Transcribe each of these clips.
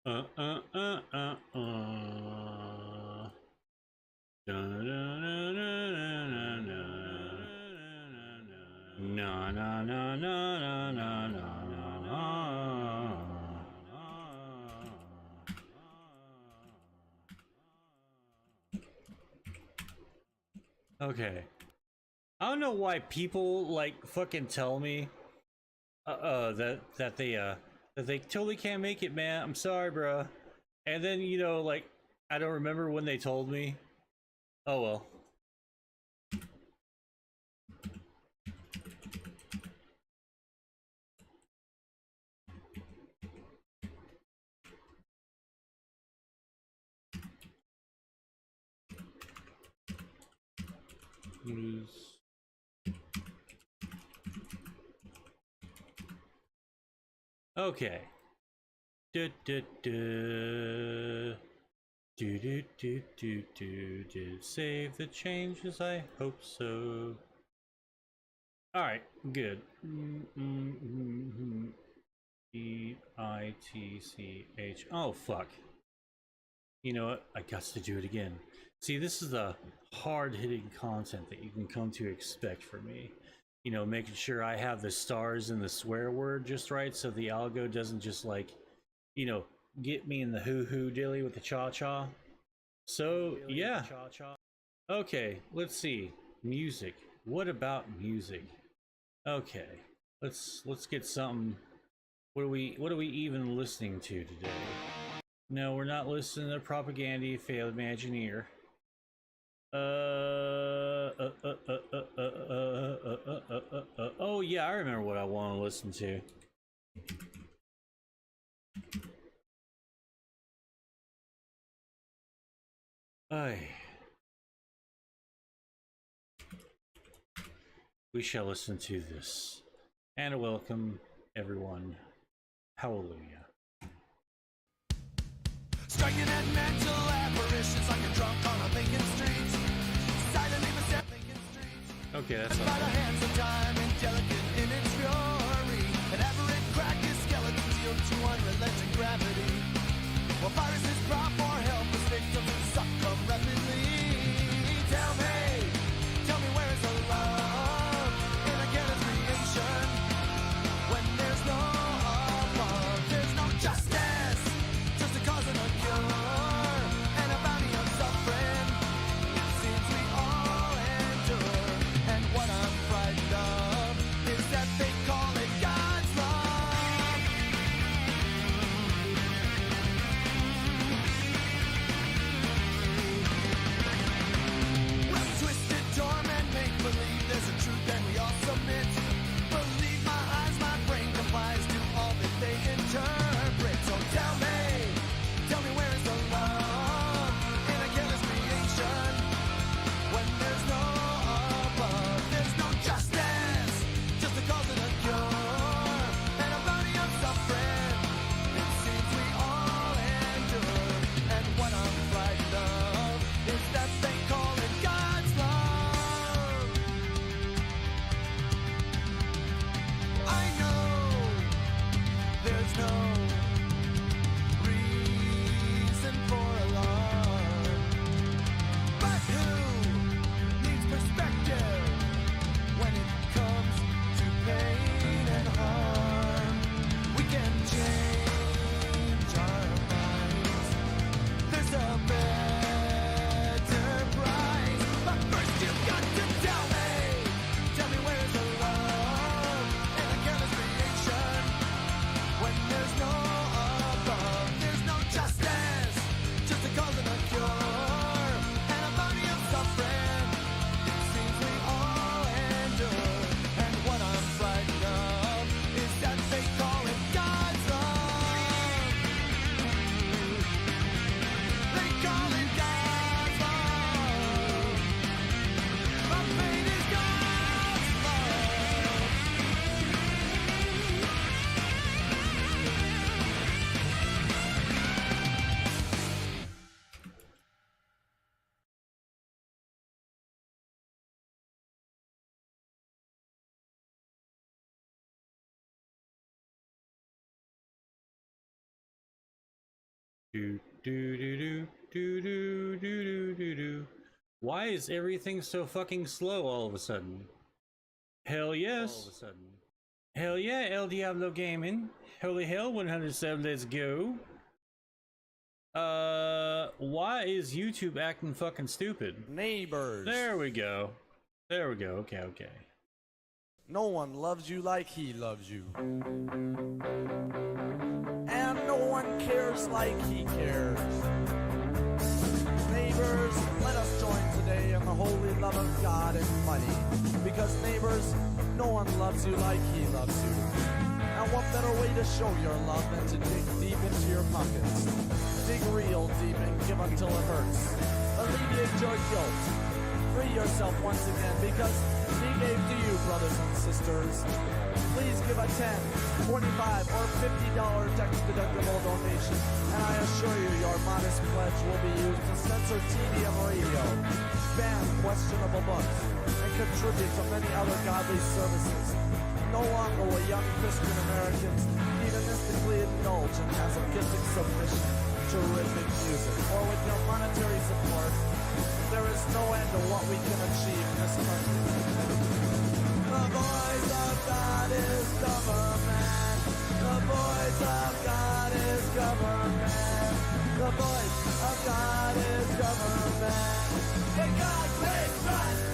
Uh, uh, uh, uh, uh. Da, da, da, da, da, da. Na na na na na na na na. Okay. I don't know why people like fucking tell me that they totally can't make it, man. I'm sorry, bro. And then, you know, like, I don't remember when they told me. Oh well. Okay. Did save the changes? I hope so. All right, good. EITCH. Oh fuck. You know what? I got to do it again. See, this is the hard-hitting content that you can come to expect from me. You know, making sure I have the stars and the swear word just right, so the algo doesn't just like, you know, get me in the hoo-hoo dilly with the cha-cha. So yeah. Okay, let's see. Music. What about music? Okay, let's get something. What are we even listening to today? No, we're not listening to propaganda, you failed Imagineer. Oh yeah, I remember what I want to listen to. We shall listen to this. And welcome, everyone. Hallelujah. Striking at mental apparitions like a drunk on a Lincoln Street. Silently beset Lincoln Street. Okay, that's by the hands of time, indelicate in its fury. An aberrant crack is skeletons yield to unrelenting gravity. While viruses prop or helpless victims succumb rapidly. Tell me where is the love in a careless creation? When there's no love, there's no justice. Just a cause and a cure, and a bounty of suffering. It seems we all endure, and what I'm frightened of is that they call it God's love. Well, twisted torment, make believe there's a truth and we all submit. Believe my eyes, my brain complies to all that they interpret. So tell me where is the love in a careless creation? When there's no above, there's no justice. Just a cause and a cure, and a bounty of suffering. It seems we all endure, and what I'm frightened of is that they call it God's love. I know there's no reason for alarm, but who needs perspective when it comes to pain and harm? We can change our minds. There's a better price, but first you've got to tell me where's the love in a careless creation? When there's no above, there's no justice. Just a cause and a cure, and a bounty of suffering. It seems we all endure, and what I'm frightened of is that they call it God's love. They call Do do do do do do do do do. Why is everything so fucking slow all of a sudden? Hell yes. All of a sudden. Hell yeah, El Diablo Gaming. Holy hell, 107, let's go. Why is YouTube acting fucking stupid? Neighbors. There we go. There we go. Okay, okay. No one loves you like he loves you. And no one cares like he cares. Neighbors, let us join today in the holy love of God and money. Because neighbors, no one loves you like he loves you. And what better way to show your love than to dig deep into your pockets? Dig real deep and give until it hurts. Alleviate your guilt. Free yourself once again because he gave to you, brothers and sisters. Please give a $10, $45, or $50 tax-deductible donation, and I assure you your modest pledge will be used to censor TV and radio, ban questionable books, and contribute to many other godly services. No longer will young Christian Americans hedonistically indulge in masochistic submission to rhythmic music, or with your monetary support, there is no end to what we can achieve in this country. The voice of God is government. The voice of God is government. The voice of God is government. In God we trust.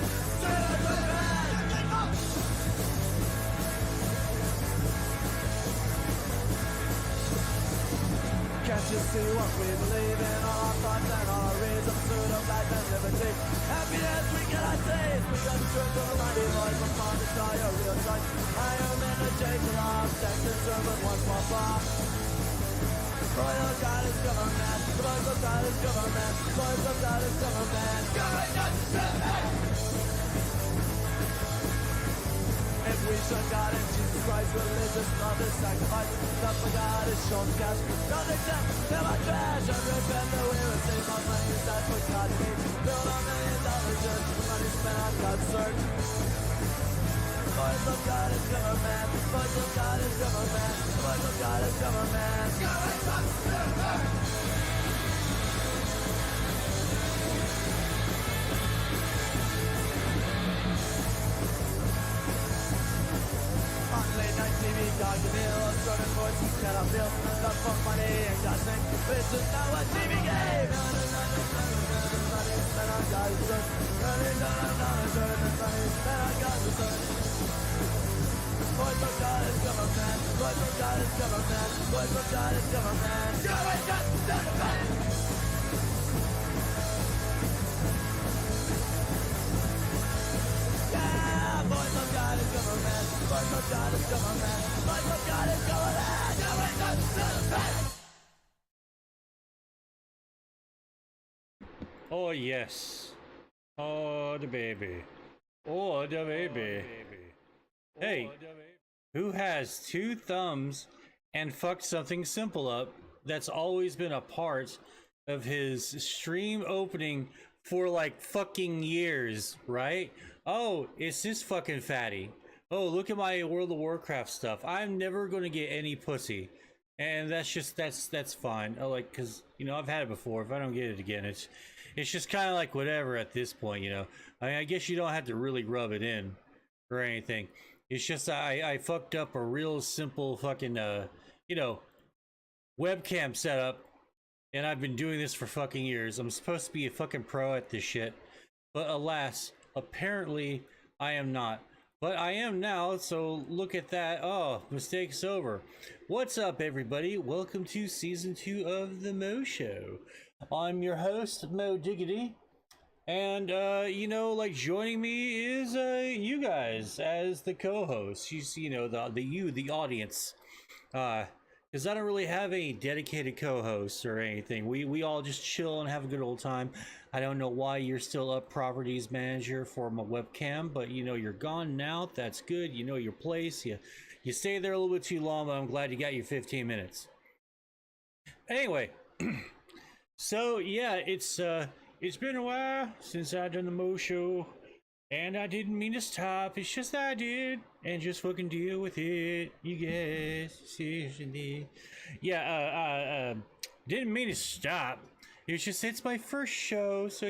Can't you see what we believe in? All our thoughts and all our reasons, pursuit of life and liberty. Happiness we cannot taste because the truth of the mighty voice will find to try your real sight. I am in the change the law, Texas servant once more far. The voice of God is government. The voice of God is government. The voice of God is government. Government. If we shun God and Jesus Christ, religious love is sacrifice. Love for God is shown cash. Don't accept, never trash. And repent that we receive our money. That's what God needs. Build $1 million church. The money spent on God's search. The voice of God is government. The voice of God is government. The voice of God is government. Government. Late night TV, dog and ill, certain voices that I feel, love for money and God's name. This is not what TV gave. Money spent on God's search. Money spent on God's search. Voice of God is government. Voice of God is government. Voice of God is government. Government. Voice of God is government. Voice of God is government. Voice of God is government. Oh yes. Oh the baby. Oh the baby. Hey, who has 2 thumbs and fucked something simple up that's always been a part of his stream opening for like fucking years, right? Oh, it's this fucking fatty. Oh, look at my World of Warcraft stuff. I'm never gonna get any pussy, and that's fine. Oh, like, cause you know I've had it before. If I don't get it again, it's just kind of like whatever at this point, you know. I mean, I guess you don't have to really rub it in or anything. It's just I fucked up a real simple fucking you know, webcam setup, and I've been doing this for fucking years. I'm supposed to be a fucking pro at this shit, but alas, apparently I am not. But I am now, so look at that. Oh, mistake's over. What's up, everybody? Welcome to season 2 of the Mo Show. I'm your host, Mo Diggity, and you know, like, joining me is you guys as the co-hosts. You know, the audience. Because I don't really have any dedicated co-hosts or anything. We all just chill and have a good old time. I don't know why you're still up properties manager for my webcam, but you know you're gone now. That's good. You know your place. You stay there a little bit too long, but I'm glad you got your 15 minutes. Anyway, so yeah, it's been a while since I've done the Mo Show, and I didn't mean to stop. It's just that I did, and just fucking deal with it. You guys, seriously. Yeah. Didn't mean to stop. It's my first show, so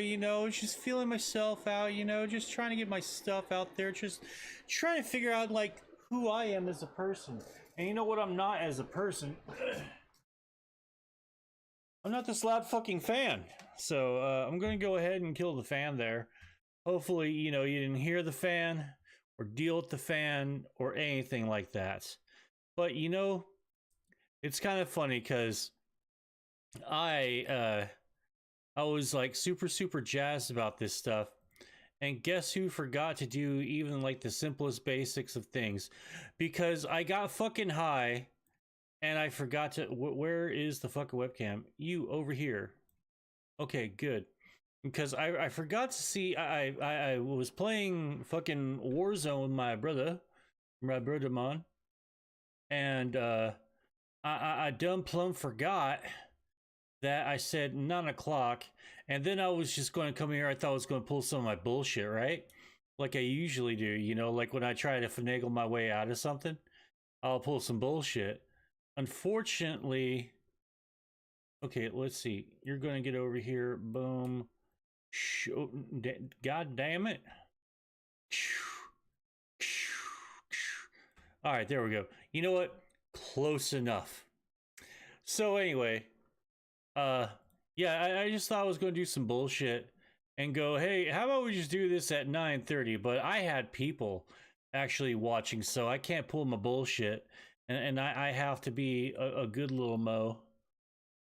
just feeling myself out, just trying to get my stuff out there, just trying to figure out like who I am as a person. And you know what I'm not as a person? I'm not this loud fucking fan. So I'm gonna go ahead and kill the fan there. Hopefully, you didn't hear the fan or deal with the fan or anything like that. But it's kind of funny because I was like super jazzed about this stuff, and guess who forgot to do even like the simplest basics of things? Because I got fucking high and I forgot to where is the fucking webcam? You over here. Okay, good. Because I forgot to see I was playing fucking Warzone with my brother man, and I dumb plumb forgot that I said 9 o'clock, and then I was just going to come here. I thought I was going to pull some of my bullshit, right? Like I usually do, like when I try to finagle my way out of something, I'll pull some bullshit. Unfortunately, okay, let's see. You're going to get over here. Boom. God damn it. All right, there we go. You know what? Close enough. So anyway, yeah, I just thought I was going to do some bullshit and go, hey, how about we just do this at 9:30? But I had people actually watching, so I can't pull my bullshit, and I have to be a good little mo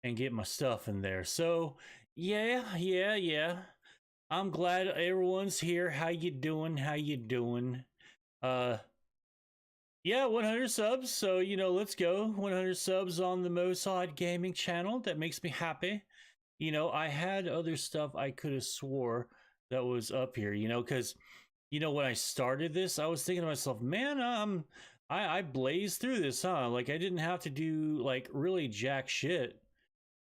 and get my stuff in there. So yeah. I'm glad everyone's here. How you doing? Yeah, 100 subs. So, let's go. 100 subs on the Mosod Gaming channel. That makes me happy. I had other stuff I could have swore that was up here, because, when I started this, I was thinking to myself, man, I blazed through this, huh? Like, I didn't have to do, like, really jack shit,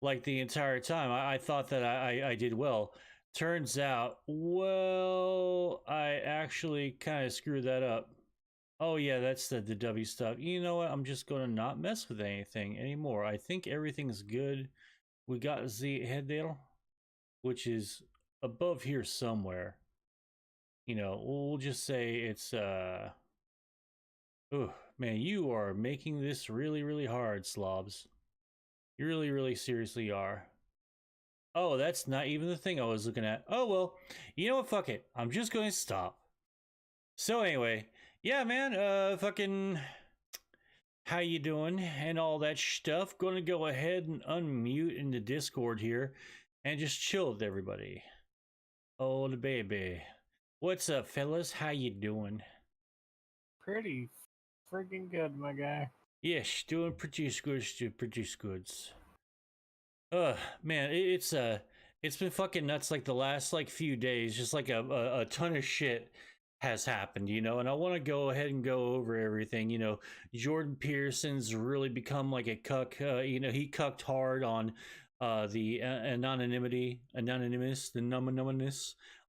like, the entire time. I thought that I did well. Turns out, well, I actually kind of screwed that up. Oh yeah, that's the W stuff. You know what? I'm just going to not mess with anything anymore. I think everything's good. We got the headdale, which is above here somewhere. We'll just say it's oh man, you are making this really hard, slobs. You really seriously are. Oh, that's not even the thing I was looking at. Oh well, you know what? Fuck it. I'm just going to stop. So anyway, yeah, man, fucking, how you doing and all that stuff. Going to go ahead and unmute in the Discord here and just chill with everybody. Oh, the baby. What's up, fellas? How you doing? Pretty freaking good, my guy. Yes, doing pretty goods. Man, it's been fucking nuts like the last like few days. Just like a ton of shit has happened, and I want to go ahead and go over everything. Jordan Peterson's really become like a cuck. He cucked hard on the anonymous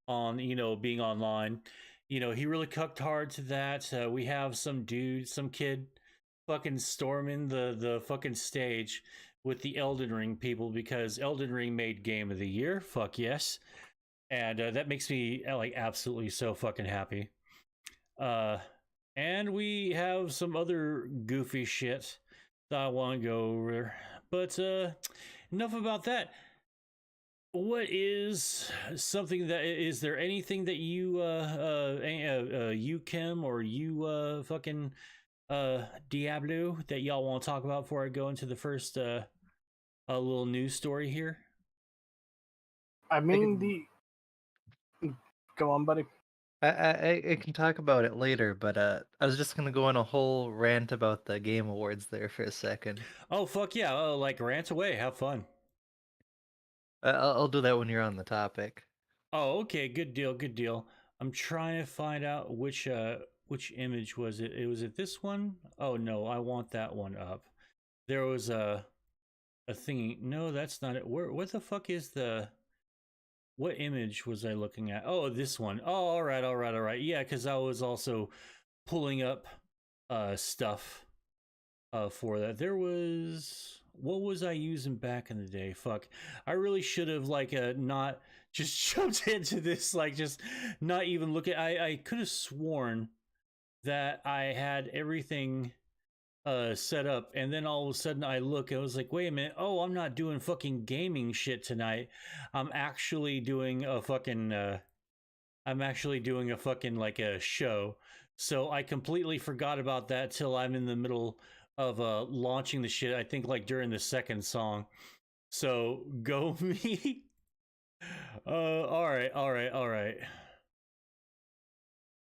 on being online. He really cucked hard to that. We have some kid fucking storming the fucking stage with the Elden Ring people because Elden Ring made Game of the Year. Fuck yes. And that makes me like absolutely so fucking happy. And we have some other goofy shit that I want to go over. But enough about that. What is something that is there anything that you you Kim or you fucking Diablo that y'all want to talk about before I go into the first a little news story here? I mean, go on, buddy. I can talk about it later, but I was just gonna go on a whole rant about the Game Awards there for a second. Oh fuck yeah! Like rant away, have fun. I'll do that when you're on the topic. Oh okay, good deal. I'm trying to find out which image was it. Was it this one? Oh no, I want that one up. There was a thingy. No, that's not it. What the fuck is the? What image was I looking at? Oh, this one. Oh, all right. Yeah, because I was also pulling up stuff for that. There was what was I using back in the day? Fuck, I really should have like not just jumped into this, like just not even look at. I could have sworn that I had everything set up, and then all of a sudden I look, I was like, wait a minute, oh, I'm not doing fucking gaming shit tonight. I'm actually doing a fucking like a show. So I completely forgot about that till I'm in the middle of launching the shit, I think like during the second song. So go me. All right.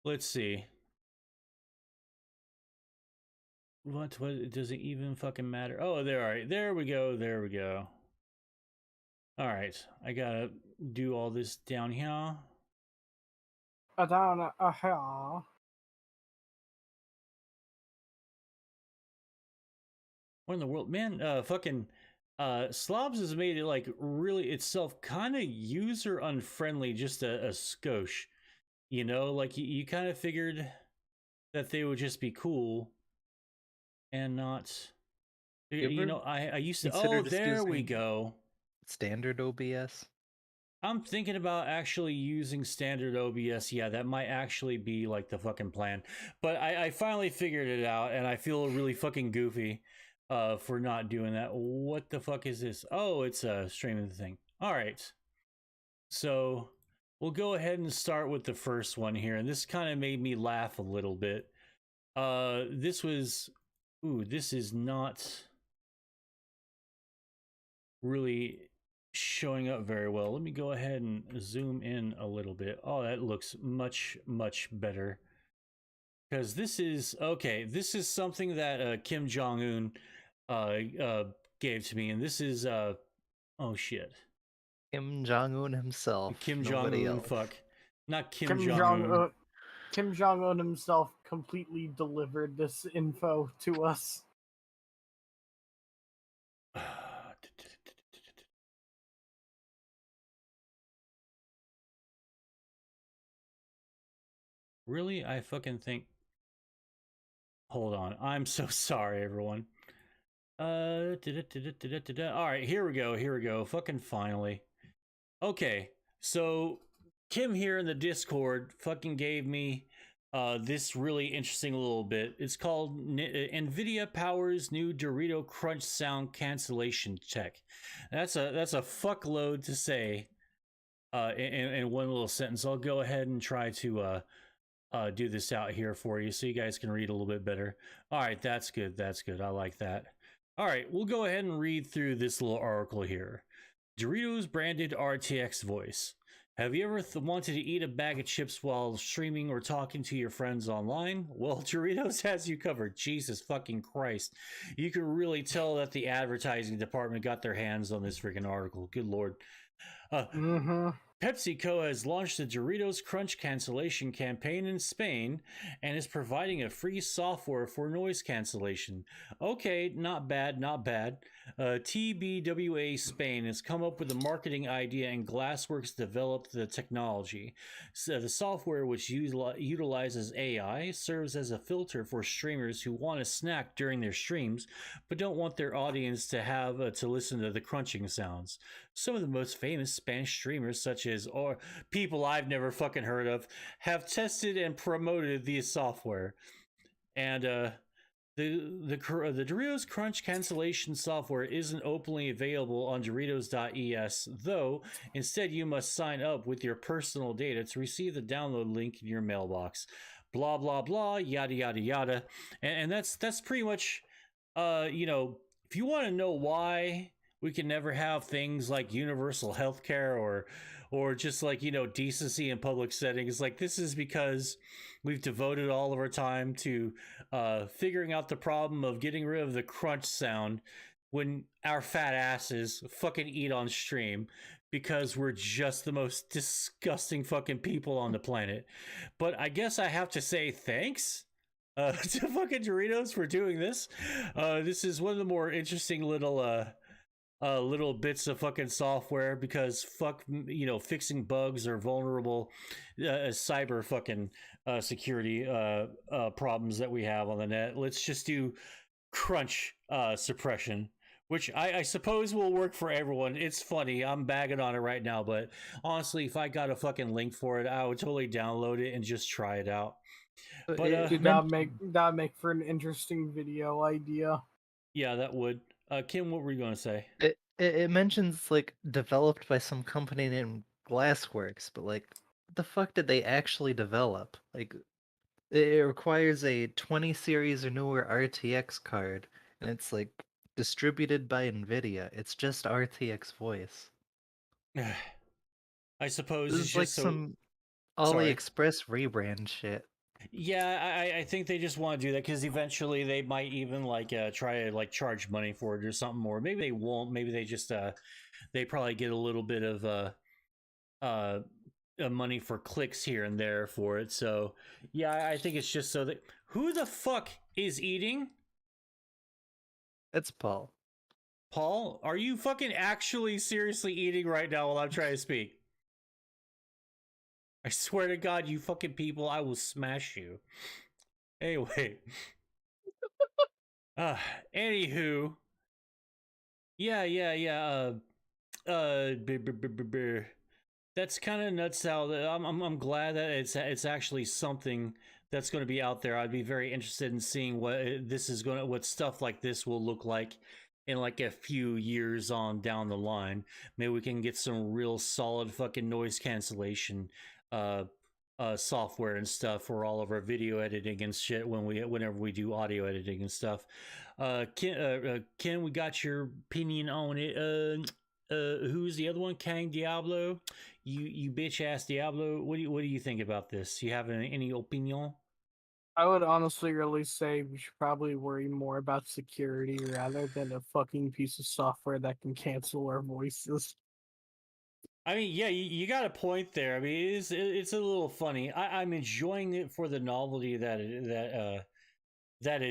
Let's see. What does it even fucking matter? Oh, there, all right. There we go. All right. I gotta do all this down here. Down here. What in the world, man? Fucking Slobs has made it like really itself kind of user unfriendly, just a skosh. You know, like you kind of figured that they would just be cool and not. You know, I used to. Oh, there we go. Standard OBS. I'm thinking about actually using standard OBS. Yeah, that might actually be like the fucking plan. But I finally figured it out, and I feel really fucking goofy for not doing that. What the fuck is this? Oh, it's streaming the thing. All right. So we'll go ahead and start with the first one here. And this kind of made me laugh a little bit. This was... Ooh, this is not really showing up very well. Let me go ahead and zoom in a little bit. Oh, that looks much, much better. Because this is... Okay, this is something that Kim Jong-un gave to me, and this is oh shit, Kim Jong-un himself. Kim Nobody Jong-un, else. fuck, not Kim Jong-un. Kim Jong-un himself completely delivered this info to us. Really, I fucking think. Hold on, I'm so sorry, everyone. All right, here we go. Fucking finally. Okay, so Kim here in the Discord fucking gave me this really interesting little bit. It's called NVIDIA powers new Dorito Crunch sound cancellation tech. That's a fuckload to say in one little sentence. I'll go ahead and try to do this out here for you so you guys can read a little bit better. All right, that's good. I like that. All right, we'll go ahead and read through this little article here. Doritos branded RTX voice. Have you ever wanted to eat a bag of chips while streaming or talking to your friends online? Well, Doritos has you covered. Jesus fucking Christ. You can really tell that the advertising department got their hands on this freaking article. Good Lord. PepsiCo has launched the Doritos Crunch cancellation campaign in Spain and is providing a free software for noise cancellation. Okay, not bad. TBWA Spain has come up with a marketing idea and Glassworks developed the technology. So the software, which utilizes AI, serves as a filter for streamers who want to snack during their streams but don't want their audience to have to listen to the crunching sounds. Some of the most famous Spanish streamers, such as or people I've never fucking heard of, have tested and promoted the software. And the Doritos Crunch cancellation software isn't openly available on Doritos.es, though instead you must sign up with your personal data to receive the download link in your mailbox. Blah blah blah, yada yada yada, and that's pretty much, you know, if you want to know why we can never have things like universal healthcare or just like, you know, decency in public settings, like this is because we've devoted all of our time to figuring out the problem of getting rid of the crunch sound when our fat asses fucking eat on stream, because we're just the most disgusting fucking people on the planet. But I guess I have to say thanks to fucking Doritos for doing this. This is one of the more interesting little bits of fucking software, because fuck, you know, fixing bugs or vulnerable cyber fucking security problems that we have on the net. Let's just do crunch suppression, which I suppose will work for everyone. It's funny. I'm bagging on it right now, but honestly, if I got a fucking link for it, I would totally download it and just try it out. But Dude, that'd make for an interesting video idea. yeah, that would. Kim, what were you going to say? It mentions like developed by some company named Glassworks, but like, what the fuck did they actually develop? Like, it requires a 20 series or newer RTX card, and it's like distributed by Nvidia. It's just RTX voice. I suppose This it's is like just so. some Sorry. AliExpress rebrand shit. Yeah, I think they just want to do that because eventually they might even like try to like charge money for it or something more. Maybe they won't. Maybe they just they probably get a little bit of money for clicks here and there for it. So yeah, I think it's just so that who the fuck is eating? It's Paul. Paul, are you fucking actually seriously eating right now while I'm trying to speak? I swear to God, you fucking people, I will smash you. Anyway. Anywho. Yeah. That's kind of nuts how I'm glad that it's actually something that's going to be out there. I'd be very interested in seeing what stuff like this will look like in like a few years on down the line. Maybe we can get some real solid fucking noise cancellation software and stuff for all of our video editing and shit whenever we do audio editing and stuff. Ken, we got your opinion on it. Who's the other one? Kang Diablo? You bitch ass Diablo. What do you think about this? You have any opinion? I would honestly really say we should probably worry more about security rather than a fucking piece of software that can cancel our voices. I mean, yeah, you got a point there. I mean, it's a little funny. I'm enjoying it for the novelty that it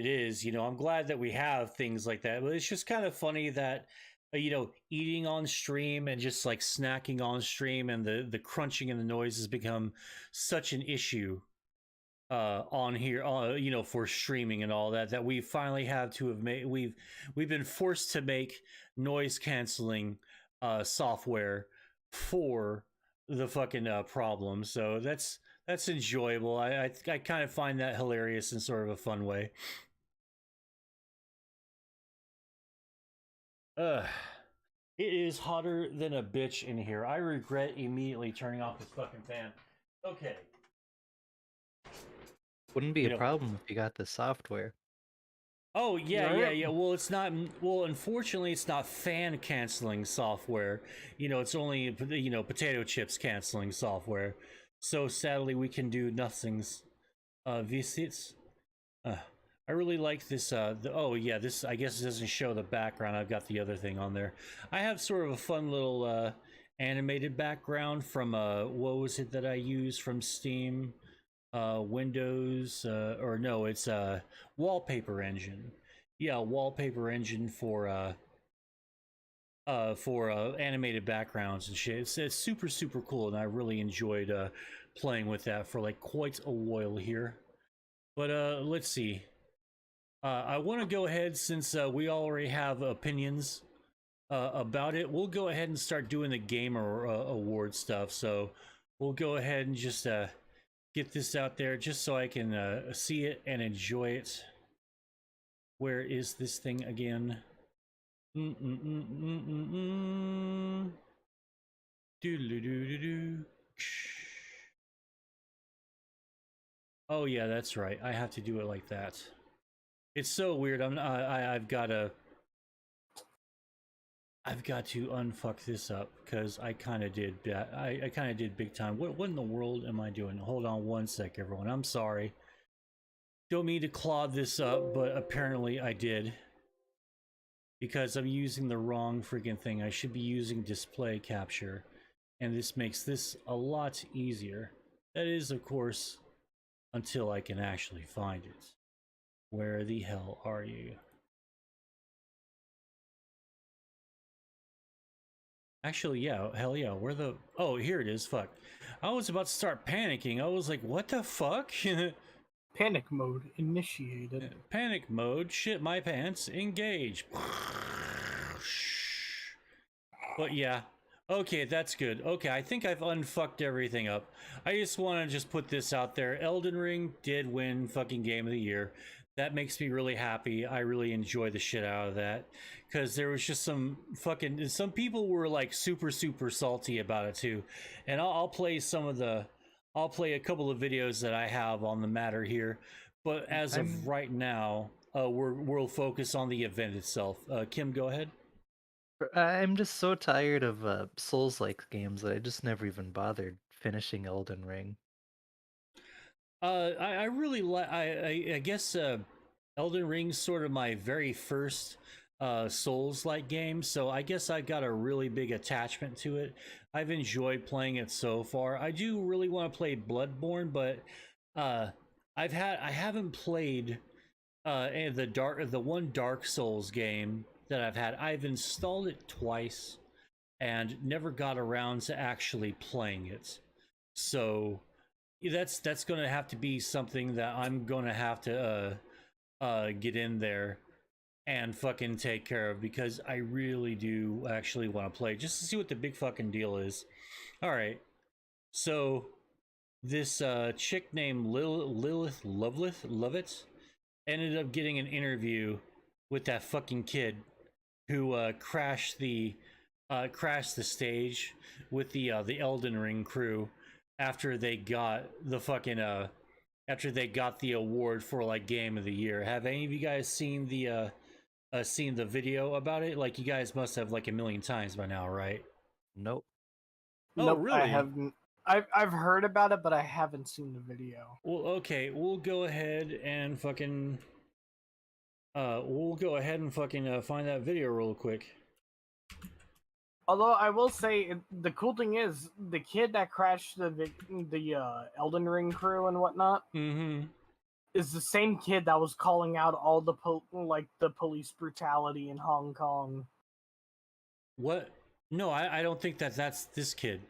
is. You know, I'm glad that we have things like that. But it's just kind of funny that eating on stream and just like snacking on stream and the crunching and the noise has become such an issue on here, for streaming and all that we finally have to have made. We've been forced to make noise canceling software for the fucking problem. So that's enjoyable. I kind of find that hilarious in sort of a fun way. It is hotter than a bitch in here. I regret immediately turning off this fucking fan. Okay. Wouldn't be a problem if you got the software. Oh yeah. Well, it's not. Well, unfortunately, it's not fan canceling software. It's only potato chips canceling software. So sadly, we can do nothings. Visits. I really like this. This I guess it doesn't show the background. I've got the other thing on there. I have sort of a fun little animated background from what was it that I used from Steam? Windows or no, it's Wallpaper Engine. Yeah, Wallpaper Engine for animated backgrounds and shit. It's super cool, and I really enjoyed playing with that for like quite a while here. But let's see. I want to go ahead, since we already have opinions about it. We'll go ahead and start doing the Gamer Award stuff. So we'll go ahead and just get this out there just so I can see it and enjoy it. Where is this thing again? Oh yeah, that's right. I have to do it like that. It's so weird. I've got to unfuck this up because I kind of did that. I kind of did big time. What in the world am I doing? Hold on one sec, everyone. I'm sorry. Don't mean to clog this up, but apparently I did. Because I'm using the wrong freaking thing. I should be using display capture. And this makes this a lot easier. That is, of course, until I can actually find it. Where the hell are you? Actually, yeah, hell yeah, where the... Oh, here it is, fuck. I was about to start panicking. I was like, what the fuck? Panic mode initiated. Panic mode, shit my pants, engage. But yeah. Okay, that's good. Okay, I think I've unfucked everything up. I just want to just put this out there. Elden Ring did win fucking Game of the Year. That makes me really happy. I really enjoy the shit out of that. Because there was just some people were like super salty about it too. And I'll play I'll play a couple of videos that I have on the matter here. But as of right now, we'll focus on the event itself. Kim, go ahead. I'm just so tired of Souls-like games that I just never even bothered finishing Elden Ring. I really like. I guess Elden Ring's sort of my very first Souls-like game, so I guess I got a really big attachment to it. I've enjoyed playing it so far. I do really want to play Bloodborne, but I haven't played the one Dark Souls game that I've had. I've installed it twice and never got around to actually playing it. So that's going to have to be something that I'm going to have to get in there and fucking take care of, because I really do actually want to play just to see what the big fucking deal is. All right. So this chick named Lilith Lovett ended up getting an interview with that fucking kid who crashed the stage with the Elden Ring crew after they got the fucking after they got the award for like Game of the Year. Have any of you guys seen the video about it? Like, you guys must have like a million times by now, right? Nope. Oh, Nope, really? I haven't. I've heard about it, but I haven't seen the video. Well, okay, we'll go ahead and fucking find that video real quick. Although I will say, the cool thing is, the kid that crashed the Elden Ring crew and whatnot is the same kid that was calling out all the the police brutality in Hong Kong. What? No, I don't think that's this kid.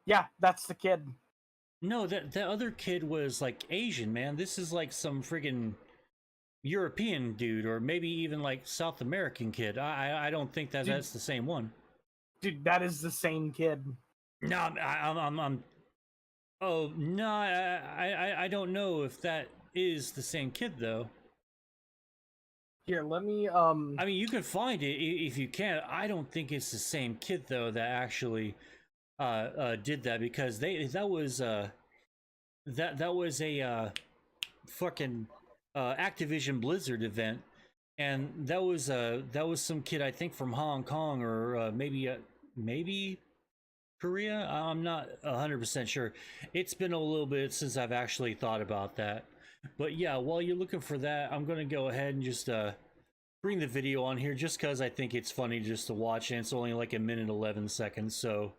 Yeah, that's the kid. No, that other kid was like Asian, man. This is like some friggin' European dude, or maybe even like South American kid. I don't think that's the same one. Dude, that is the same kid. No, I'm oh no, I don't know if that is the same kid though. Here, let me I mean, you can find it if you can. I don't think it's the same kid though that actually did that, because that was a fucking Activision Blizzard event, and that was some kid, I think, from Hong Kong, or maybe Korea. I'm not 100% sure. It's been a little bit since I've actually thought about that. But yeah, while you're looking for that, I'm gonna go ahead and just bring the video on here, just because I think it's funny just to watch, and it's only like a minute 11 seconds. So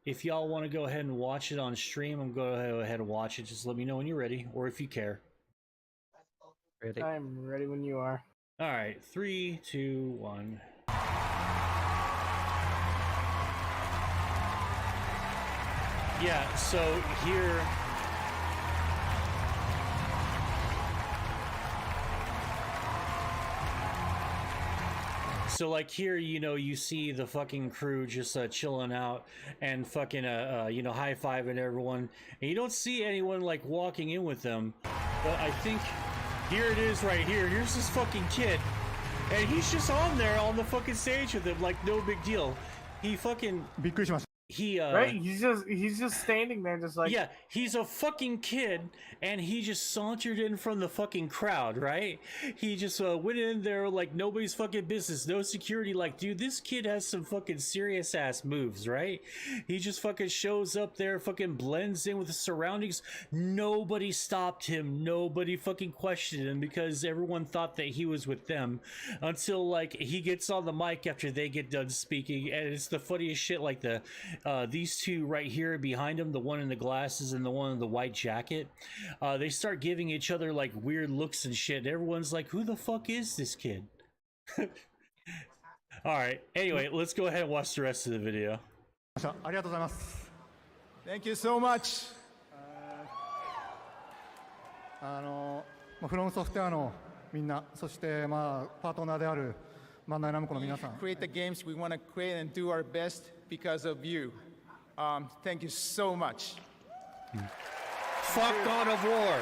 if y'all want to go ahead and watch it on stream, I'm going to go ahead and watch it. Just let me know when you're ready, or if you care. Ready? I'm ready when you are. All right, 3, 2, 1. Yeah, so here, so like here, you know, you see the fucking crew just chilling out and fucking you know, high-fiving everyone, and you don't see anyone like walking in with them. But I think here it is right here. Here's this fucking kid, and he's just on there on the fucking stage with them like no big deal. He fucking Right? He's just standing there, just like, yeah, he's a fucking kid, and he just sauntered in from the fucking crowd, right? He just went in there like nobody's fucking business, no security. Like, dude, this kid has some fucking serious ass moves, right? He just fucking shows up there, fucking blends in with the surroundings. Nobody stopped him, nobody fucking questioned him, because everyone thought that he was with them, until like he gets on the mic after they get done speaking, and it's the funniest shit. Like these two right here behind him, the one in the glasses and the one in the white jacket, they start giving each other like weird looks and shit. Everyone's like, who the fuck is this kid? All right, anyway, let's go ahead and watch the rest of the video. Thank you so much. フロムソフトウェアのみんな、そしてまあパートナーである create the games we want to create and do our best because of you. Thank you so much. Fuck God of War.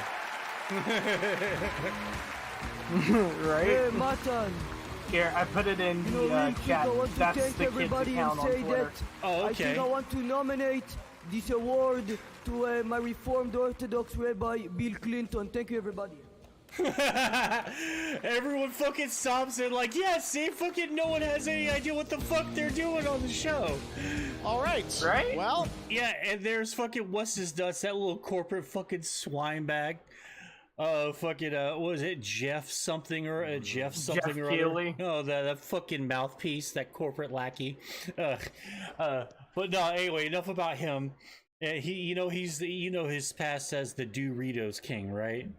Right? Matan, Here, I put it in you know, the real quick, chat. I want to That's thank the kid's everybody and account on say Twitter. that Oh, I think okay. I want to nominate this award to my Reformed Orthodox Rabbi Bill Clinton. Thank you, everybody. Everyone fucking stops and like, yeah, see, fucking no one has any idea what the fuck they're doing on the show. All right. Right? Well, Yeah, and there's fucking what's his nuts, that little corporate fucking swine bag. Fucking what was it, Jeff something or Jeff something or Keighley. other? Oh, that fucking mouthpiece, that corporate lackey. But no, anyway, enough about him. He, he's the, his past as the Doritos King, right?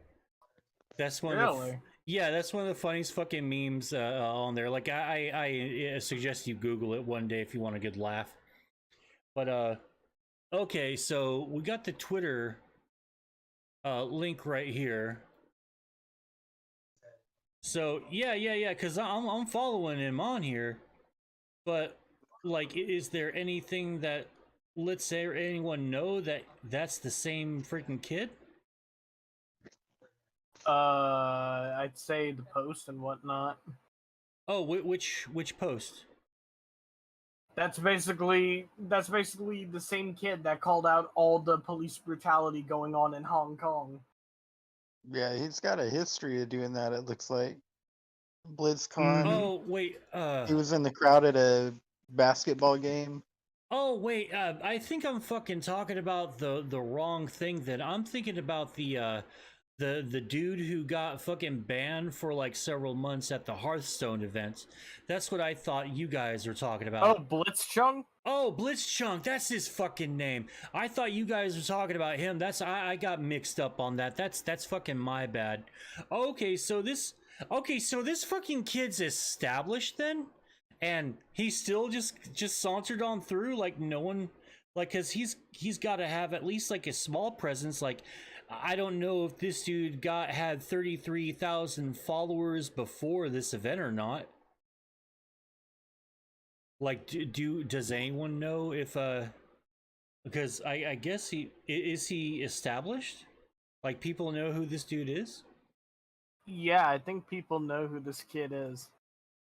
That's one of the, Really? yeah, that's one of the funniest fucking memes on there. Like I suggest you Google it one day if you want a good laugh. But okay, so we got the Twitter link right here. So yeah, because I'm following him on here. But like, is there anything that let's say or anyone know that that's the same freaking kid? I'd say the post and whatnot. Oh, which post? That's basically the same kid that called out all the police brutality going on in Hong Kong. Yeah, he's got a history of doing that, it looks like. BlizzCon. Oh wait, He was in the crowd at a basketball game. oh wait, I think I'm fucking talking about the wrong thing. Then I'm thinking about the dude who got fucking banned for like several months at the Hearthstone event. That's what I thought you guys were talking about. Oh, Blitzchung? Oh, Blitzchung, that's his fucking name. I thought you guys were talking about him. I got mixed up on that. That's fucking my bad. Okay, so this fucking kid's established then, and he still just sauntered on through like no one, like, cause he's got to have at least like a small presence. Like, I don't know if this dude had 33,000 followers before this event or not. Like, does anyone know if because I guess he established? Like, people know who this dude is? Yeah, I think people know who this kid is.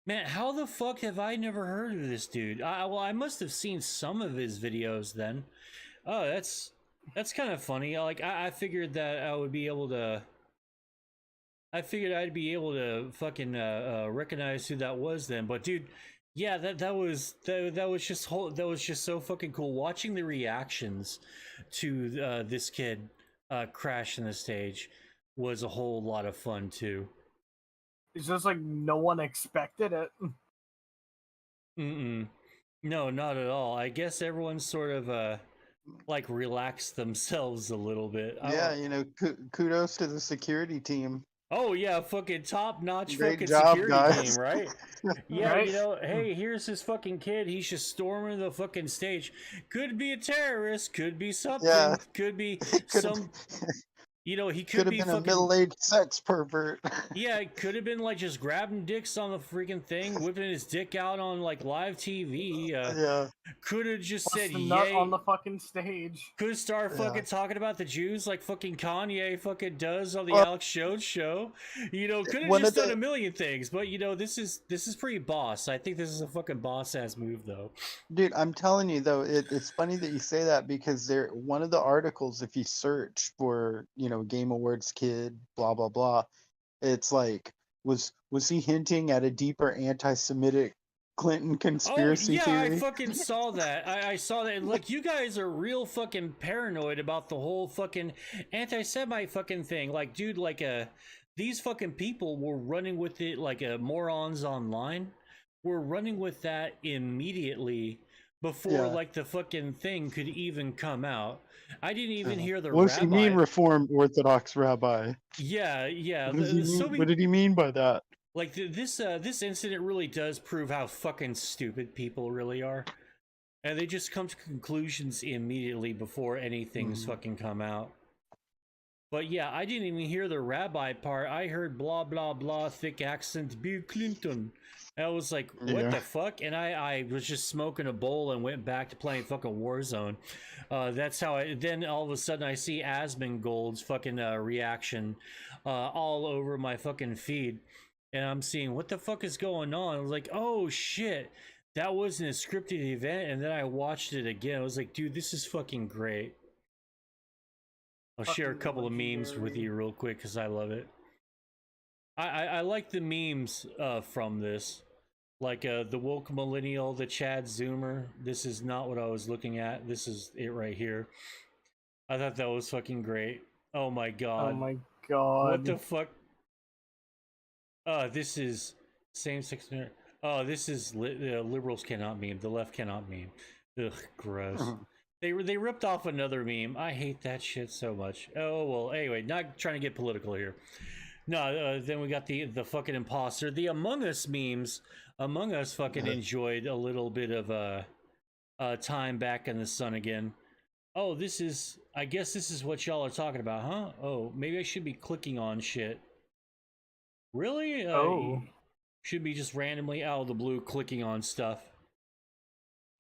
Man, how the fuck have I never heard of this dude? Well, I must have seen some of his videos then. Oh, that's kind of funny. Like, I figured that I would be able to. I figured I'd be able to fucking recognize who that was then. But dude, yeah, that was just so fucking cool. Watching the reactions to this kid crashing the stage was a whole lot of fun too. It's just like no one expected it. No, not at all. I guess everyone sort of like relaxed themselves a little bit. Yeah, kudos to the security team. Oh yeah, fucking top-notch Great fucking job, security guys. team, right? Yeah, Right? hey, here's this fucking kid. He's just storming the fucking stage. Could be a terrorist. Could be something. Yeah. Could be Could've- some. He Could could have be been a fucking. middle-aged sex pervert. Yeah, it could have been like just grabbing dicks on the freaking thing, whipping his dick out on like live TV. Yeah. Could have just Plus said the nut yay. on the fucking stage. Could start Yeah. fucking talking about the Jews like fucking Kanye fucking does on the Well, Alex Jones show. Could have one just of done the- a million things, but this is pretty boss. I think this is a fucking boss ass move though. Dude, I'm telling you though, it's funny that you say that because one of the articles, if you search for, Game Awards kid, blah blah blah, it's like, was he hinting at a deeper anti-Semitic Clinton conspiracy oh yeah, theory? I fucking saw that. I saw that. And like, you guys are real fucking paranoid about the whole fucking anti-Semite fucking thing. Like, dude, like these fucking people were running with it like morons online. We're running with that immediately before Yeah. like the fucking thing could even come out. I didn't even hear the What does he rabbi. mean, Reformed Orthodox rabbi? Yeah. What, does he so mean? many- What did he mean by that? Like this incident really does prove how fucking stupid people really are, and they just come to conclusions immediately before anything's fucking come out. But yeah, I didn't even hear the rabbi part. I heard blah blah blah, thick accent, Bill Clinton. I was like, what the fuck? And I was just smoking a bowl and went back to playing fucking Warzone. That's how then all of a sudden I see Asmongold's fucking reaction all over my fucking feed. And I'm seeing, what the fuck is going on? I was like, oh shit, that wasn't a scripted event. And then I watched it again. I was like, dude, this is fucking great. I'll share a couple of memes with you real quick because I love it. I like the memes from this. Like the woke millennial, the Chad Zoomer. This is not what I was looking at. This is it right here. I thought that was fucking great. Oh my god. Oh my god. What the fuck? This is same-sex marriage. Oh, this is liberals cannot meme. The left cannot meme. Ugh, gross. They ripped off another meme. I hate that shit so much. Oh well. Anyway, not trying to get political here. No, then we got the fucking imposter. The Among Us memes. Among Us fucking enjoyed a little bit of time back in the sun again. Oh, this is. I guess this is what y'all are talking about, huh? Oh, maybe I should be clicking on shit. Really? Should be just randomly out of the blue clicking on stuff.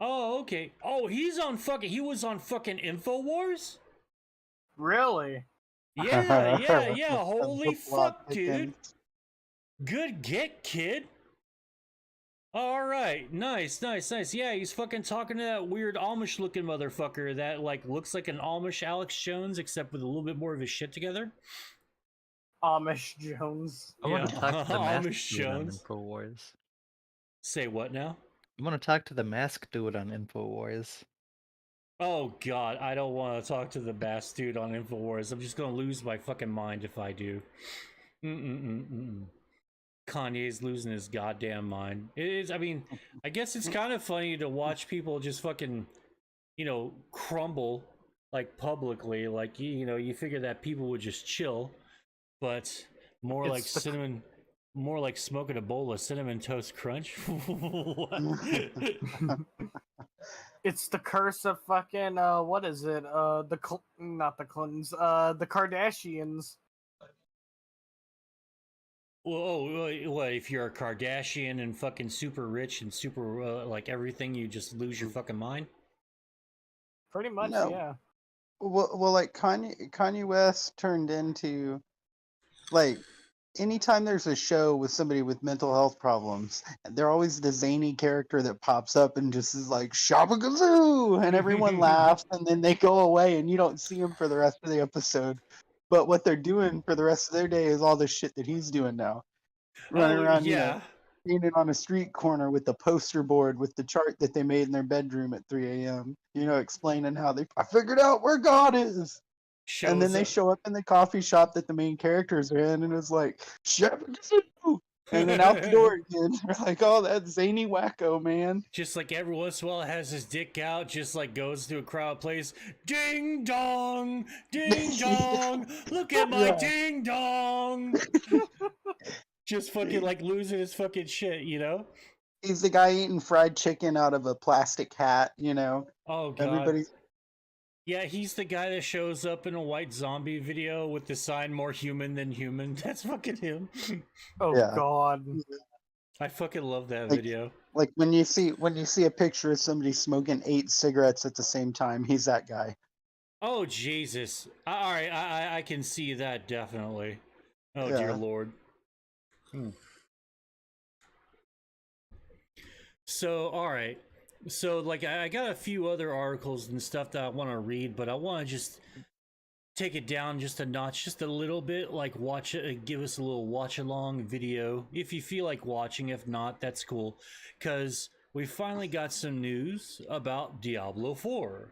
Oh, okay. Oh, he was on fucking InfoWars? Really? Yeah. Holy fuck, dude. Good get, kid. All right, nice. Yeah, he's fucking talking to that weird Amish looking motherfucker that like looks like an Amish Alex Jones, except with a little bit more of his shit together. Amish Jones. I want to talk to the mask Amish dude on Jones. InfoWars. Say what now? I want to talk to the mask dude on InfoWars. Oh god, I don't want to talk to the bass dude on InfoWars. I'm just gonna lose my fucking mind if I do. Kanye's losing his goddamn mind. It is, I mean, I guess it's kind of funny to watch people just fucking, crumble, like, publicly. Like, you figure that people would just chill, but more like cinnamon... More like smoking a bowl of Cinnamon Toast Crunch. It's the curse of fucking what is it? Not the Clintons. The Kardashians. Well, what if you're a Kardashian and fucking super rich and super like everything, you just lose your fucking mind? Pretty much, No. yeah. Well, like Kanye West turned into, like, anytime there's a show with somebody with mental health problems, they're always the zany character that pops up and just is like shabagazoo, and everyone laughs, and then they go away, and you don't see them for the rest of the episode. But what they're doing for the rest of their day is all the shit that he's doing now, running around, standing on a street corner with the poster board with the chart that they made in their bedroom at 3 a.m. Explaining how I figured out where God is. And then they show up in the coffee shop that the main characters are in, and it's like, and then out the door again. They're like, oh, that zany wacko, man. Just like every once in a while has his dick out, just like goes to a crowd, plays ding dong, look at my ding dong. Just fucking like losing his fucking shit, He's the guy eating fried chicken out of a plastic hat, Oh god. Everybody's. Yeah, he's the guy that shows up in a white zombie video with the sign "More human than human." That's fucking him. Oh Yeah. god. I fucking love that Like- video. Like when you see a picture of somebody smoking 8 cigarettes at the same time, he's that guy. Oh Jesus! All right, I can see that definitely. Oh dear Yeah. Lord. So all right, so like I got a few other articles and stuff that I want to read, but I want to just take it down just a notch, just a little bit. Like watch it, give us a little watch along video if you feel like watching. If not, that's cool, because we finally got some news about Diablo 4.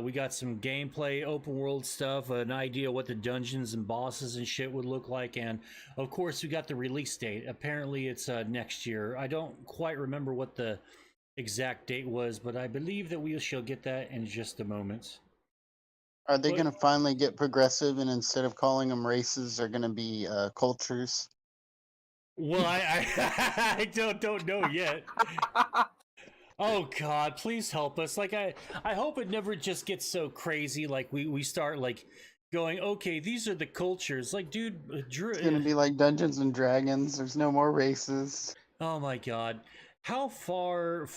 We got some gameplay, open world stuff, an idea what the dungeons and bosses and shit would look like, and of course we got the release date. Apparently it's next year. I don't quite remember what the exact date was, but I believe that we shall get that in just a moment. Are they What? going to finally get progressive, and instead of calling them races, they're going to be cultures? Well, I don't know yet. Oh God, please help us. Like I hope it never just gets so crazy. Like we start like going, okay, these are the cultures. Like, dude, It's gonna be like Dungeons and Dragons. There's no more races. oh my god, how far,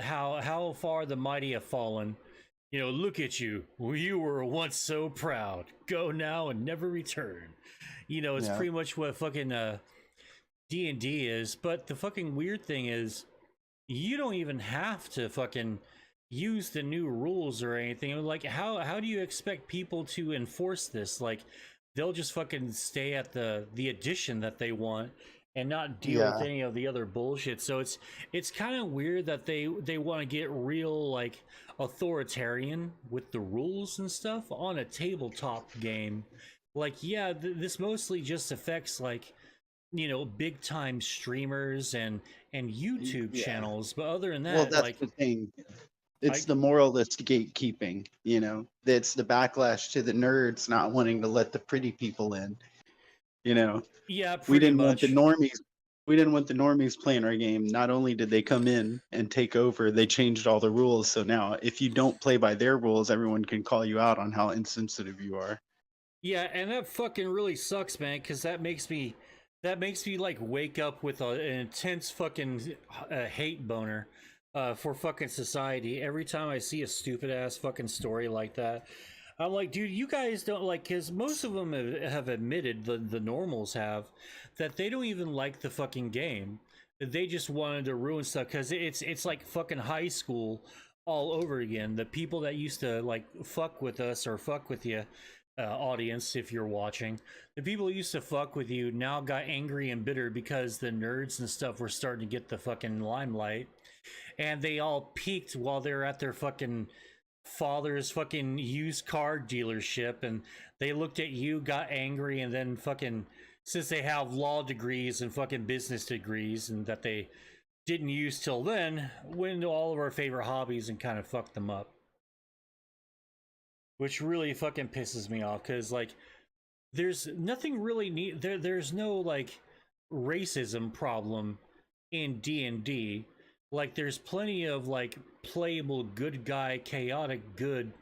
how far the mighty have fallen. You know, look at you. You were once so proud. Go now and never return. You know, it's Yeah. pretty much what fucking D&D is. But the fucking weird thing is, you don't even have to fucking use the new rules or anything. Like, how do you expect people to enforce this? Like, they'll just fucking stay at the edition that they want and not deal with Yeah. any of the other bullshit. So it's kind of weird that they want to get real like authoritarian with the rules and stuff on a tabletop game. Like, yeah, this mostly just affects like, you know, big time streamers and YouTube Yeah. channels, but other than that, Well, that's like, the thing. It's I- the moralist gatekeeping, you know. It's the backlash to the nerds not wanting to let the pretty people in. You know, yeah, we pretty didn't want much. the normies. We didn't want the normies playing our game. Not only did they come in and take over, they changed all the rules. So now, if you don't play by their rules, everyone can call you out on how insensitive you are. Yeah, and that fucking really sucks, man, because that makes me like wake up with an intense fucking hate boner for fucking society every time I see a stupid ass fucking story like that. I'm like, dude, you guys don't like, because most of them have admitted, the normals have, that they don't even like the fucking game. They just wanted to ruin stuff because it's like fucking high school all over again. The people that used to like fuck with us or fuck with you, audience, if you're watching, the people who used to fuck with you now got angry and bitter because the nerds and stuff were starting to get the fucking limelight, and they all peaked while they were at their fucking father's fucking used car dealership, and they looked at you, got angry, and then fucking, since they have law degrees and fucking business degrees and that they didn't use till then, went into all of our favorite hobbies and kind of fucked them up, which really fucking pisses me off because like there's nothing really there's no like racism problem in D&D. Like, there's plenty of like playable good guy, chaotic good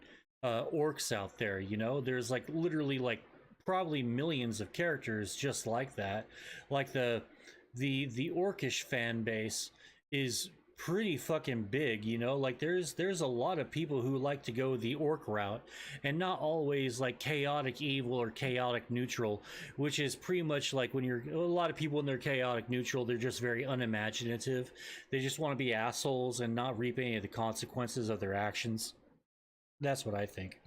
orcs out there, you know. There's like literally like probably millions of characters just like that. Like the orcish fan base is pretty fucking big, you know. Like there's a lot of people who like to go the orc route and not always like chaotic evil or chaotic neutral, which is pretty much like when you're a lot of people in their chaotic neutral, they're just very unimaginative. They just want to be assholes and not reap any of the consequences of their actions. That's what I think.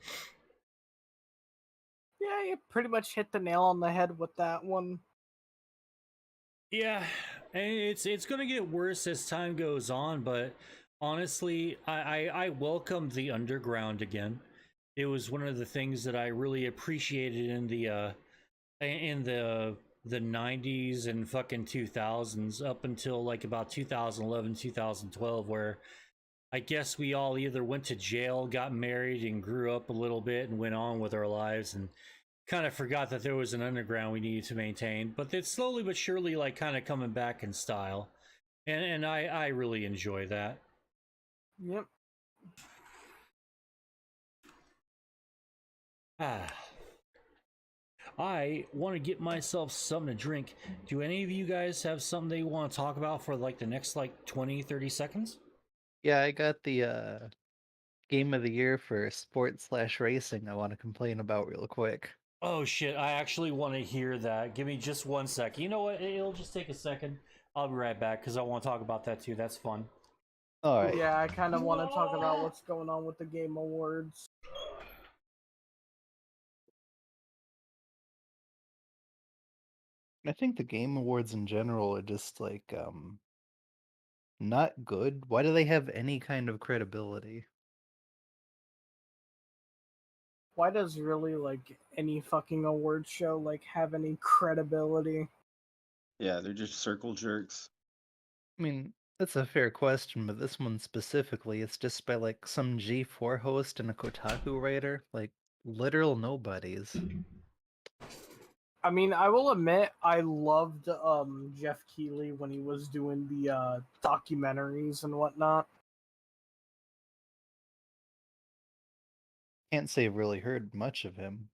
Yeah, you pretty much hit the nail on the head with that one. Yeah, and it's gonna get worse as time goes on, but honestly, I welcome the underground again. It was one of the things that I really appreciated in the 90s and fucking 2000s up until like about 2011, 2012, where I guess we all either went to jail, got married, and grew up a little bit and went on with our lives and kind of forgot that there was an underground we needed to maintain. But it's slowly but surely like kind of coming back in style. And I really enjoy that. Yep. I want to get myself something to drink. Do any of you guys have something that you want to talk about for like the next like 20-30 seconds? Yeah, I got the game of the year for sport/racing I want to complain about real quick. Oh shit, I actually want to hear that. Give me just 1 second. You know what? It'll just take a second. I'll be right back because I want to talk about that too. That's fun. All right. Yeah, I kind of want to talk about what's going on with the Game Awards. I think the Game Awards in general are just like not good. Why do they have any kind of credibility? Why does really like any fucking award show like have any credibility? Yeah, they're just circle jerks. I mean, that's a fair question, but this one specifically, it's just by like some G4 host and a Kotaku writer, like literal nobodies. I mean, I will admit I loved Jeff Keighley when he was doing the documentaries and whatnot. Can't say I've really heard much of him.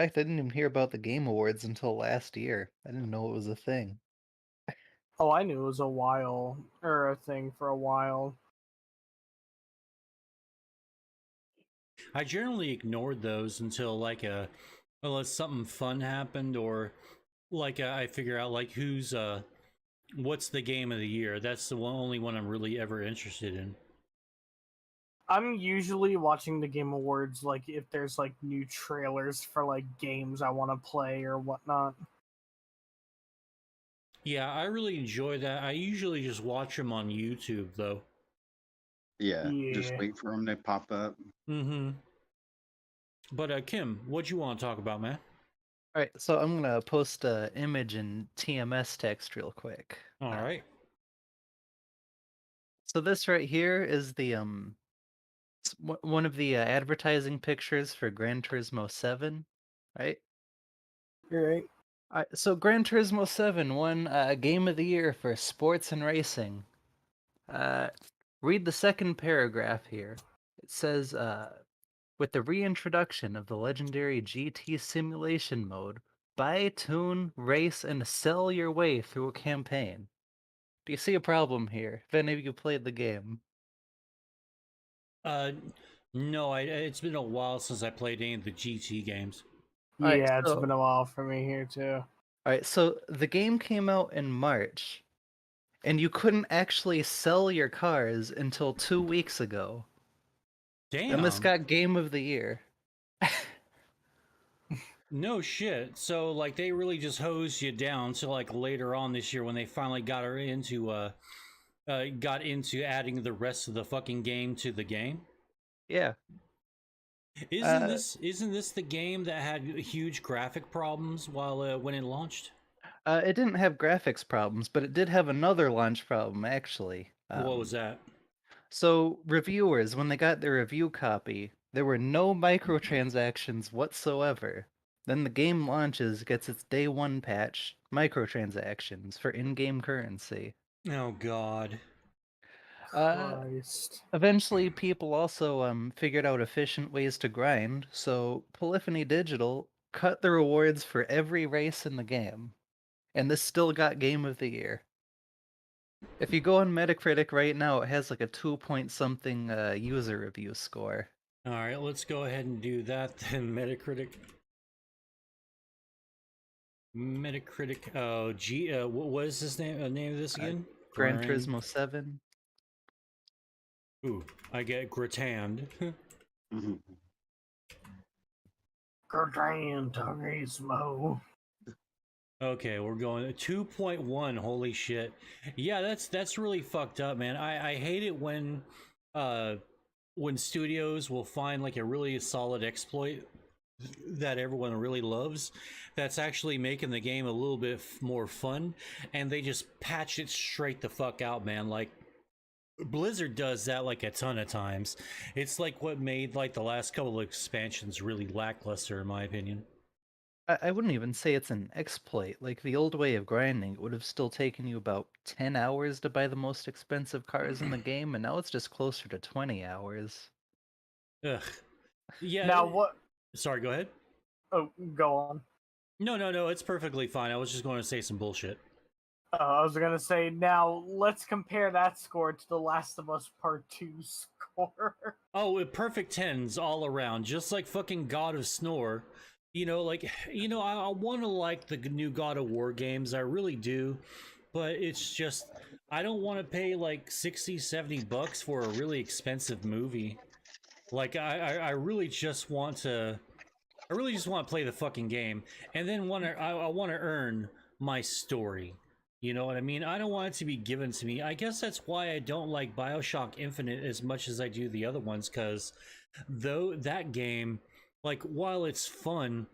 fact, I didn't even hear about the Game Awards until last year. I didn't know it was a thing. Oh, I knew it was a thing for a while. I generally ignored those until like unless something fun happened or like I figure out like who's what's the game of the year. That's the only one I'm really ever interested in. I'm usually watching the Game Awards like if there's like new trailers for like games I want to play or whatnot. Yeah, I really enjoy that. I usually just watch them on YouTube though. Yeah, just Yeah. wait for them to pop up. Mm-hmm. But Kim, what you want to talk about, man? All right, so I'm gonna post a image in TMS text real quick. All right. So this right here is the one of the advertising pictures for Gran Turismo 7, right? Right. So Gran Turismo 7 won Game of the Year for Sports and Racing. Read the second paragraph here. It says, with the reintroduction of the legendary GT simulation mode, buy, tune, race, and sell your way through a campaign. Do you see a problem here? If any of you played the game. No, it's been a while since I played any of the GT games. Alright, Yeah, it's so- been a while for me here too. Alright, so the game came out in March, and you couldn't actually sell your cars until 2 weeks ago. Damn. And this got Game of the Year. No shit. So like they really just hosed you down to like later on this year when they finally got into adding the rest of the fucking game to the game. Yeah. Isn't this the game that had huge graphic problems while when it launched? It didn't have graphics problems, but it did have another launch problem, actually. What was that? So, reviewers, when they got their review copy, there were no microtransactions whatsoever. Then the game launches, gets its day one patch, microtransactions for in-game currency. Oh god. Christ. Eventually, people also figured out efficient ways to grind, so Polyphony Digital cut the rewards for every race in the game. And this still got Game of the Year. If you go on Metacritic right now, it has like a 2-point-something user review score. All right, let's go ahead and do that then. Metacritic. Oh, what is this name of this again? Gran Turismo 7. Ooh, I get Gratand. Gran Turismo. Okay, we're going 2.1. Holy shit. Yeah, that's really fucked up, man. I hate it when studios will find like a really solid exploit that everyone really loves that's actually making the game a little bit more fun, and they just patch it straight the fuck out, man. Like Blizzard does that like a ton of times. It's like what made like the last couple of expansions really lackluster in my opinion. I wouldn't even say it's an exploit. Like the old way of grinding, it would have still taken you about 10 hours to buy the most expensive cars in the game, and now it's just closer to 20 hours. Ugh. Yeah. Now what? Sorry, go ahead. Oh, go on. No, it's perfectly fine. I was just going to say some bullshit. I was gonna say, now let's compare that score to The Last of Us Part 2 score. Oh, perfect 10s all around, just like fucking God of Snore. You know, like, I want to like the new God of War games, I really do, but it's just, I don't want to pay like $60-70 for a really expensive movie. Like, I really just want to play the fucking game, and then I want to earn my story. You know what I mean? I don't want it to be given to me. I guess that's why I don't like BioShock Infinite as much as I do the other ones, because though that game, like, while it's fun,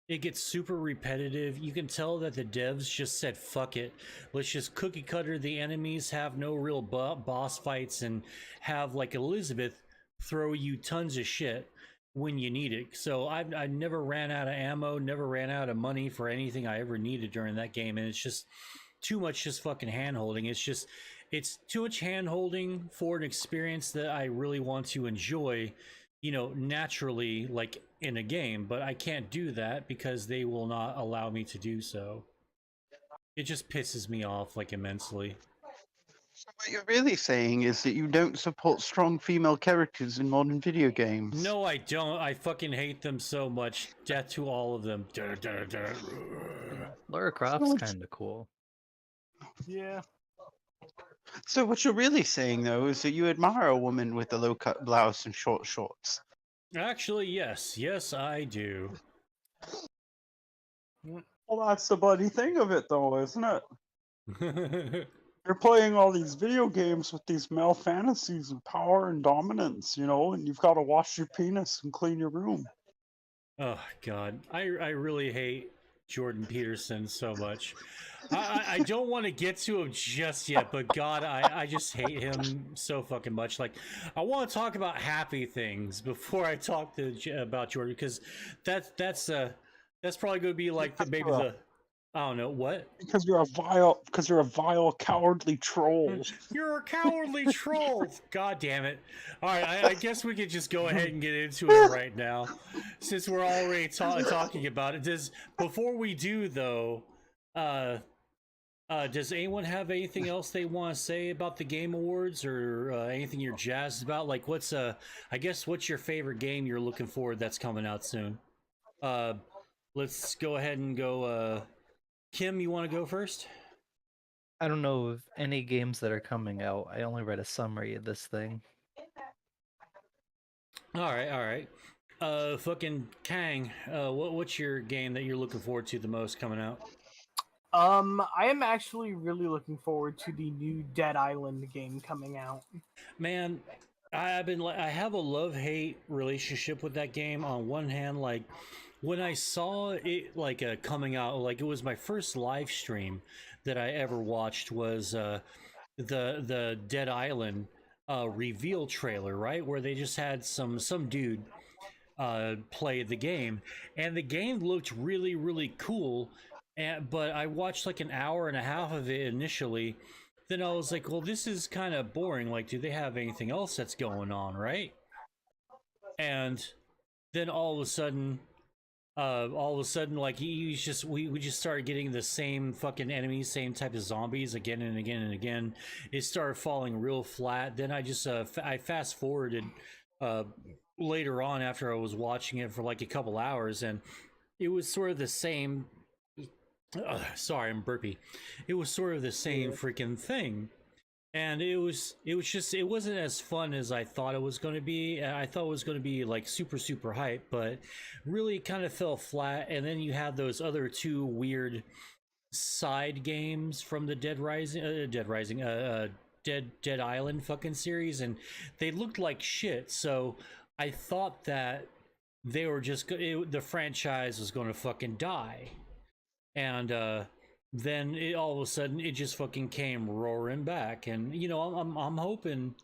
it gets super repetitive. You can tell that the devs just said, fuck it. Let's just cookie cutter the enemies, have no real boss fights, and have, like, Elizabeth throw you tons of shit when you need it. So I never ran out of ammo, never ran out of money for anything I ever needed during that game, and it's just too much just fucking hand-holding. It's too much hand-holding for an experience that I really want to enjoy. naturally like in a game, but I can't do that because they will not allow me to do so. It just pisses me off like immensely. So what you're really saying is that you don't support strong female characters in modern video games. No, I don't. I fucking hate them so much. Death to all of them. Lara Croft's kind of cool. Yeah. So what you're really saying though is that you admire a woman with a low cut blouse and short shorts. Actually, yes. Yes, I do. Well, that's the bloody thing of it though, isn't it? You're playing all these video games with these male fantasies of power and dominance, and you've got to wash your penis and clean your room. Oh God, I really hate Jordan Peterson so much. I don't want to get to him just yet, but God, I just hate him so fucking much. Like, I want to talk about happy things before I talk about Jordan, because that's probably going to be like maybe the I don't know what. Because you're a vile, cowardly troll. You're a cowardly troll. God damn it! All right, I guess we could just go ahead and get into it right now, since we're already talking about it. Before we do though, does anyone have anything else they want to say about the Game Awards, or anything you're jazzed about? Like, what's your favorite game you're looking for that's coming out soon? Let's go ahead and go. Kim, you want to go first? I don't know of any games that are coming out. I only read a summary of this thing. All right. Fucking Kang, what's your game that you're looking forward to the most coming out? I am actually really looking forward to the new Dead Island game coming out. Man, I have a love-hate relationship with that game. On one hand, like, when I saw it like coming out, like, it was my first live stream that I ever watched was the Dead Island reveal trailer, right, where they just had some dude play the game, and the game looked really, really cool. But I watched like an hour and a half of it initially. Then I was like, well, this is kind of boring. Like, do they have anything else that's going on, right? And then all of a sudden, like, we just started getting the same fucking enemies, same type of zombies again and again and again. It started falling real flat. Then I just I fast forwarded later on after I was watching it for like a couple hours, and it was sort of the same. Sorry, I'm burpy. It was sort of the same freaking thing, and it wasn't as fun as I thought it was going to be. I thought it was going to be like super hype, but really kind of fell flat. And then you had those other two weird side games from the Dead Island fucking series, and they looked like shit. So I thought that they were just the franchise was going to fucking die. And then all of a sudden it just fucking came roaring back, and I'm hoping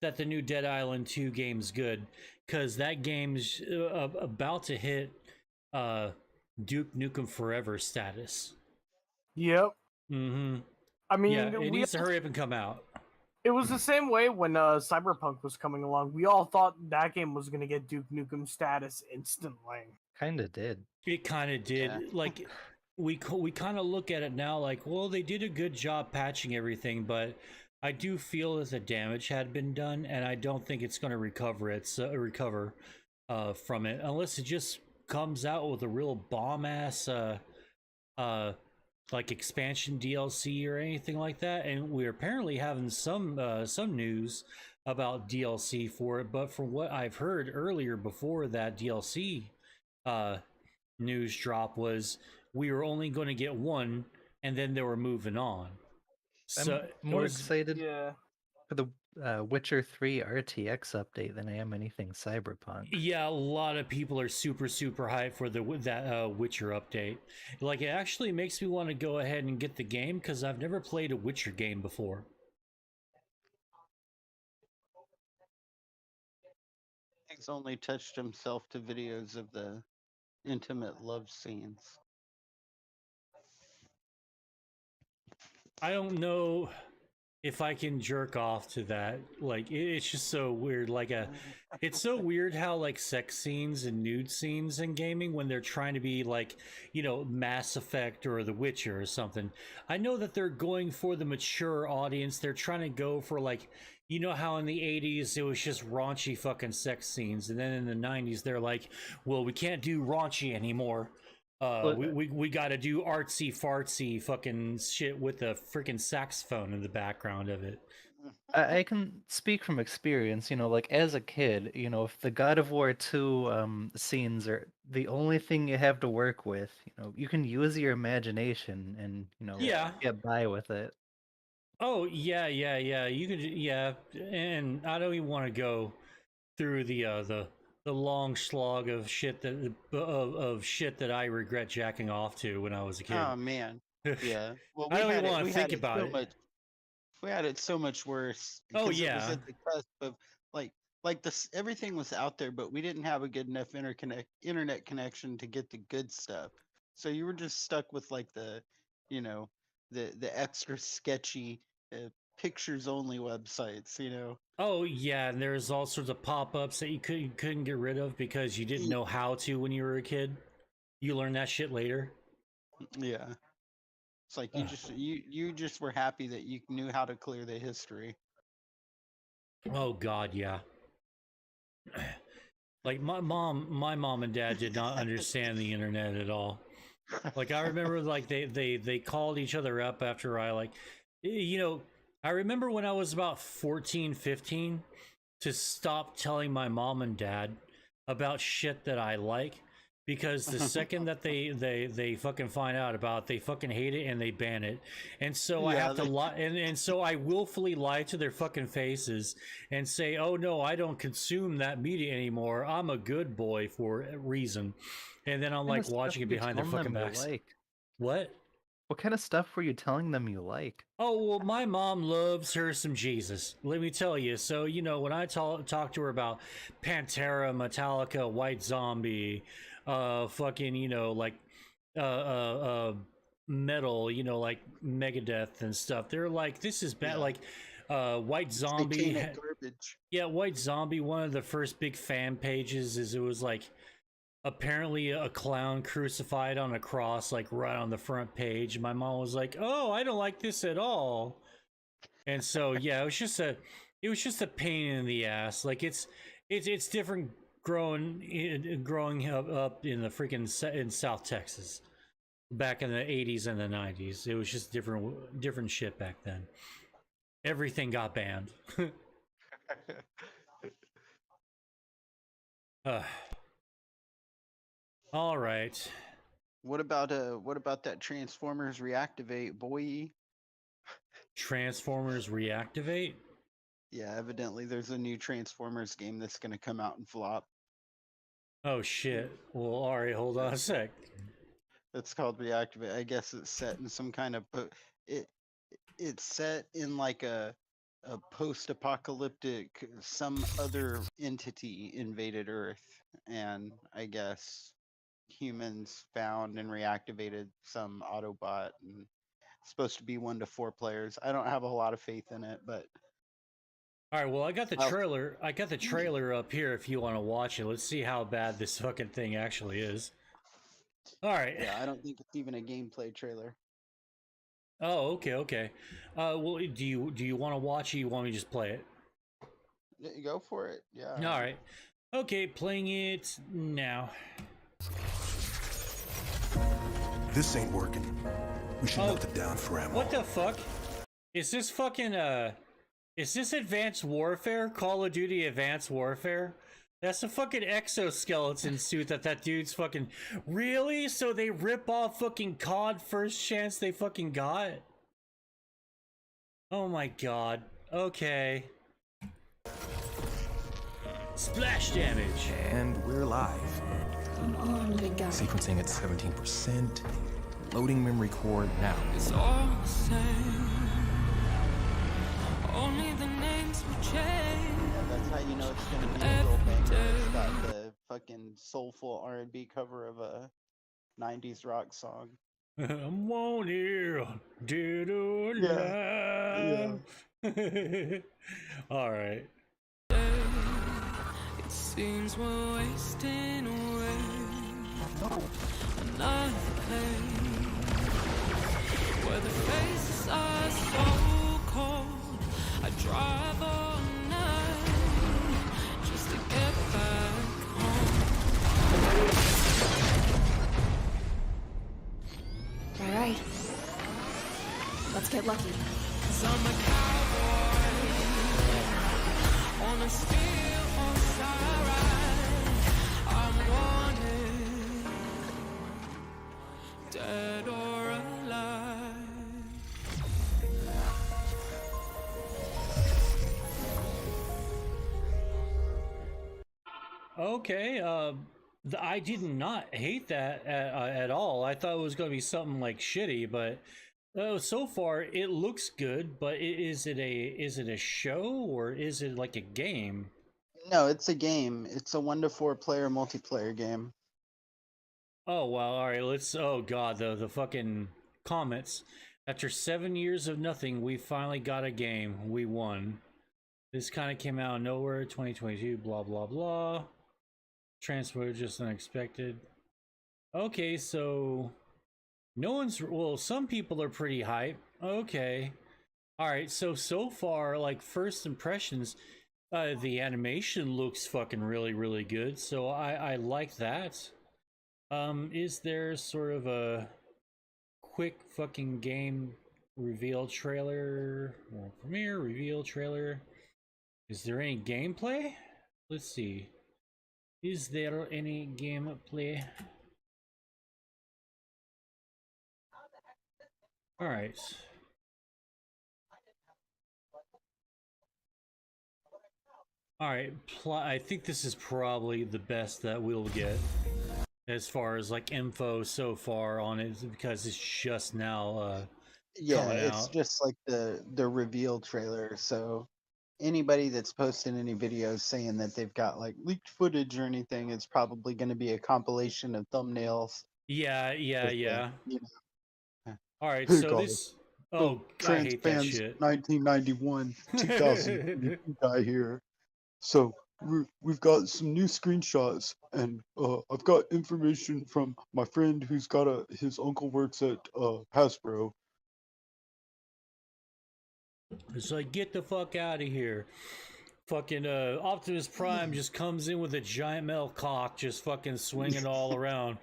that the new Dead Island 2 game's good, because that game's about to hit Duke Nukem Forever status. Yep. I mean, yeah, it needs to hurry up and come out. It was the same way when Cyberpunk was coming along. We all thought that game was going to get Duke Nukem status instantly. Kinda did. It kind of did. Yeah. Like, we kind of look at it now like, well, they did a good job patching everything, but I do feel that the damage had been done, and I don't think it's going to recover from it unless it just comes out with a real bomb ass like expansion DLC or anything like that. And we're apparently having some news about DLC for it, but from what I've heard earlier before that DLC news drop was we were only going to get one, and then they were moving on. So I'm more excited for the Witcher 3 RTX update than I am anything Cyberpunk. Yeah, a lot of people are super hyped for that Witcher update. Like, it actually makes me want to go ahead and get the game, because I've never played a Witcher game before. He's only touched himself to videos of the intimate love scenes. I don't know. if I can jerk off to that. Like it's just so weird. It's so weird how like sex scenes and nude scenes in gaming, when they're trying to be like, Mass Effect or The Witcher or something. I know that they're going for the mature audience. They're trying to go for like, how in the 80s it was just raunchy fucking sex scenes, and then in the 90s they're like, well, we can't do raunchy anymore. We got to do artsy fartsy fucking shit with a freaking saxophone in the background of it. I can speak from experience, like as a kid, if the God of War 2 scenes are the only thing you have to work with, you can use your imagination and, Yeah. get by with it. Oh yeah. You could, yeah, and I don't even want to go through the long slog of shit that I regret jacking off to when I was a kid. Oh man, yeah. Well, I don't even want to think about it. We had it so much worse. Oh because yeah. It was at the cusp of like this. Everything was out there, but we didn't have a good enough internet connection to get the good stuff. So you were just stuck with like the extra sketchy pictures only websites. Oh yeah, and there's all sorts of pop-ups that you couldn't get rid of because you didn't know how to when you were a kid. You learned that shit later. Yeah. It's like you just were happy that you knew how to clear the history. Oh God, yeah. Like my mom and dad did not understand the internet at all. Like I remember, like they called each other up after I remember when I was about 14, 15 to stop telling my mom and dad about shit that I like, because the second that they fucking find out about it, they fucking hate it and they ban it. And so I have to lie, and so I willfully lie to their fucking faces and say, oh no, I don't consume that media anymore. I'm a good boy for a reason. And then I'm like watching it behind their fucking backs. What? What kind of stuff were you telling them you like? Oh, well, my mom loves her some Jesus. Let me tell you. So, when I talk to her about Pantera, Metallica, White Zombie, fucking, metal, like Megadeth and stuff, they're like, this is bad. Like, White Zombie. Garbage. Yeah, White Zombie, one of the first big fan pages it was like, apparently a clown crucified on a cross, like right on the front page. My mom was like, oh, I don't like this at all. And so yeah, it was just a pain in the ass. Like it's different growing up in the freaking in South Texas back in the 80s and the 90s. It was just different shit back then. Everything got banned. All right. What about that Transformers Reactivate, boy? Transformers Reactivate? Yeah, evidently there's a new Transformers game that's going to come out and flop. Oh shit. Well, all right, hold on a sec. It's called Reactivate. I guess it's set in some kind of it's set in like a post-apocalyptic, some other entity invaded Earth, and I guess humans found and reactivated some Autobot, and it's supposed to be 1 to 4 players. I don't have a whole lot of faith in it, but all right, well, I got the trailer. I got the trailer up here if you want to watch it. Let's see how bad this fucking thing actually is. All right. Yeah, I don't think it's even a gameplay trailer. Oh, okay. Well, do you want to watch it? Or you want me to just play it? Yeah, go for it. Yeah. All right. Okay, playing it now. This ain't working. We should melt it down for ammo. What the fuck? Is this fucking is this Advanced Warfare? Call of Duty Advanced Warfare? That's a fucking exoskeleton suit that dude's fucking... Really? So they rip off fucking COD first chance they fucking got? Oh my god. Okay. Splash damage. And we're live. Sequencing at 17%. Loading memory core now. It's all the same. Only the names will change. Yeah, that's how you know it's gonna be a real banger. It's got the fucking soulful R&B cover of a 90s rock song. I'm wanted, dead or alive. All right. It seems we're wasting away. Another place where the faces are so cold. I drive all night just to get back home. All right. Let's get lucky. 'Cause I'm a cowboy on a steel horse I ride. I'm wanted, dead or alive. Okay. I did not hate that at all. I thought it was going to be something like shitty, but so far it looks good. But is it a show or is it like a game? No, it's a game. It's a 1 to 4 player multiplayer game. Oh well, all right. Let's. Oh god, the fucking comments. After 7 years of nothing, we finally got a game. We won. This kind of came out of nowhere. 2022. Blah blah blah. Transfer just unexpected. Okay, so no one's. Well, some people are pretty hype. Okay. All right. So far, like first impressions, the animation looks fucking really good. So I like that. Is there sort of a quick fucking game reveal trailer? World premiere reveal trailer. Is there any gameplay? Let's see. Is there any gameplay? All right. All right. I think this is probably the best that we'll get as far as like info so far on it, because it's just now Yeah, coming it's out. just like the reveal trailer. So anybody that's posting any videos saying that they've got like leaked footage or anything, it's probably going to be a compilation of thumbnails. Yeah. You know, All right, hey so guys, this. Oh, I Trans hate that Fans shit. 1991 2000 guy here. So we've got some new screenshots, and I've got information from my friend who's got his uncle works at Hasbro. It's like, get the fuck out of here. Fucking Optimus Prime just comes in with a giant metal cock, just fucking swinging all around.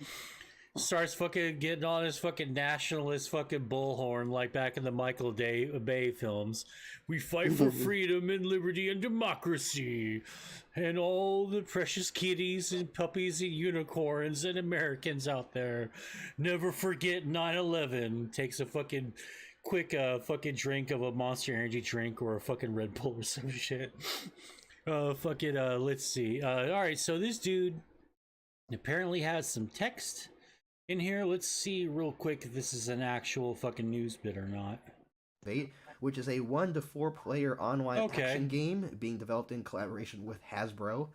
Starts fucking getting on his fucking nationalist fucking bullhorn like back in the Michael Bay films. We fight for freedom and liberty and democracy. And all the precious kitties and puppies and unicorns and Americans out there. Never forget 9/11. Takes a fucking quick fucking drink of a Monster Energy drink or a fucking Red Bull or some shit. Let's see. All right, so this dude apparently has some text in here. Let's see real quick if this is an actual fucking news bit or not. Which is a 1 to 4 player online action game being developed in collaboration with Hasbro.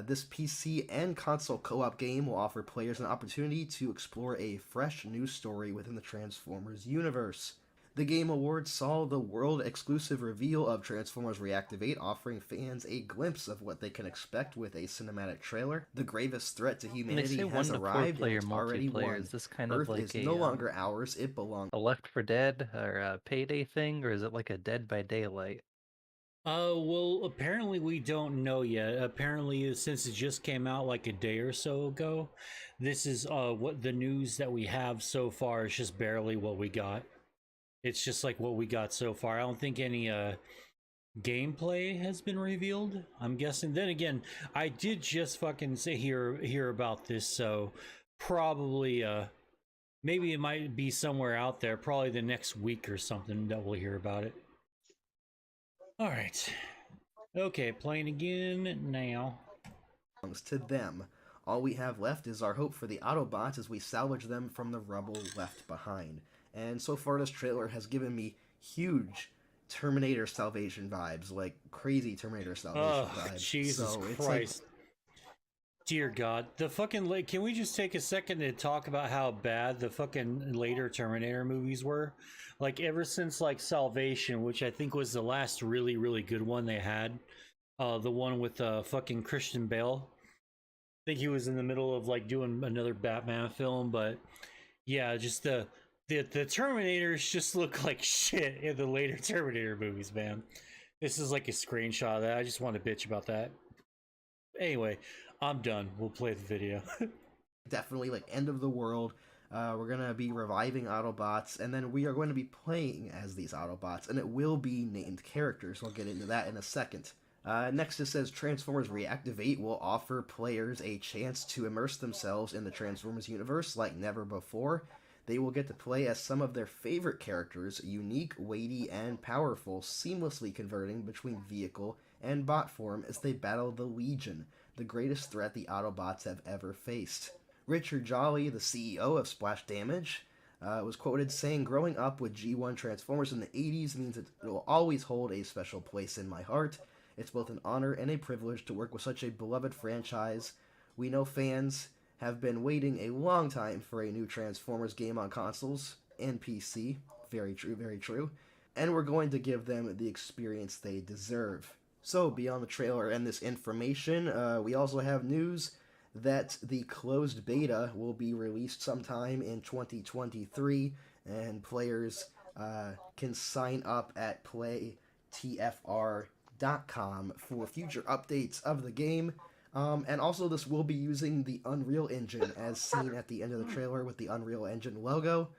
This PC and console co-op game will offer players an opportunity to explore a fresh new story within the Transformers universe. The Game Awards saw the world-exclusive reveal of Transformers Reactivate, offering fans a glimpse of what they can expect with a cinematic trailer. The gravest threat to humanity has arrived and it's already won. Is this kind Earth of like is a no longer ours, it belongs. a Left 4 Dead or a Payday thing, or is it like a Dead by Daylight? Well, apparently we don't know yet. Apparently, since it just came out like a day or so ago, this is what the news that we have so far is just barely what we got. It's just like what we got so far. I don't think any gameplay has been revealed, I'm guessing. Then again, I did just fucking hear about this, so probably maybe it might be somewhere out there, probably the next week or something that we'll hear about it. All right. Okay, playing again now. To them. All we have left is our hope for the Autobots as we salvage them from the rubble left behind. And so far this trailer has given me huge Terminator Salvation vibes, like crazy Terminator Salvation vibes. Jesus so it's Christ. like Dear God, the fucking can we just take a second to talk about how bad the fucking later Terminator movies were? Like ever since like Salvation, which I think was the last really really good one they had, the one with fucking Christian Bale. I think he was in the middle of like doing another Batman film, but yeah, just the Terminators just look like shit in the later Terminator movies, man. This is like a screenshot of that. I just want to bitch about that. Anyway, I'm done. We'll play the video. Definitely like end of the world. We're gonna be reviving Autobots, and then we are going to be playing as these Autobots, and it will be named characters. I'll get into that in a second. Next it says Transformers Reactivate will offer players a chance to immerse themselves in the Transformers universe like never before. They will get to play as some of their favorite characters, unique, weighty, and powerful, seamlessly converting between vehicle and bot form as they battle the Legion, the greatest threat the Autobots have ever faced. Richard Jolly, the CEO of Splash Damage, was quoted saying, "Growing up with G1 Transformers in the 80s means it will always hold a special place in my heart. It's both an honor and a privilege to work with such a beloved franchise. We know fans have been waiting a long time for a new Transformers game on consoles and PC. Very true, very true. And we're going to give them the experience they deserve." So, beyond the trailer and this information, we also have news that the closed beta will be released sometime in 2023, and players can sign up at playtfr.com for future updates of the game. And also, this will be using the Unreal Engine, as seen at the end of the trailer with the Unreal Engine logo.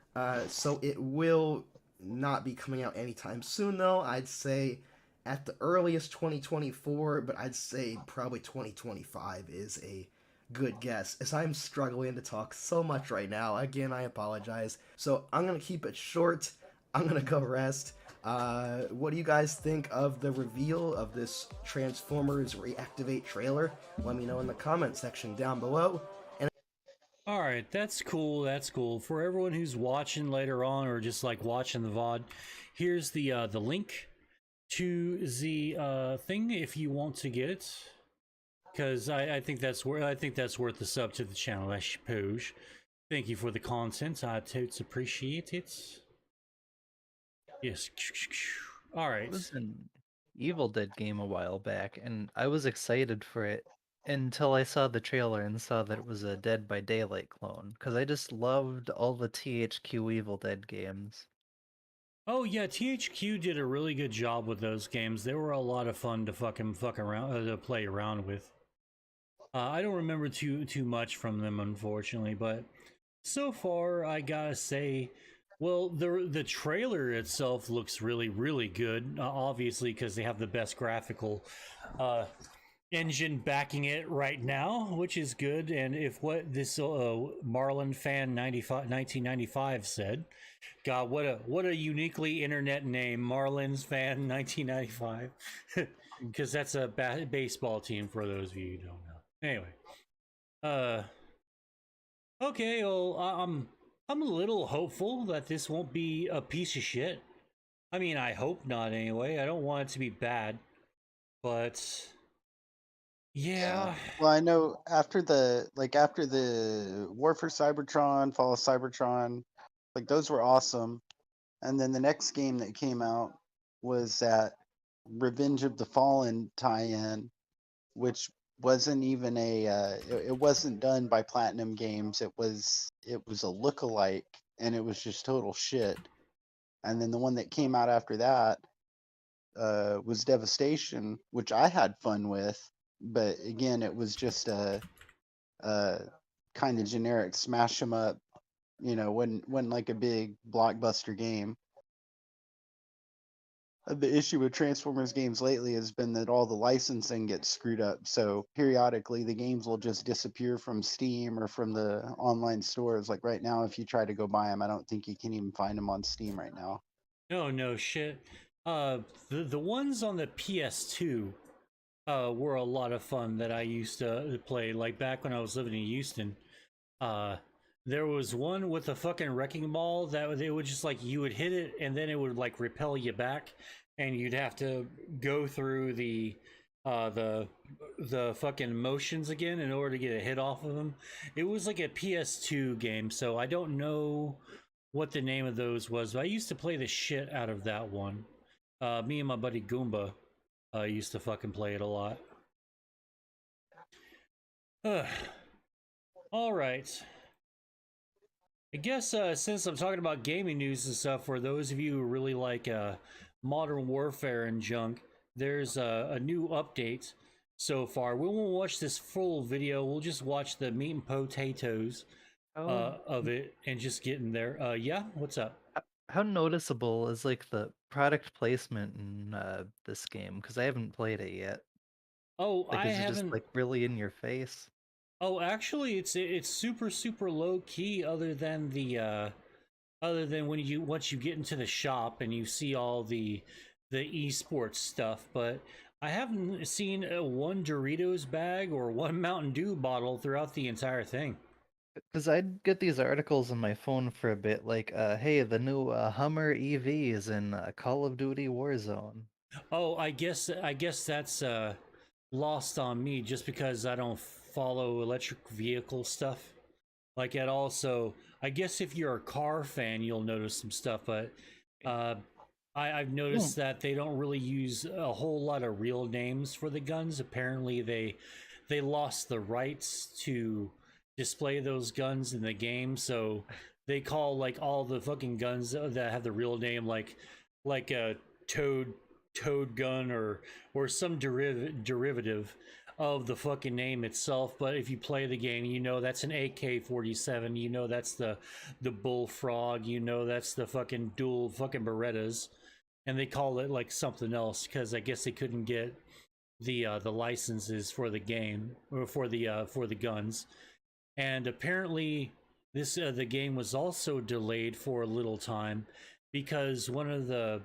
So it will not be coming out anytime soon, though. I'd say at the earliest 2024, but I'd say probably 2025 is a good guess, as I'm struggling to talk so much right now. Again, I apologize. So I'm going to keep it short. I'm going to go rest. What do you guys think of the reveal of this Transformers Reactivate trailer? Let me know in the comment section down below. And Alright, that's cool, that's cool. For everyone who's watching later on or just like watching the VOD, here's the link to the thing if you want to get it. Because I think that's worth the sub to the channel, I suppose. Thank you for the content, I totes appreciate it. Yes. Alright. It was an Evil Dead game a while back, and I was excited for it until I saw the trailer and saw that it was a Dead by Daylight clone, because I just loved all the THQ Evil Dead games. Oh yeah, THQ did a really good job with those games. They were a lot of fun to fuck around, to play around with. I don't remember too much from them, unfortunately, but so far I gotta say, well, the trailer itself looks really really good. Obviously, because they have the best graphical engine backing it right now, which is good. And if what this Marlin fan 1995 said, God, what a uniquely internet name, Marlins fan 1995, because that's a baseball team for those of you who don't know. Anyway, okay, well, I'm a little hopeful that this won't be a piece of shit. I mean, I hope not anyway. I don't want it to be bad, but yeah. Well, I know after the War for Cybertron, Fall of Cybertron, like those were awesome. And then the next game that came out was that Revenge of the Fallen tie-in, which wasn't even it wasn't done by Platinum Games. It was a lookalike, and it was just total shit. And then the one that came out after that was Devastation, which I had fun with, but again, it was just a kind of generic smash 'em up, wasn't like a big blockbuster game. The issue with Transformers games lately has been that all the licensing gets screwed up. So periodically the games will just disappear from Steam or from the online stores. Like right now, if you try to go buy them, I don't think you can even find them on Steam right now. No shit. The ones on the PS2 were a lot of fun that I used to play. Like back when I was living in Houston, there was one with a fucking wrecking ball that it would just like, you would hit it and then it would like repel you back, and you'd have to go through the the fucking motions again in order to get a hit off of them. It was like a PS2 game, so I don't know what the name of those was, but I used to play the shit out of that one. Me and my buddy Goomba used to fucking play it a lot. All right. I guess since I'm talking about gaming news and stuff, for those of you who really like Modern Warfare and junk, there's a new update so far. We won't watch this full video. We'll just watch the meat and potatoes of it and just get in there. Yeah, what's up? How noticeable is like the product placement in this game? Because I haven't played it yet. Oh, like, I is it haven't. just like really in your face? Oh, actually, it's super low key. Other than once you get into the shop and you see all the esports stuff, but I haven't seen one Doritos bag or one Mountain Dew bottle throughout the entire thing. Because I'd get these articles on my phone for a bit, like, hey, the new Hummer EV is in Call of Duty Warzone. Oh, I guess that's lost on me just because I don't follow electric vehicle stuff like at all. So I guess if you're a car fan, you'll notice some stuff, but I've noticed that they don't really use a whole lot of real names for the guns. Apparently they lost the rights to display those guns in the game, so they call like all the fucking guns that have the real name like a toad gun or some derivative of the fucking name itself. But if you play the game, you know that's an AK-47, you know that's the bullfrog, you know that's the fucking dual fucking Berettas, and they call it like something else because I guess they couldn't get the licenses for the game or for the guns. And apparently this the game was also delayed for a little time because one of the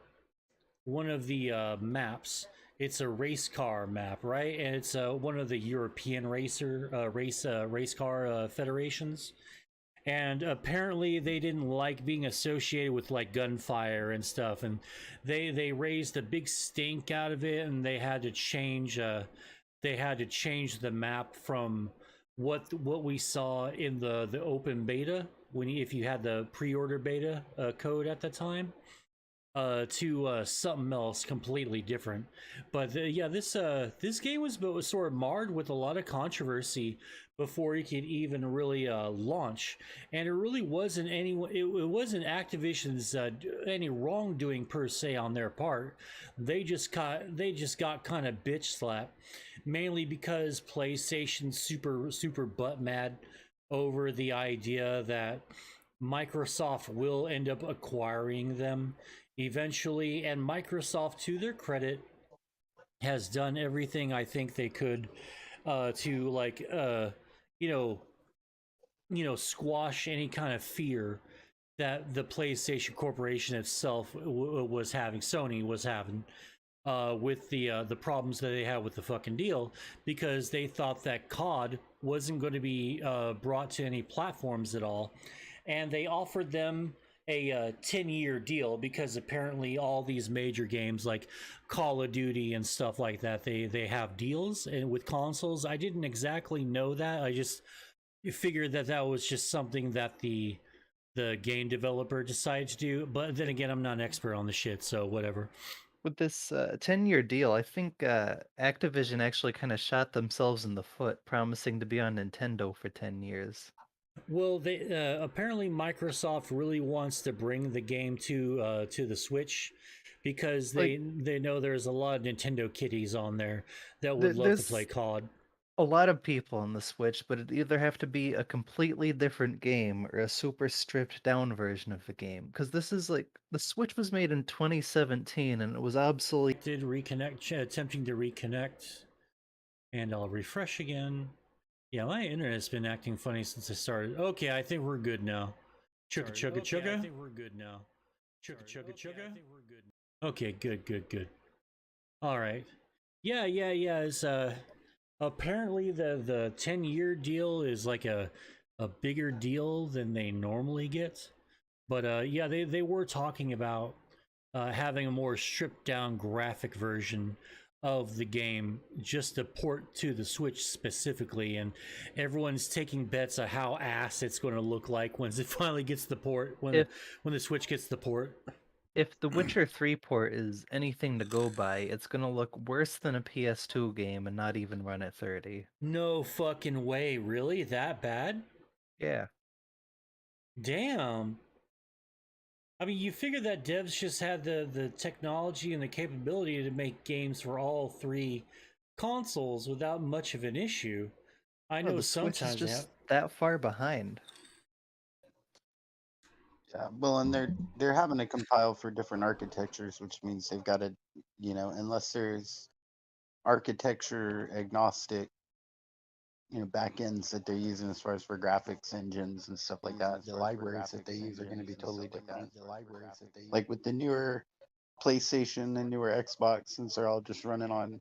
maps, it's a race car map, right? And it's one of the European race car federations. And apparently they didn't like being associated with like gunfire and stuff, and they raised a big stink out of it, and they had to change the map from what we saw in the open beta if you had the pre-order beta code at the time, to something else completely different. But yeah, this game was sort of marred with a lot of controversy before it could even really launch, and it really wasn't it wasn't Activision's any wrongdoing per se on their part. They just got kind of bitch slapped, mainly because PlayStation's super butt mad over the idea that Microsoft will end up acquiring them eventually. And Microsoft, to their credit, has done everything I think they could to like squash any kind of fear that the PlayStation Corporation itself was having, Sony was having, with the problems that they had with the fucking deal, because they thought that COD wasn't going to be brought to any platforms at all, and they offered them a 10-year deal because apparently all these major games like Call of Duty and stuff like that, they have deals and with consoles. I didn't exactly know that. I just figured that was just something that the game developer decided to do. But then again, I'm not an expert on the shit, so whatever. With this 10-year deal, I think Activision actually kind of shot themselves in the foot, promising to be on Nintendo for 10 years. Well, they apparently Microsoft really wants to bring the game to the Switch, because they know there's a lot of Nintendo kiddies on there that would love to play COD. A lot of people on the Switch, but it either have to be a completely different game or a super stripped down version of the game. Because this is like, the Switch was made in 2017 and it was obsolete. Attempting to reconnect, and I'll refresh again. Yeah, my internet's been acting funny since I started. Okay, I think we're good now. Chugga chugga chugga. I think we're good now. Chugga chugga chugga. Okay, good. All right. Yeah. It's apparently the 10-year deal is like a bigger deal than they normally get. But yeah, they were talking about having a more stripped down graphic version of the game just to port to the Switch specifically, and everyone's taking bets on how ass it's going to look like once it finally gets the port, when the Switch gets the port. If the Witcher 3 port is anything to go by, it's gonna look worse than a PS2 game and not even run at 30. No fucking way, really? That bad? Yeah. Damn. I mean, you figure that devs just had the technology and the capability to make games for all three consoles without much of an issue. I know the Switch sometimes is just that far behind. Yeah, well, and they're having to compile for different architectures, which means they've got to, you know, unless there's architecture agnostic, you know, backends that they're using as far as for graphics engines and stuff like that, the libraries that they use are going to be totally different. Like with the newer PlayStation and newer Xbox, since they're all just running on,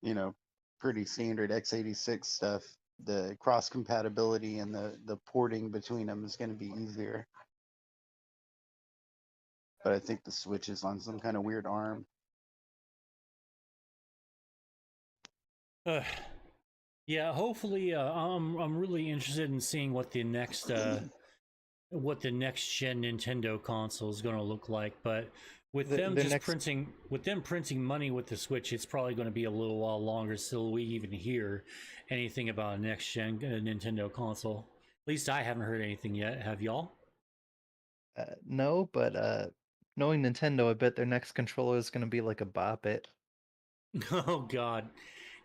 you know, pretty standard x86 stuff, the cross compatibility and the porting between them is going to be easier. But I think the Switch is on some kind of weird arm. Yeah, hopefully, I'm really interested in seeing what the next gen Nintendo console is going to look like. But with them printing money with the Switch, it's probably going to be a little while longer till we even hear anything about a next gen Nintendo console. At least I haven't heard anything yet. Have y'all? No, but knowing Nintendo, I bet their next controller is going to be like a Bop It. Oh God,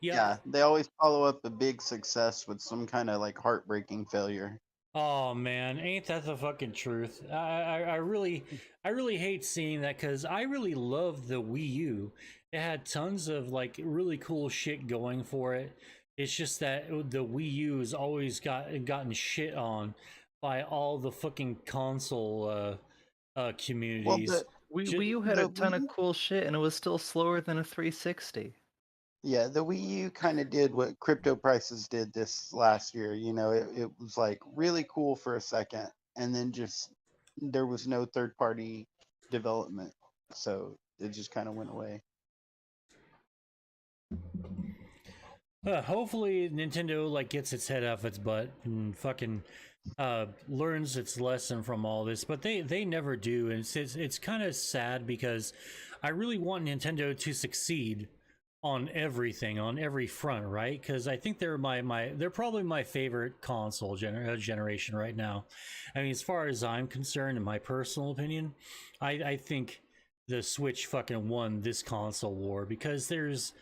yeah. They always follow up a big success with some kind of like heartbreaking failure. Oh man, ain't that the fucking truth? I really hate seeing that, because I really love the Wii U. It had tons of like really cool shit going for it. It's just that the Wii U has always gotten shit on by all the fucking console communities. Well, Wii U had a ton of cool shit, and it was still slower than a 360. Yeah, the Wii U kind of did what crypto prices did this last year. You know, it was like really cool for a second, and then just there was no third party development, so it just kind of went away. Hopefully Nintendo like gets its head off its butt and fucking learns its lesson from all this, but they never do, and it's kind of sad, because I really want Nintendo to succeed on everything, on every front, right? Because I think they're they're probably my favorite console generation right now. I mean, as far as I'm concerned, in my personal opinion, I think the Switch fucking won this console war, because there's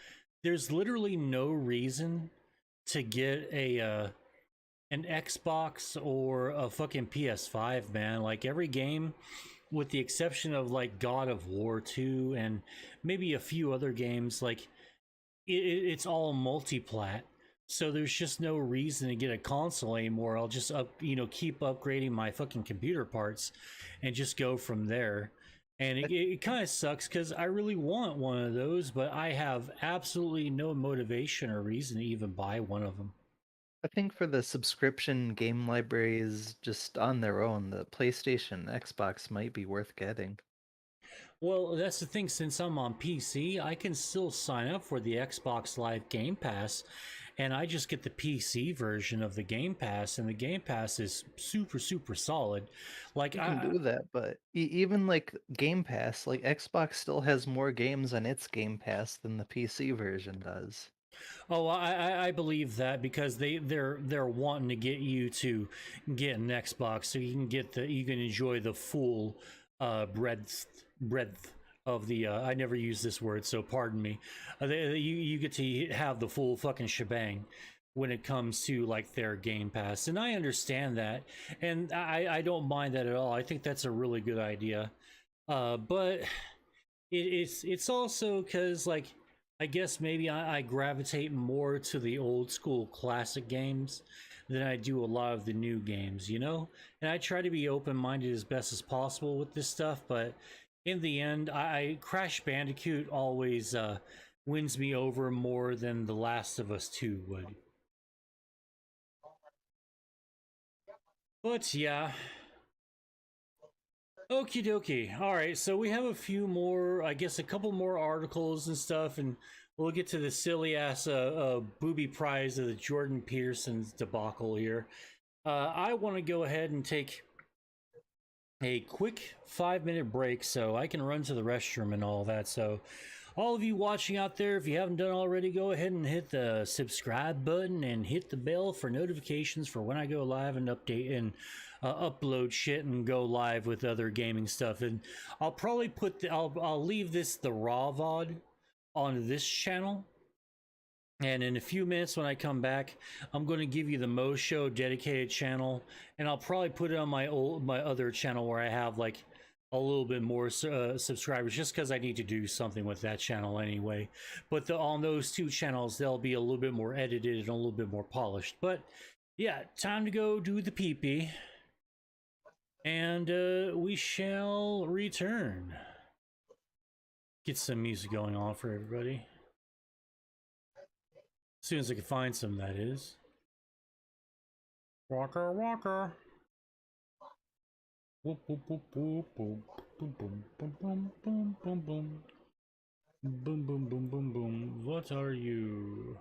literally no reason to get an Xbox or a fucking PS5, man. Like every game, with the exception of like God of War 2 and maybe a few other games, like it's all multi-plat. So there's just no reason to get a console anymore. I'll just keep upgrading my fucking computer parts and just go from there. And it kind of sucks, because I really want one of those, but I have absolutely no motivation or reason to even buy one of them. I think for the subscription game libraries just on their own, the PlayStation, Xbox might be worth getting. Well, that's the thing. Since I'm on PC, I can still sign up for the Xbox Live Game Pass, and I just get the PC version of the Game Pass, and the Game Pass is super, super solid. Like, you can do that, but even like Game Pass, like Xbox still has more games on its Game Pass than the PC version does. Oh, I believe that, because they're wanting to get you to get an Xbox so you can enjoy the full breadth of the I never use this word, so pardon me. You get to have the full fucking shebang when it comes to like their Game Pass, and I understand that, and I don't mind that at all. I think that's a really good idea, but it's also because, like, I guess maybe I gravitate more to the old school classic games than I do a lot of the new games, you know? And I try to be open-minded as best as possible with this stuff, but in the end, Crash Bandicoot always wins me over more than The Last of Us 2 would. But yeah. Okie dokie. Alright, so we have a few more, I guess a couple more articles and stuff, and we'll get to the silly ass booby prize of the Jordan Peterson's debacle here. I want to go ahead and take a quick 5-minute break so I can run to the restroom and all that. So all of you watching out there, if you haven't done already, go ahead and hit the subscribe button and hit the bell for notifications for when I go live and update and upload shit and go live with other gaming stuff. And I'll probably put I'll leave this the raw VOD on this channel. And in a few minutes when I come back, I'm going to give you the MOE Show dedicated channel, and I'll probably put it on my other channel where I have like a little bit more subscribers, just because I need to do something with that channel anyway. But on those two channels, they'll be a little bit more edited and a little bit more polished. But yeah, time to go do the pee-pee, and we shall return. Get some music going on for everybody. As soon as I can find some, that is. Walker, walker. Boom, boom, boom, boom, boom, boom, boom, boom, boom, boom, boom, boom. Boom, boom, boom, boom, boom. What are you?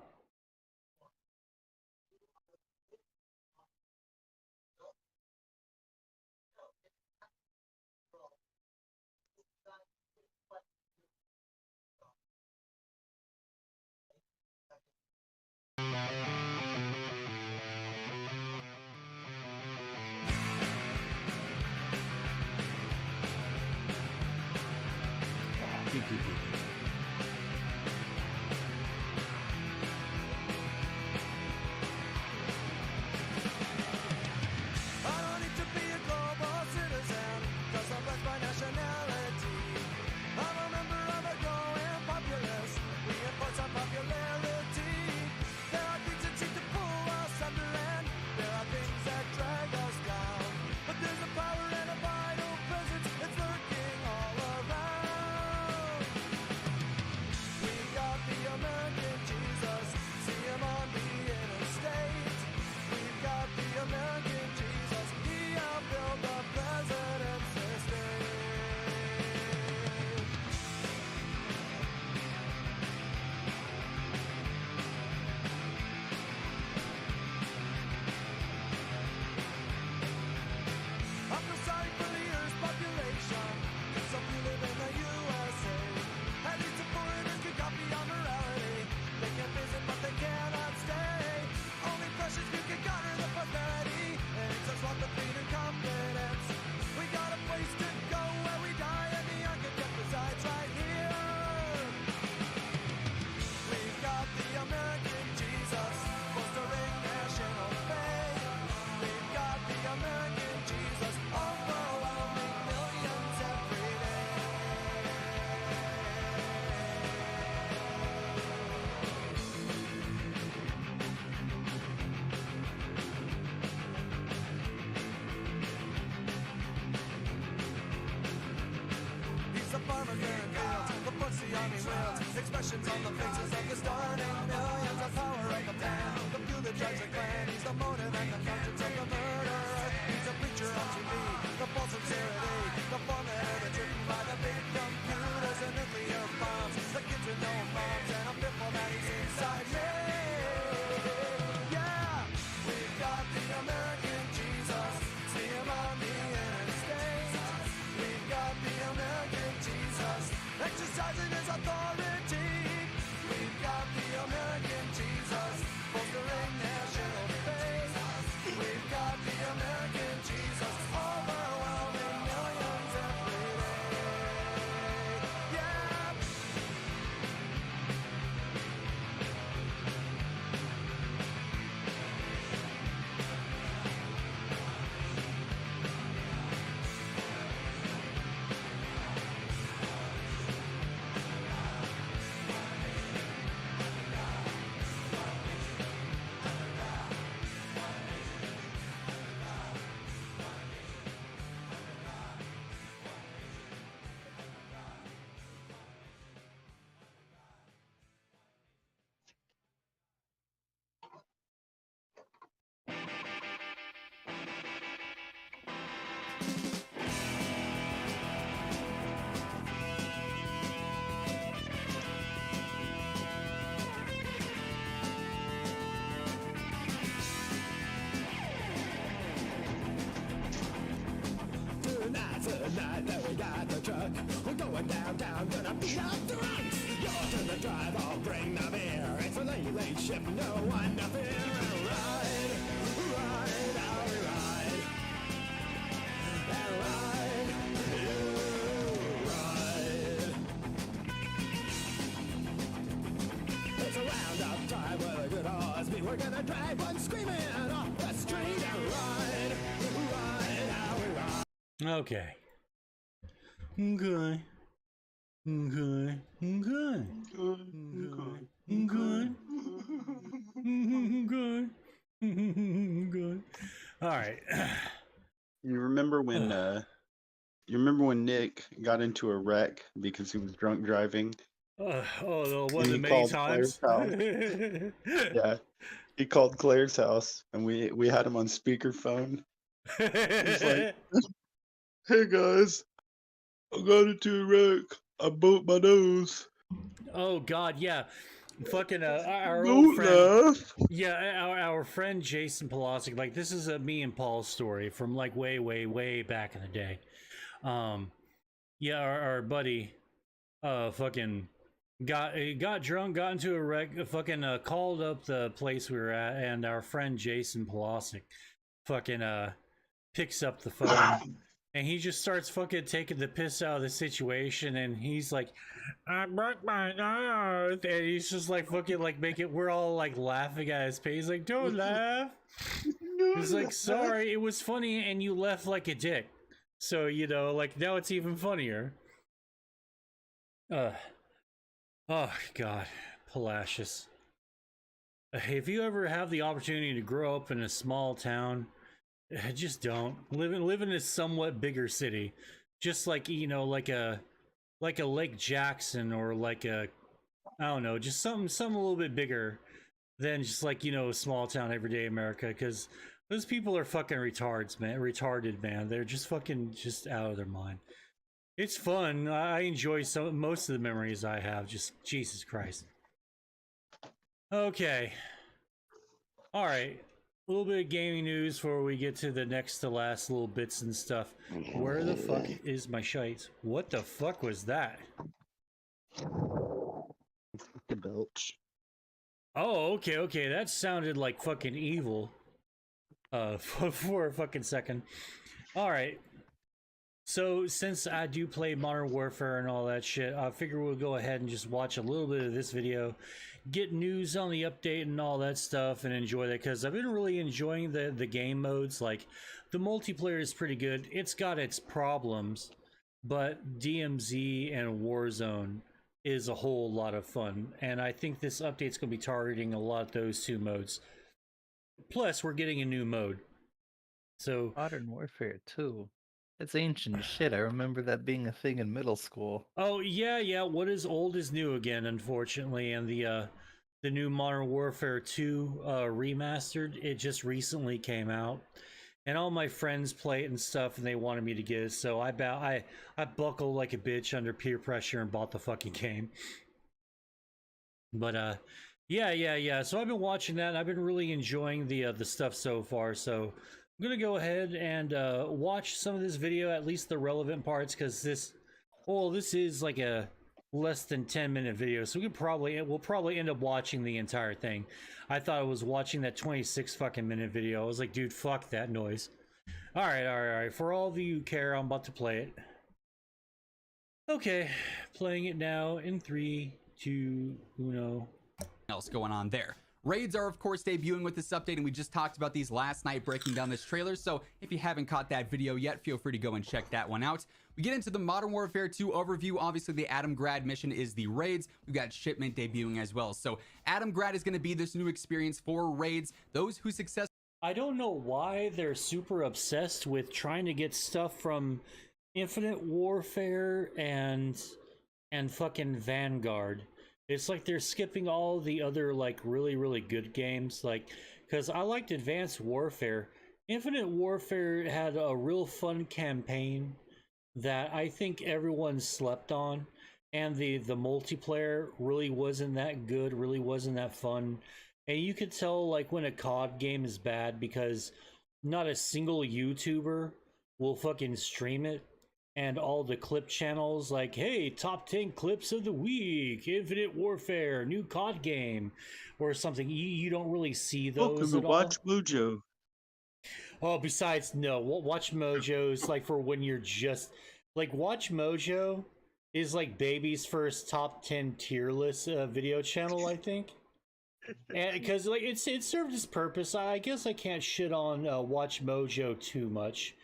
Expressions on the faces of the starting millions. The power of the plan, the few that drives the clan. He's the motive and the conscience of the murderer. He's a preacher on TV, the false sincerity, the formula that's written by the big computers and nuclear bombs. The kids with no moms, and I'm fearful that he's inside me. Yeah, we've got the American Jesus. See him on the interstate. We've got the American Jesus, exercising his authority. We've got the American Jesus, bolstering national faith. We've got the inside the truck. We're going downtown, gonna beat up the rocks. You're turn the drive, I'll bring the beer. It's a late, late shift, no one to fear. And ride, ride, how we ride. And ride, you ride. It's a roundup time with a good horse. We're gonna drive one screaming off the street and ride, ride, how we ride. Okay. Okay. Okay. Okay. Okay. Okay. Okay. All right. You remember when Nick got into a wreck because he was drunk driving? Oh, one of And the he many called times. Claire's house. Yeah, he called Claire's house, and we had him on speakerphone. He's like, "Hey guys, I got into a wreck. I broke my nose." Oh God, yeah. Fucking our Don't old friend. laugh. Yeah, our friend Jason Polosic. Like, this is a me and Paul's story from like way back in the day. Yeah, our buddy, fucking got drunk, got into a wreck, fucking called up the place we were at, and our friend Jason Polosic, fucking picks up the phone. And he just starts fucking taking the piss out of the situation, and he's like, "I broke my nose," and he's just like fucking like we're all like laughing at his pain. He's like, "Don't laugh." He's like, "Sorry, it was funny, and you left like a dick. So you know, like now it's even funnier." Oh God, Palacious. If you ever have the opportunity to grow up in a small town, just don't live in a somewhat bigger city, just like, you know, like a Lake Jackson, or like a, I don't know, just something a little bit bigger than just like, you know, a small town everyday America, because those people are fucking retarded, man. They're just fucking just out of their mind. It's fun. I enjoy most of the memories I have. Just Jesus Christ. Okay. All right. A little bit of gaming news before we get to the next to last little bits and stuff. Where the fuck is my shite? What the fuck was that? The belch. Oh, okay. That sounded like fucking evil. For a fucking second. All right. So since I do play Modern Warfare and all that shit, I figure we'll go ahead and just watch a little bit of this video, get news on the update and all that stuff, and enjoy that, because I've been really enjoying the game modes. Like, the multiplayer is pretty good. It's got its problems, but DMZ and Warzone is a whole lot of fun, and I think this update's going to be targeting a lot of those two modes. Plus, we're getting a new mode. So Modern Warfare 2. It's ancient shit. I remember that being a thing in middle school. oh yeah, what is old is new again, unfortunately. And the new Modern Warfare 2 remastered, it just recently came out, and all my friends play it and stuff, and they wanted me to get it, so I buckled like a bitch under peer pressure and bought the fucking game. But yeah, so I've been watching that, and I've been really enjoying the stuff so far. So I'm gonna go ahead and watch some of this video, at least the relevant parts, because this is like a less than 10-minute video, so we'll probably end up watching the entire thing. I thought I was watching that 26 fucking minute video. I was like, dude, fuck that noise. All right. For all of you who care, I'm about to play it. Okay, playing it now in 3, 2, 1. Else going on there. Raids are, of course, debuting with this update, and we just talked about these last night breaking down this trailer, so if you haven't caught that video yet, feel free to go and check that one out. We get into the Modern Warfare 2 overview. Obviously, the Adamgrad mission is the raids. We've got Shipment debuting as well. So Adamgrad is going to be this new experience for raids. Those who successfully... I don't know why they're super obsessed with trying to get stuff from Infinite Warfare and fucking Vanguard. It's like they're skipping all the other like really good games, like, because I liked Advanced Warfare. Infinite Warfare had a real fun campaign that I think everyone slept on, and the multiplayer really wasn't that good, really wasn't that fun. And you could tell like when a COD game is bad because not a single YouTuber will fucking stream it. and all the clip channels like, hey, top 10 clips of the week, Infinite Warfare, new COD game, or something. You don't really see those at all. Watch Mojo. Oh, besides, no, Watch Mojo's like for when you're just like Watch Mojo is like baby's first top 10 tier list video channel, I think. And because like it served its purpose. I guess I can't shit on Watch Mojo too much.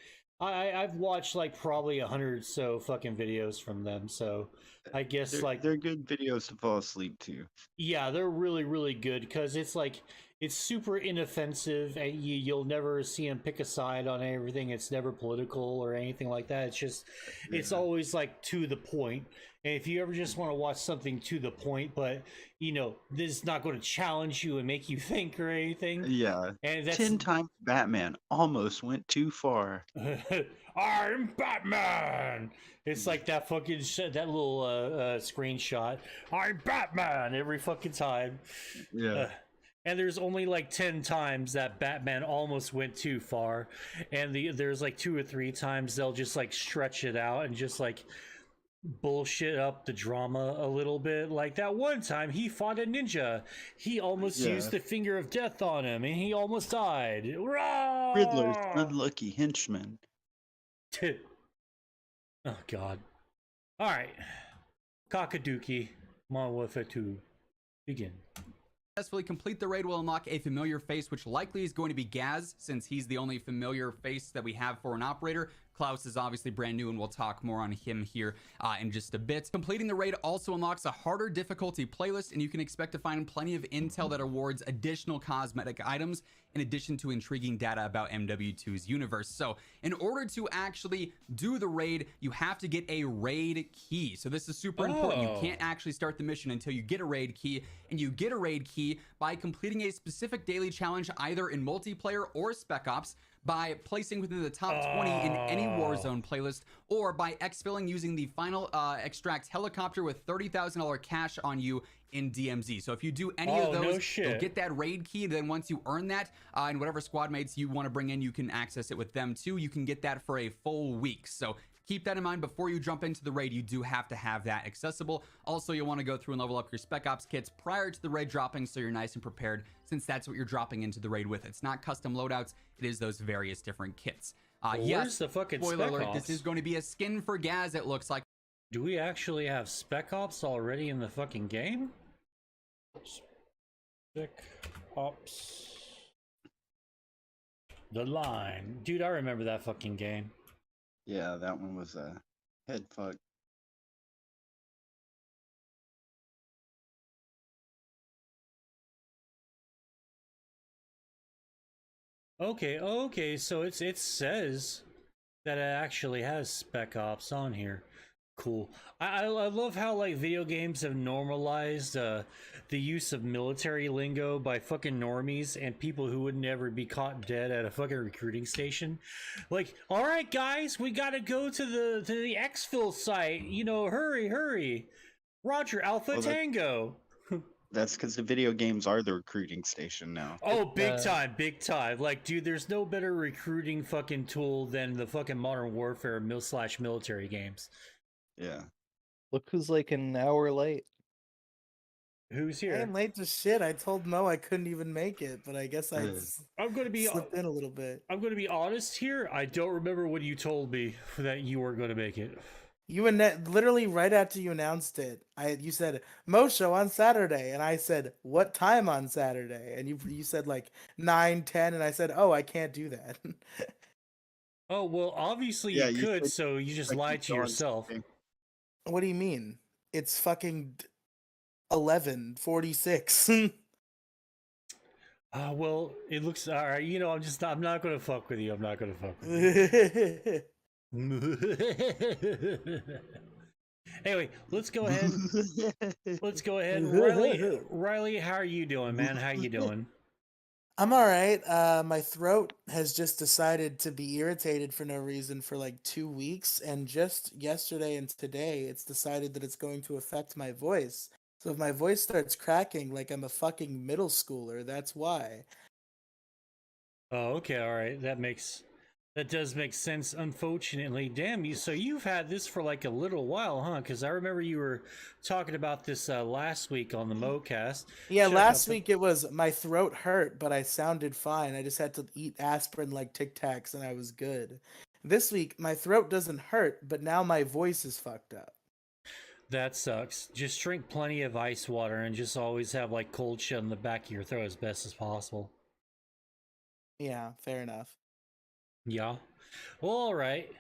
I've watched like probably 100 so fucking videos from them, so I guess they're good videos to fall asleep to. Yeah, they're really, really good because it's like it's super inoffensive, and you'll never see him pick a side on everything. It's never political or anything like that. It's just it's always like to the point. And if you ever just want to watch something to the point, but you know this is not going to challenge you and make you think or anything. Yeah, and that's 10 times Batman almost went too far. I'm Batman. It's like that fucking that little screenshot. I'm Batman every fucking time. Yeah. And there's only like 10 times that Batman almost went too far, and there's like 2 or 3 times they'll just like stretch it out and just like bullshit up the drama a little bit. Like that one time he fought a ninja, he almost used the finger of death on him and he almost died. Riddler's unlucky henchman. Oh god. All right, Kakaduki, Modern Warfare 2, begin. Successfully complete the raid will unlock a familiar face, which likely is going to be Gaz, since he's the only familiar face that we have for an operator. Klaus is obviously brand new, and we'll talk more on him here in just a bit. Completing the raid also unlocks a harder difficulty playlist, and you can expect to find plenty of intel that awards additional cosmetic items, in addition to intriguing data about MW2's universe. So in order to actually do the raid, you have to get a raid key. So this is super important. You can't actually start the mission until you get a raid key, and you get a raid key by completing a specific daily challenge either in multiplayer or Spec Ops, by placing within the top 20 in any Warzone playlist, or by exfilling using the final extract helicopter with $30,000 cash on you in DMZ. So if you do any of those, you'll get that raid key. Then once you earn that, and whatever squad mates you want to bring in, you can access it with them too. You can get that for a full week. So keep that in mind before you jump into the raid. You do have to have that accessible. Also, you'll want to go through and level up your Spec Ops kits prior to the raid dropping, so you're nice and prepared, since that's what you're dropping into the raid with. It's not custom loadouts, it is those various different kits. Yes, the fucking spoiler Spec alert, Ops? this is going to be a skin for Gaz, it looks like. Do we actually have Spec Ops already in the fucking game? Spec Ops. The Line. Dude, I remember that fucking game. Yeah, that one was a head fuck. Okay, so it says that it actually has Spec Ops on here. Cool. I love how like video games have normalized the use of military lingo by fucking normies and people who would never be caught dead at a fucking recruiting station. Like, all right, guys, we gotta go to the exfil site. You know, hurry. Roger, Alpha Tango. That's because the video games are the recruiting station now. Oh, big time. Like, dude, there's no better recruiting fucking tool than the fucking Modern Warfare / military games. Yeah. Look who's like an hour late. Who's here? I'm late to shit. I told Mo I couldn't even make it, but I guess I I'm going to be slipped in a little bit. I'm going to be honest here. I don't remember when you told me that you weren't going to make it. You literally right after you announced it, you said Mo Show on Saturday, and I said what time on Saturday, and you said like 9:10, and I said, oh, I can't do that. Oh well, obviously you could, so you just lied to yourself. What do you mean? It's fucking 11:46. Well, it looks all right. You know, I'm not gonna fuck with you. I'm not gonna fuck with you. Anyway, let's go ahead. Riley, how are you doing, man? How you doing? I'm all right. My throat has just decided to be irritated for no reason for like 2 weeks, and just yesterday and today, it's decided that it's going to affect my voice. So if my voice starts cracking like I'm a fucking middle schooler, that's why. Oh, okay, all right. That makes That does make sense, unfortunately. Damn you! So you've had this for like a little while, huh? Because I remember you were talking about this last week on the MoCast. Yeah, Check out last the- week it was my throat hurt, but I sounded fine. I just had to eat aspirin like Tic Tacs, and I was good. This week my throat doesn't hurt, but now my voice is fucked up. That sucks. Just drink plenty of ice water and just always have like cold shit in the back of your throat as best as possible. Yeah, fair enough. Yeah. Well, all right.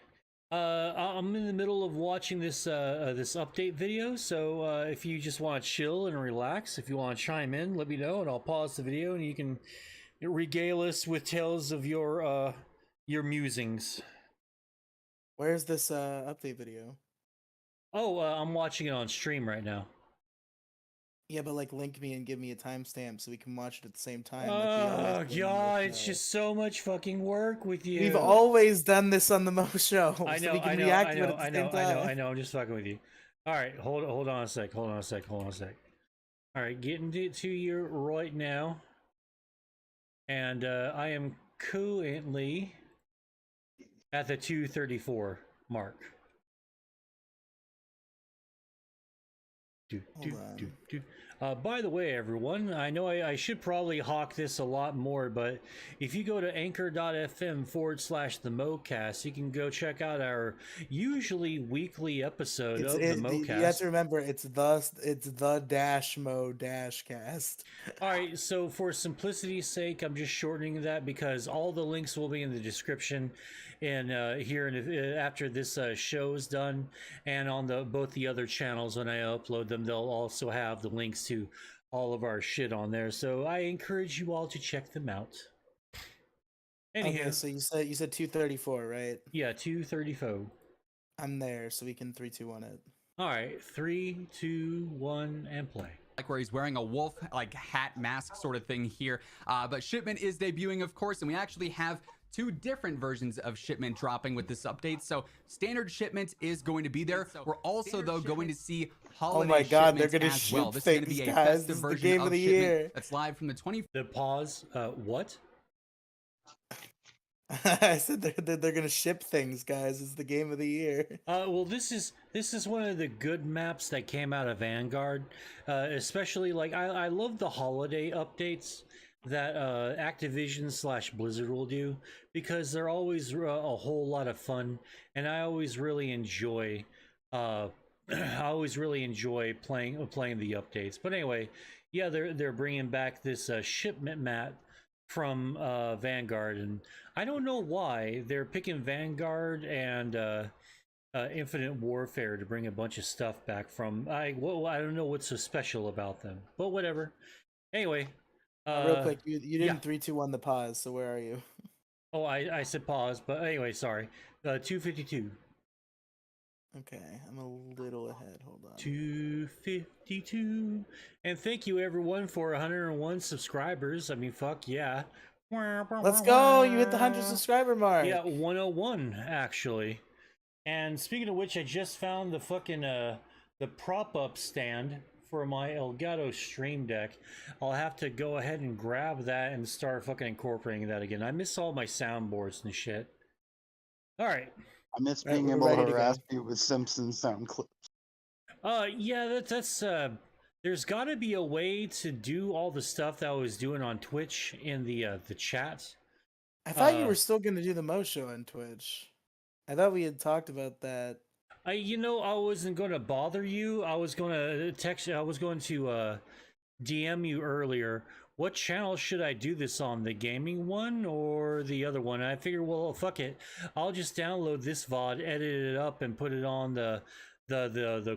I'm in the middle of watching this this update video, so if you just want to chill and relax, if you want to chime in, let me know, and I'll pause the video, and you can regale us with tales of your musings. Where's this update video? Oh, I'm watching it on stream right now. Yeah, but like link me and give me a timestamp so we can watch it at the same time. Oh god, it's just so much fucking work with you. We've always done this on the Mo Show. I know, so we can I know, react I to know, it at the I same know, time. I know. I'm just fucking with you. All right, hold on a sec. Hold on a sec. All right, getting to you right now, and I am currently at the 234 mark. By the way, everyone, I know I should probably hawk this a lot more, but if you go to anchor.fm/the MoCast, you can go check out our usually weekly episode of the MoCast. You have to remember, it's the dash mo dash cast. All right, so for simplicity's sake, I'm just shortening that because all the links will be in the description, and after this show is done, and on both the other channels when I upload them, they'll also have the links to all of our shit on there. So I encourage you all to check them out. Anyhow, Okay, so you said 234, right? Yeah, 234. I'm there, so we can 3, 2, 1 it. All right, 3, 2, 1, and play. Like where he's wearing a wolf like hat mask sort of thing here, but Shipment is debuting, of course, and we actually have 2 different versions of Shipment dropping with this update. So standard Shipment is going to be there. We're also though going to see holiday. Oh my god, they're gonna ship well. This is going to things, be a guys. festive This is the version game of of the Shipment year. that's live from the 20th. The pause. What? I said they're gonna ship things, guys. It's the game of the year. Well, this is one of the good maps that came out of Vanguard, especially like I love the holiday updates that Activision/Blizzard will do because they're always a whole lot of fun, and I always really enjoy playing the updates. But anyway, yeah, they're bringing back this shipment map from Vanguard, and I don't know why they're picking Vanguard and Infinite Warfare to bring a bunch of stuff back from. I don't know what's so special about them, but whatever. Anyway, real quick, you didn't 3, 2, 1 the pause. So where are you? Oh, I said pause, but anyway, sorry. 252. Okay, I'm a little ahead. Hold on. 252. And thank you everyone for 101 subscribers. I mean, fuck yeah. Let's go. You hit the 100 subscriber mark. Yeah, 101 actually. And speaking of which, I just found the fucking the prop up stand for my Elgato Stream Deck. I'll have to go ahead and grab that and start fucking incorporating that again. I miss all my soundboards and shit. All right. I miss being able to harass you with Simpsons sound clips. Yeah, that's there's got to be a way to do all the stuff that I was doing on Twitch in the chat. I thought you were still going to do the Mo Show on Twitch. I thought we had talked about that. I wasn't going to bother you. I was going to text you. I was going to DM you earlier. What channel should I do this on? The gaming one or the other one? And I figured, well, fuck it. I'll just download this VOD, edit it up, and put it on the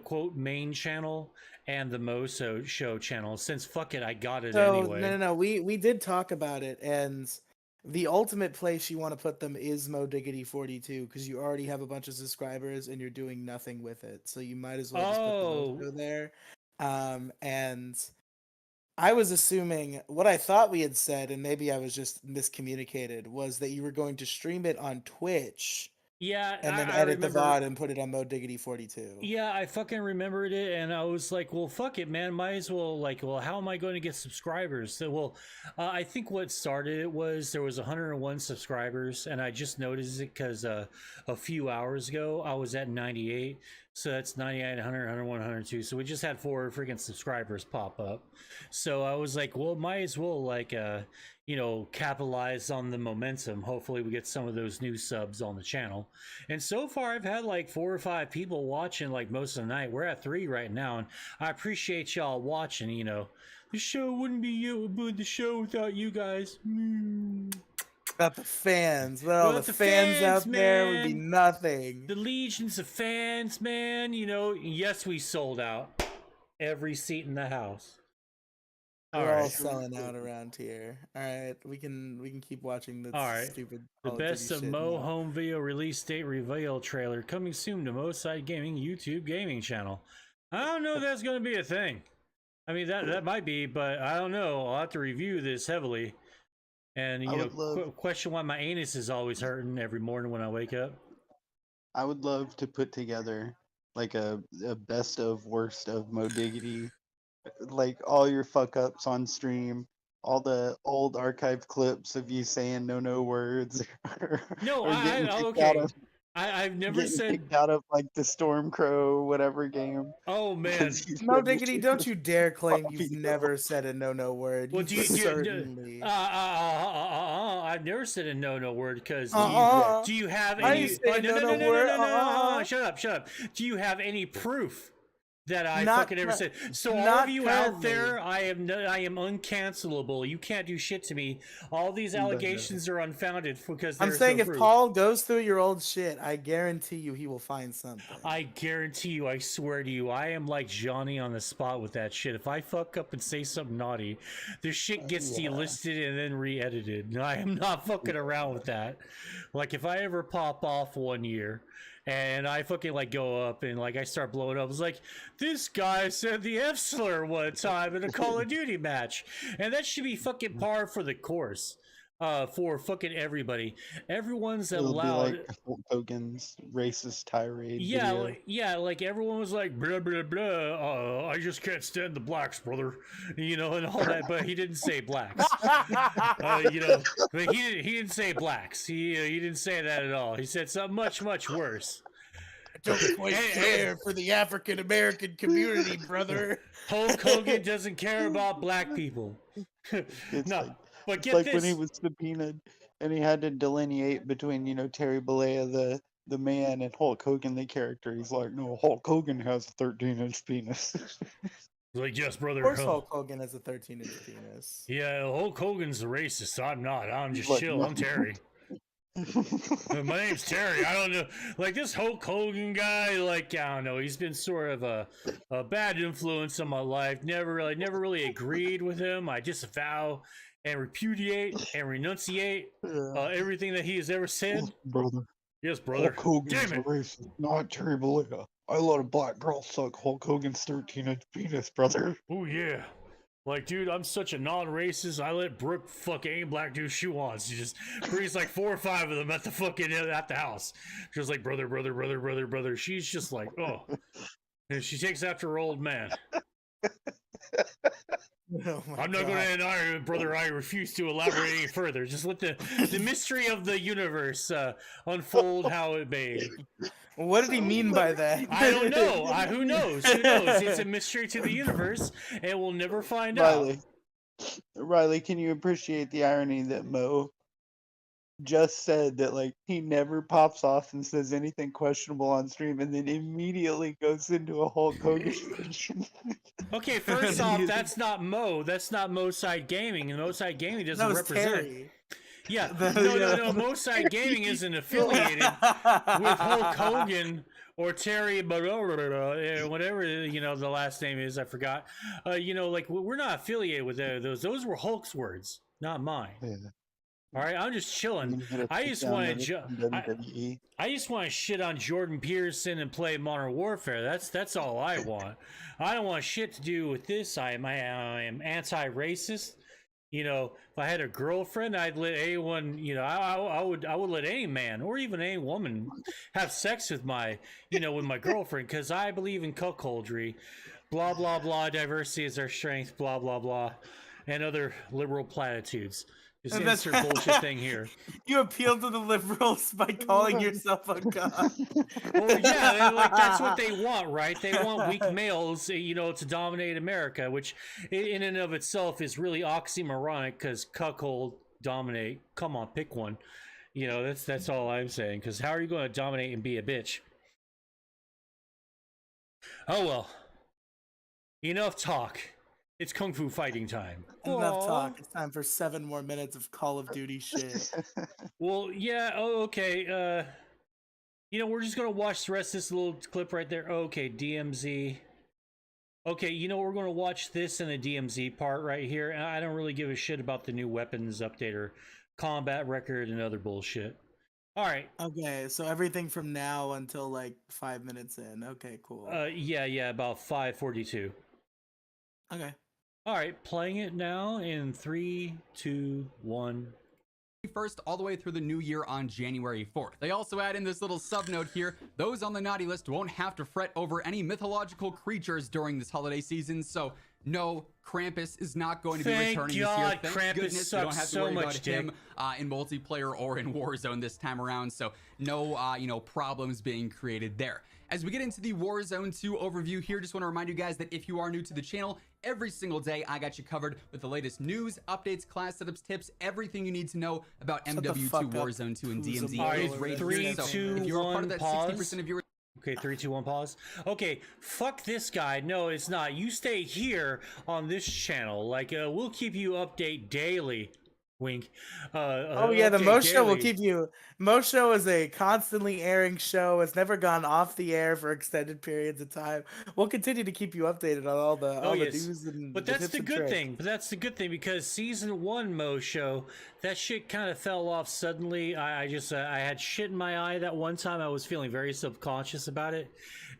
quote main channel and the Mo Show channel. Since fuck it, I got it anyway. No. We did talk about it, and the ultimate place you want to put them is Mo Diggity 42 because you already have a bunch of subscribers and you're doing nothing with it. So you might as well just put the Mo Show there. And I was assuming what I thought we had said, and maybe I was just miscommunicated, was that you were going to stream it on Twitch Yeah, and then I edit remember, the VOD and put it on Mo Diggity 42. Yeah, I fucking remembered it, and I was like, well, fuck it, man. Might as well, like, well, how am I going to get subscribers? So, well, I think what started it was there was 101 subscribers, and I just noticed it because a few hours ago I was at 98. So that's 99, 100, 101, 102. So we just had 4 freaking subscribers pop up. So I was like, well, might as well, like, you know, capitalize on the momentum. Hopefully we get some of those new subs on the channel. And so far I've had like 4 or 5 people watching like most of the night. We're at 3 right now, and I appreciate y'all watching. You know, the show wouldn't be the show without you guys. About the fans. Well, all the fans out there would be nothing. The legions of fans, man. You know, yes, we sold out every seat in the house. We're all selling out around here. All right, we can keep watching this stupid. The best of Mo home video release date reveal trailer coming soon to Mo Side Gaming YouTube gaming channel. I don't know if that's going to be a thing. I mean that might be, but I don't know. I'll have to review this heavily. And you know, question why my anus is always hurting every morning when I wake up. I would love to put together like a best of worst of Mo Diggity, like all your fuck ups on stream, all the old archive clips of you saying no words. No, I've never said kicked out of like the Stormcrow whatever game. Oh man, Mo Diggity, don't you dare claim you've never said a no word. Well, certainly. I've never said a no word because do you have any? No, shut up. Do you have any proof that I fucking ever said? So all of you out there, I am uncancelable. You can't do shit to me. All these allegations are unfounded because I'm saying if Paul goes through your old shit, I guarantee you he will find something. I guarantee you, I swear to you, I am like Johnny on the spot with that shit. If I fuck up and say something naughty, the shit gets delisted and then re-edited. I am not fucking around with that. Like if I ever pop off one year and I fucking like go up and like I start blowing up, it's like, this guy said the F slur one time in a Call of Duty match, and that should be fucking par for the course. For fucking everybody, everyone's allowed. Be like Hulk Hogan's racist tirade. Yeah, like everyone was like blah blah blah. I just can't stand the blacks, brother. You know, and all that. But he didn't say blacks. You know, but he didn't say blacks. He didn't say that at all. He said something much worse. I don't quite care for the African American community, brother. Hulk Hogan doesn't care about black people. No. But it's like when he was subpoenaed and he had to delineate between, you know, Terry Bollea, the man, and Hulk Hogan, the character. He's like, no, Hulk Hogan has a 13-inch penis. Like, yes, brother. Of course, Hulk Hogan has a 13-inch penis. Yeah, Hulk Hogan's a racist. I'm not. I'm just chill. No. I'm Terry. My name's Terry. I don't know. Like this Hulk Hogan guy, like I don't know. He's been sort of a bad influence on my life. Never really agreed with him. I disavow and repudiate and renunciate everything that he has ever said. Brother. Yes, brother. Hulk Hogan's a racist, not Terry Bollea. I let a black girl suck Hulk Hogan's 13-inch penis, brother. Oh yeah. Like, dude, I'm such a non-racist. I let Brooke fuck any black dude she wants. She just brings like 4 or 5 of them at the house. She was like, brother. She's just like, oh. And she takes after her old man. I'm not going to deny, brother. I refuse to elaborate any further. Just let the mystery of the universe unfold how it may. What did he mean by that? I don't know. Who knows? Who knows? It's a mystery to the universe, and we'll never find out. Riley, can you appreciate the irony that Mo just said that, like, he never pops off and says anything questionable on stream and then immediately goes into a Hulk Hogan? Okay, first off, that's not Mo. That's not Mo Side Gaming, and Mo Side Gaming doesn't represent. Terry. Yeah, no. Mo Side Gaming isn't affiliated with Hulk Hogan or Terry, whatever the last name is. I forgot. Like we're not affiliated with those. Those were Hulk's words, not mine. Yeah. All right, I'm just chilling. I just want to shit on Jordan Peterson and play Modern Warfare. That's all I want. I don't want shit to do with this. I am anti-racist. You know, if I had a girlfriend, I'd let anyone, you know, I would let any man or even any woman have sex with my, you know, with my girlfriend, because I believe in cuckoldry, blah blah blah. Diversity is our strength, blah blah blah, and other liberal platitudes. Just insert bullshit thing here. You appeal to the liberals by calling yourself a god. Well, yeah, like that's what they want, right? They want weak males, you know, to dominate America, which in and of itself is really oxymoronic, because cuckold, dominate. Come on, pick one. You know, that's all I'm saying. Because how are you going to dominate and be a bitch? Oh well. Enough talk. It's kung fu fighting time. Enough talk. It's time for 7 more minutes of Call of Duty shit. Well, yeah. Oh, okay. You know, we're just gonna watch the rest of this little clip right there. Okay, DMZ. Okay, you know, we're gonna watch this in the DMZ part right here. And I don't really give a shit about the new weapons update or combat record and other bullshit. All right. Okay, so everything from now until like 5 minutes in. Okay, cool. Yeah, about 5:42. Okay. All right, playing it now in 3, 2, 1. First all the way through the new year on January 4th. They also add in this little sub note here. Those on the naughty list won't have to fret over any mythological creatures during this holiday season. So no, Krampus is not going to be returning this year. Thank Krampus goodness we don't have to worry about him dick. In multiplayer or in Warzone this time around. So no, you know, problems being created there. As we get into the Warzone 2 overview here, just want to remind you guys that if you are new to the channel, every single day I got you covered with the latest news, updates, class setups, tips, everything you need to know about MW2, Warzone 2, and DMZ. All right, It is right 3, here. So 2, if you're a part 1, of that pause. 60% of viewers. Okay, 3, 2, 1, pause. Okay, fuck this guy. No, it's not. You stay here on this channel. Like, we'll keep you update daily. Wink. Oh yeah, the Mo Show will keep you. Mo Show is a constantly airing show. It's never gone off the air for extended periods of time. We'll continue to keep you updated on all the the news and. But that's the good thing. But that's the good thing, because season 1 Mo Show, that shit kind of fell off suddenly. I just I had shit in my eye that one time. I was feeling very subconscious about it,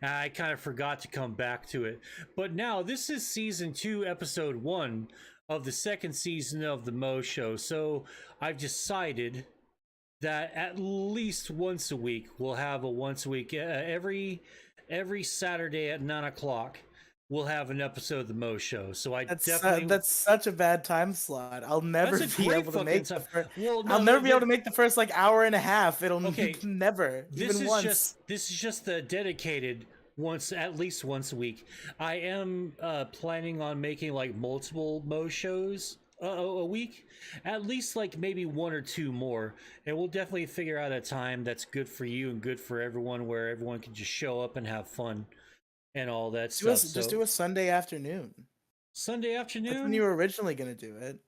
and I kind of forgot to come back to it. But now this is season 2, episode 1. Of the second season of the Mo Show. So I've decided that at least once a week we'll have a once a week every Saturday at 9 o'clock we'll have an episode of the Mo Show. So that's such a bad time slot. I'll never be able to make I'll never be able to make the first like hour and a half. It'll never this even is once. This is just the dedicated at least once a week. I am planning on making like multiple Mo shows a week, at least like maybe 1 or 2 more, and we'll definitely figure out a time that's good for you and good for everyone, where everyone can just show up and have fun and all that stuff. Just do a Sunday afternoon. Sunday afternoon? That's when you were originally gonna do it.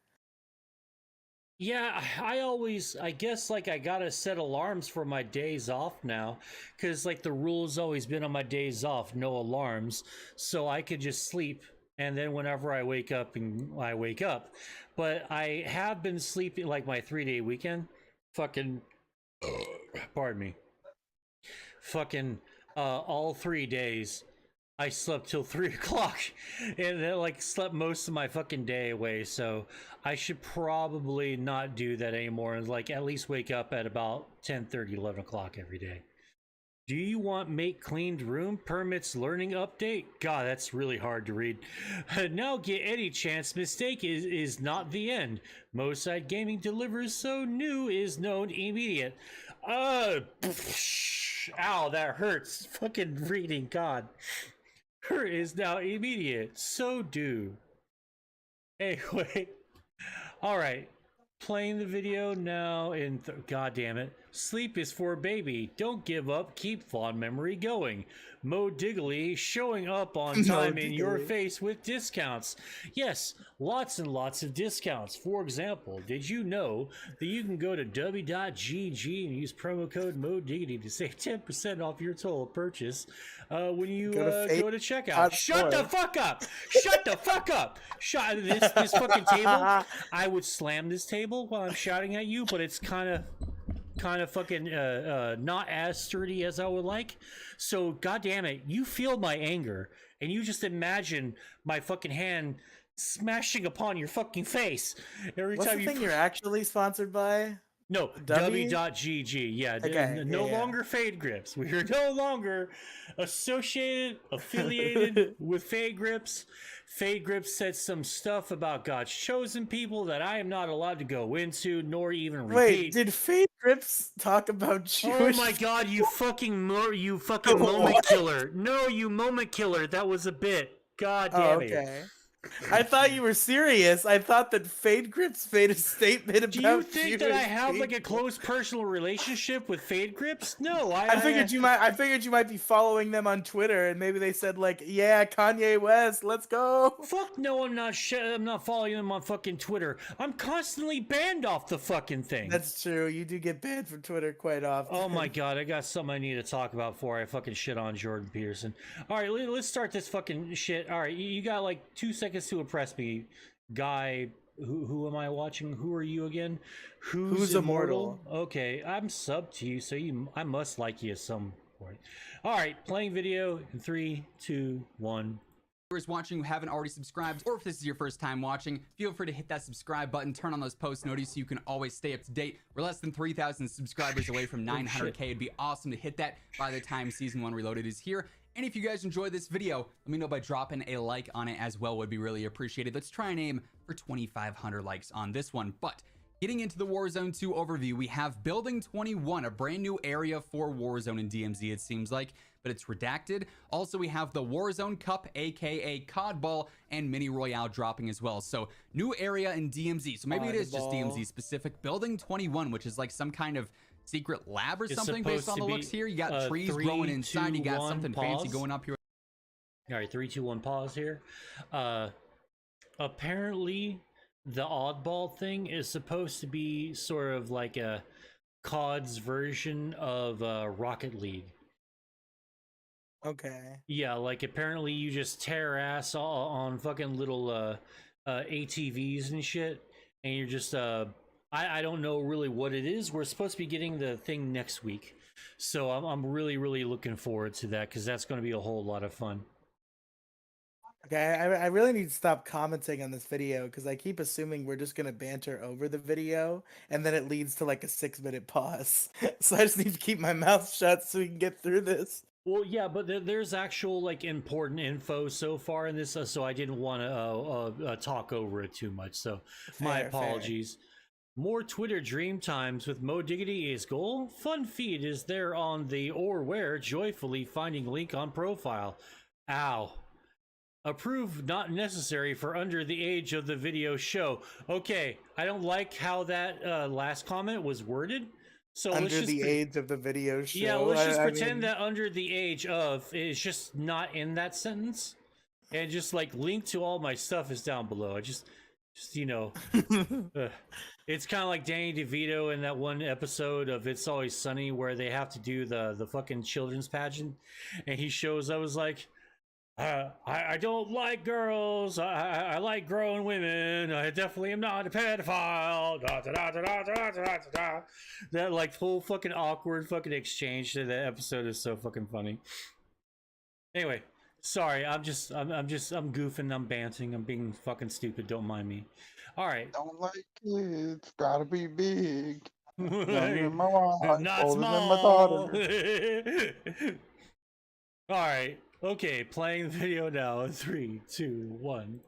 Yeah, I guess like I gotta set alarms for my days off now, because like the rule's always been on my days off, no alarms, so I could just sleep, and then whenever I wake up, I wake up. But I have been sleeping, like my 3-day weekend, fucking, pardon me, fucking all 3 days. I slept till 3 o'clock, and then like slept most of my fucking day away. So I should probably not do that anymore, and like at least wake up at about 10:30, 11 o'clock every day. Do you want make cleaned room permits learning update? God, that's really hard to read. Now get any chance mistake is not the end. Moside Gaming delivers, so new is known immediate. Ow, that hurts. Fucking reading, God. Her is now immediate, so do. Anyway, all right, playing the video now in God damn it. Sleep is for baby. Don't give up. Keep fond memory going. Mo Diggly showing up on time in your face with discounts. Yes, lots and lots of discounts. For example, did you know that you can go to w.gg and use promo code MoDiggity to save 10% off your total purchase when you go to checkout? Shut the fuck up! Shut the fuck up! This fucking table. I would slam this table while I'm shouting at you, but it's kind of fucking not as sturdy as I would like. So goddamn it, you feel my anger, and you just imagine my fucking hand smashing upon your fucking face every What's time the you. thing you're actually sponsored by? No, W? W.GG. Yeah, Okay, no yeah. longer Fade Grips. We are no longer affiliated with Fade Grips. Fade Grips said some stuff about God's chosen people that I am not allowed to go into, nor even repeat. Wait, did Fade Grips talk about Jewish? Oh my god, you fucking moment killer. No, you moment killer. That was a bit. God damn it. Okay. I thought you were serious. I thought that Fade Grips made a statement about. Do you think that I Jewish have like a people. close personal relationship with Fade Grips? No, I figured you might. I figured you might be following them on Twitter, and maybe they said like, "Yeah, Kanye West, let's go." Fuck no, I'm not following them on fucking Twitter. I'm constantly banned off the fucking thing. That's true. You do get banned from Twitter quite often. Oh my god, I got something I need to talk about before I fucking shit on Jordan Peterson. All right, let's start this fucking shit. All right, you got like 2 seconds to impress me, guy. Who am I watching? Who are you again? Who's immortal? Okay, I'm sub to you, so I must like you at some point. All right, playing video in 3, 2, 1. Viewers watching who haven't already subscribed, or if this is your first time watching, feel free to hit that subscribe button, turn on those post notifications so you can always stay up to date. We're less than 3,000 subscribers away from 900k. It'd be awesome to hit that by the time season 1 Reloaded is here. And if you guys enjoyed this video, let me know by dropping a like on it as well. Would be really appreciated. Let's try and aim for 2,500 likes on this one. But getting into the Warzone 2 overview, we have Building 21, a brand new area for Warzone and DMZ, it seems like, but it's redacted. Also, we have the Warzone Cup, aka COD Ball, and Mini Royale dropping as well. So new area in DMZ. So maybe it is just DMZ specific. Building 21, which is like some kind of secret lab or something based on the looks here. You got trees growing inside. You got something fancy going up here. All right, 3, 2, 1, pause here. Apparently, the oddball thing is supposed to be sort of like a COD's version of Rocket League. Okay. Yeah, like apparently you just tear ass on fucking little ATVs and shit, and you're just I don't know really what it is. We're supposed to be getting the thing next week, so I'm really looking forward to that because that's going to be a whole lot of fun. Okay, I really need to stop commenting on this video because I keep assuming we're just gonna banter over the video, and then it leads to like a 6-minute pause. So I just need to keep my mouth shut so we can get through this. Well, yeah, but there's actual like important info so far in this, so I didn't want to talk over it too much. So my apologies. More Twitter dream times with Mo Diggity is goal. Fun feed is there on the or where joyfully finding link on profile. Ow. Approved not necessary for under the age of the video show. Okay, I don't like how that last comment was worded. So under the age of the video show. Yeah, let's just pretend that under the age of is just not in that sentence. And just like link to all my stuff is down below. I just you know, it's kind of like Danny DeVito in that one episode of It's Always Sunny where they have to do the fucking children's pageant, and he shows up as like, I don't like girls. I like grown women. I definitely am not a pedophile. That like whole fucking awkward fucking exchange to that episode is so fucking funny. Anyway. Sorry, I'm goofing, I'm banting, I'm being fucking stupid, don't mind me. Alright. Don't like kids, gotta be big. Not older small. than my daughter. Alright, okay, playing the video now in 3, 2, 1.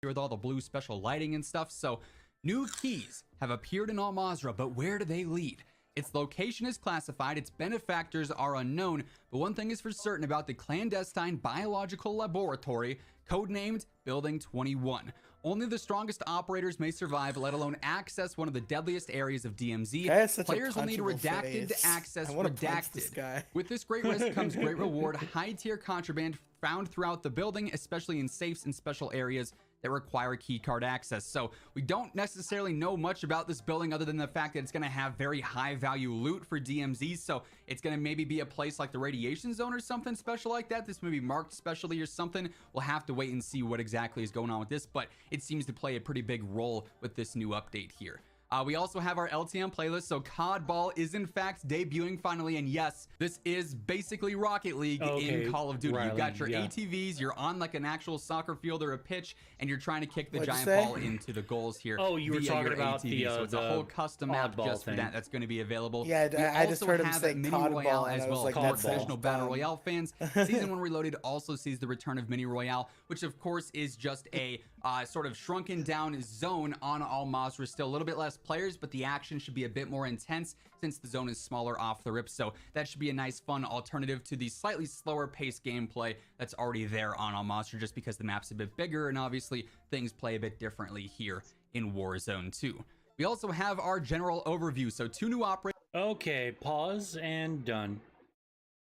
With all the blue special lighting and stuff, so new keys have appeared in Al Mazrah, but where do they lead? Its location is classified, its benefactors are unknown, but one thing is for certain about the clandestine biological laboratory, codenamed Building 21. Only the strongest operators may survive, let alone access one of the deadliest areas of DMZ. Players will need redacted to access redacted. With this great risk comes great reward, high-tier contraband found throughout the building, especially in safes and special areas that require keycard access. So we don't necessarily know much about this building other than the fact that it's going to have very high value loot for DMZ. So it's going to maybe be a place like the radiation zone or something special like that. This may be marked specially or something. We'll have to wait and see what exactly is going on with this, but it seems to play a pretty big role with this new update here. We also have our LTM playlist, so COD Ball is in fact debuting finally, and yes, this is basically Rocket League in Call of Duty. You've got your ATVs, you're on like an actual soccer field or a pitch, and you're trying to kick the giant ball into the goals here. Oh, you were talking about ATV. So it's a whole custom map just for that that's going to be available. Yeah, I just heard him say Mini COD Royale Ball, and as I was well. like, For that professional sounds Battle dumb. Royale fans, Season 1 Reloaded also sees the return of Mini Royale, which of course is just a sort of shrunken down zone on Al Mazrah. Still a little bit less players, but the action should be a bit more intense since the zone is smaller off the rip. So that should be a nice fun alternative to the slightly slower paced gameplay that's already there on Al Mazrah, just because the map's a bit bigger and obviously things play a bit differently here in Warzone 2. We also have our general overview. So 2 new operators. Okay, pause and done.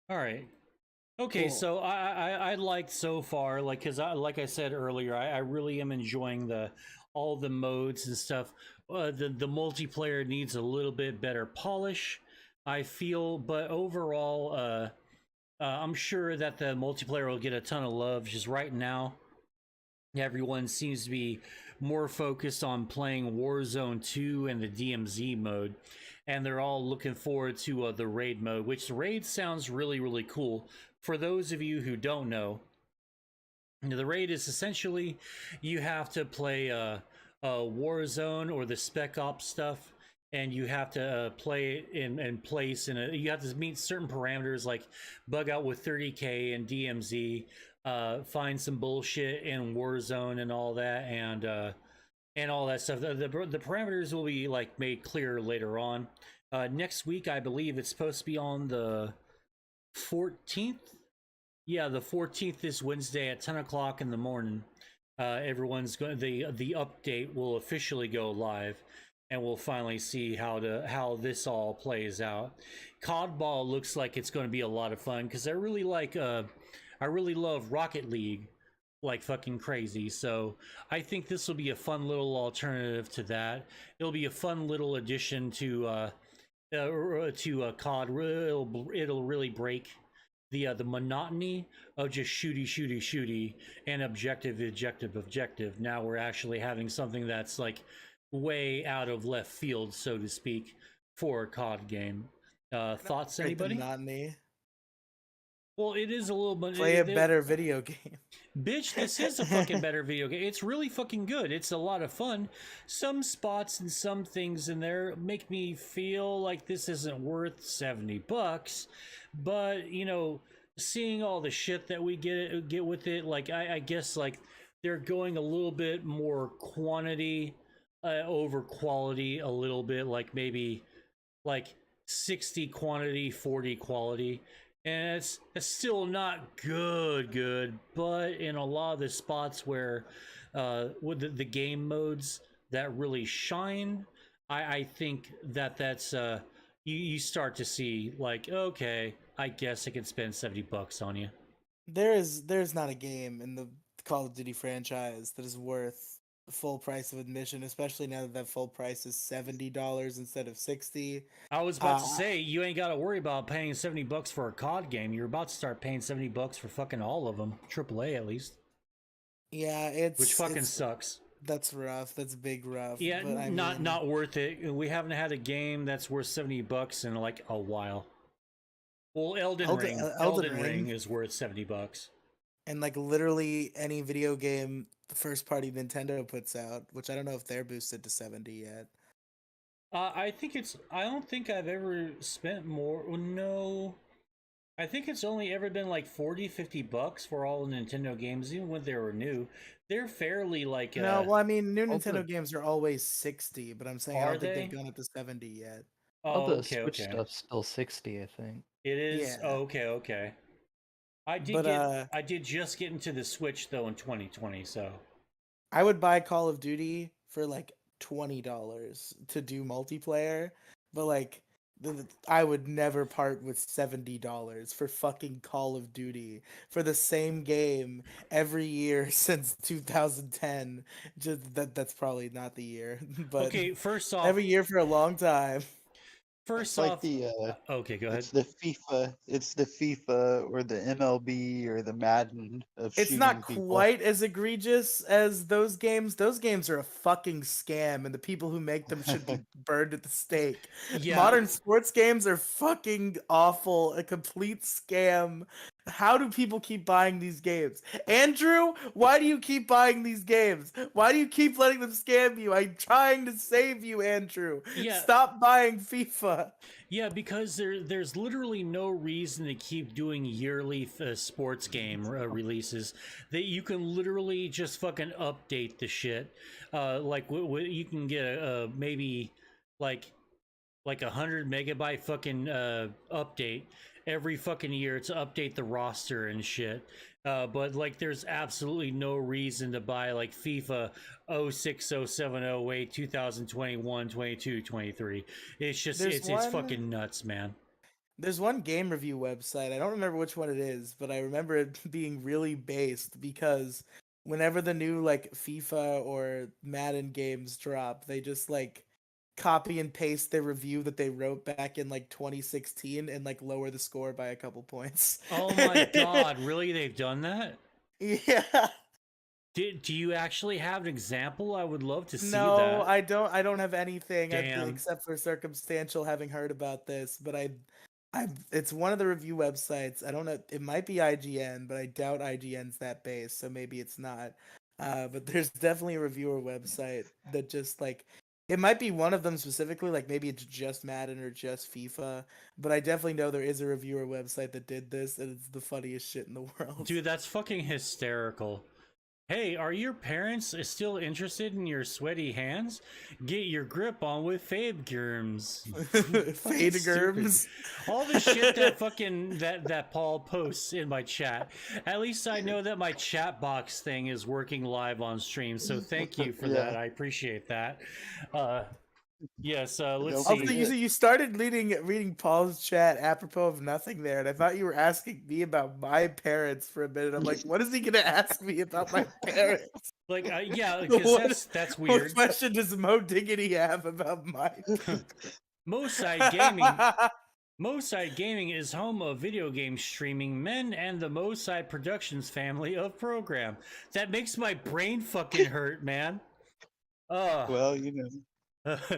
All right. Okay, Cool. so I liked so far, like, because like I said earlier, I really am enjoying all the modes and stuff. The multiplayer needs a little bit better polish, I feel, but overall, I'm sure that the multiplayer will get a ton of love. Just right now, everyone seems to be more focused on playing Warzone 2 and the DMZ mode, and they're all looking forward to the raid mode, which the raid sounds really, really cool. For those of you who don't know, the raid is essentially you have to play Warzone or the Spec Ops stuff, and you have to play it in place, and you have to meet certain parameters like bug out with 30k and DMZ, find some bullshit in Warzone and all that, and all that stuff. The parameters will be like made clear later on. Next week, I believe it's supposed to be on the 14th. Yeah, the 14th, this Wednesday at 10 o'clock in the morning. Everyone's going. The update will officially go live, and we'll finally see how this all plays out. COD Ball looks like it's going to be a lot of fun because I really love Rocket League like fucking crazy. So I think this will be a fun little alternative to that. It'll be a fun little addition to COD. It'll really break the monotony of just shooty and objective. Now we're actually having something that's like way out of left field, so to speak, for a COD game. Thoughts, anybody? Monotony. Well, it is a little bit. Play a better video game. Bitch, this is a fucking better video game. It's really fucking good. It's a lot of fun. Some spots and some things in there make me feel like this isn't worth $70. But, you know, seeing all the shit that we get with it, like, I guess, like, they're going a little bit more quantity over quality a little bit. Like, maybe, like, 60 quantity, 40 quality. And it's still not good, but in a lot of the spots where with the game modes that really shine, I think that's you start to see like, okay, I guess I can spend $70 on you. There's not a game in the Call of Duty franchise that is worth the full price of admission, especially now that full price is $70 instead of $60. I was about to say, you ain't got to worry about paying $70 for a COD game. You're about to start paying $70 for fucking all of them, AAA at least. Yeah, which fucking sucks. That's rough. That's big rough. Yeah, but not worth it. We haven't had a game that's worth $70 in like a while. Well, Elden Ring is worth $70. And like literally any video game the first party Nintendo puts out, which I don't know if they're boosted to 70 yet. I don't think I've ever spent more. No, I think it's only ever been like $40-$50 for all the Nintendo games, even when they were new. They're fairly like no. Well, I mean, new Nintendo games are always 60, but I'm saying I don't think they've gone up to 70 yet. All the Switch stuff's still 60, I think. It is. Yeah. Okay. I did just get into the Switch though in 2020, so I would buy Call of Duty for like $20 to do multiplayer, but like I would never part with $70 for fucking Call of Duty for the same game every year since 2010. Just that's probably not the year, but okay. First off, every year for a long time. First like off, the okay, go ahead. It's the FIFA or the MLB or the Madden of It's shooting not people. quite as egregious as those games. Those games are a fucking scam, and the people who make them should be burned at the stake. Yeah. Modern sports games are fucking awful, a complete scam. How do people keep buying these games? Andrew, why do you keep buying these games? Why do you keep letting them scam you? I'm trying to save you, Andrew. Yeah. Stop buying FIFA. Yeah, because there's literally no reason to keep doing yearly sports game releases. That you can literally just fucking update the shit. Like you can get a maybe like 100 megabyte fucking update every fucking year to update the roster and shit. But like there's absolutely no reason to buy like FIFA 06, 07, 08, 2021, 22, 23. It's just it's fucking nuts, man. There's one game review website. I don't remember which one it is, but I remember it being really based because whenever the new like FIFA or Madden games drop, they just like copy and paste their review that they wrote back in like 2016 and like lower the score by a couple points. Oh my god, really? They've done that? Yeah. Do you actually have an example? I would love to see that. No, I don't have anything Damn. except for circumstantial having heard about this, but it's one of the review websites. I don't know, it might be IGN, but I doubt IGN's that base, so maybe it's not. But there's definitely a reviewer website that just like it might be one of them specifically, like maybe it's just Madden or just FIFA, but I definitely know there is a reviewer website that did this, and it's the funniest shit in the world. Dude, that's fucking hysterical. Hey, are your parents still interested in your sweaty hands? Get your grip on with Fadegerms. Fadegerms. All the shit that fucking that Paul posts in my chat. At least I know that my chat box thing is working live on stream. So thank you for that. I appreciate that. Yes, let's see. Also, you started reading Paul's chat apropos of nothing there, and I thought you were asking me about my parents for a minute. I'm like, what is he gonna ask me about my parents? Like, yeah, because that's weird. What question does Mo Diggity have about my Moside Gaming? Moside Gaming is home of video game streaming men and the Moside Productions family of program. That makes my brain fucking hurt, man. Well, you know.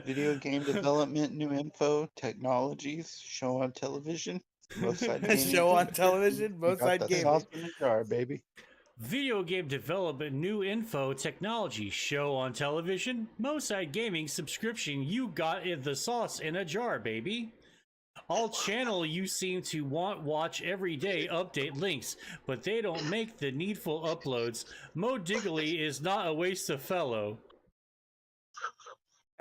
Video game development, new info, technologies, show on television. Show on television, Moside Gaming. Sauce in the jar, baby. Video game development, new info, technology, show on television, Moside Gaming subscription. You got the sauce in a jar, baby. All channel you seem to watch every day update links, but they don't make the needful uploads. Mo Diggly is not a waste of fellow.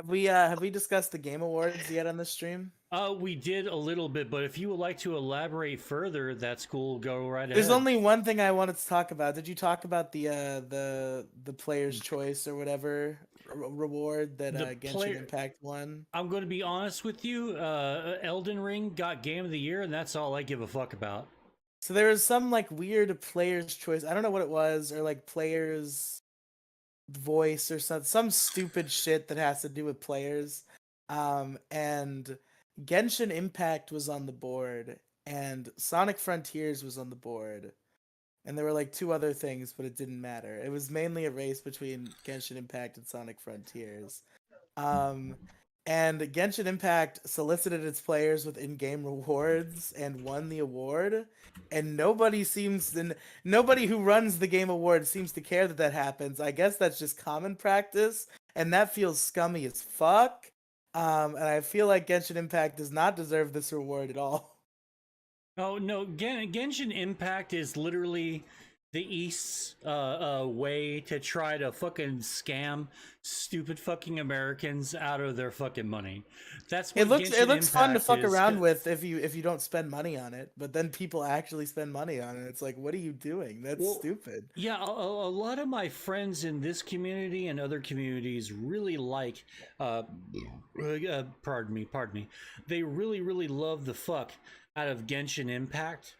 Have we discussed the Game Awards yet on the stream? We did a little bit, but if you would like to elaborate further, that's cool. Go right ahead. There's only one thing I wanted to talk about. Did you talk about the Player's Choice or whatever reward that Genshin Impact won? I'm going to be honest with you. Elden Ring got Game of the Year, and that's all I give a fuck about. So there was some like weird Player's Choice. I don't know what it was, or like Player's Voice or some stupid shit that has to do with players. And Genshin Impact was on the board, and Sonic Frontiers was on the board, and there were like two other things, but it didn't matter. It was mainly a race between Genshin Impact and Sonic Frontiers. And Genshin Impact solicited its players with in-game rewards and won the award. And nobody who runs the Game Awards seems to care that happens. I guess that's just common practice, and that feels scummy as fuck. And I feel like Genshin Impact does not deserve this reward at all. Oh no, Genshin Impact is literally the East's way to try to fucking scam stupid fucking Americans out of their fucking money. That's what it looks fun to fuck is. around with if you don't spend money on it, but then people actually spend money on it. It's like, what are you doing? That's stupid. Yeah, a lot of my friends in this community and other communities really like pardon me. They really love the fuck out of Genshin Impact.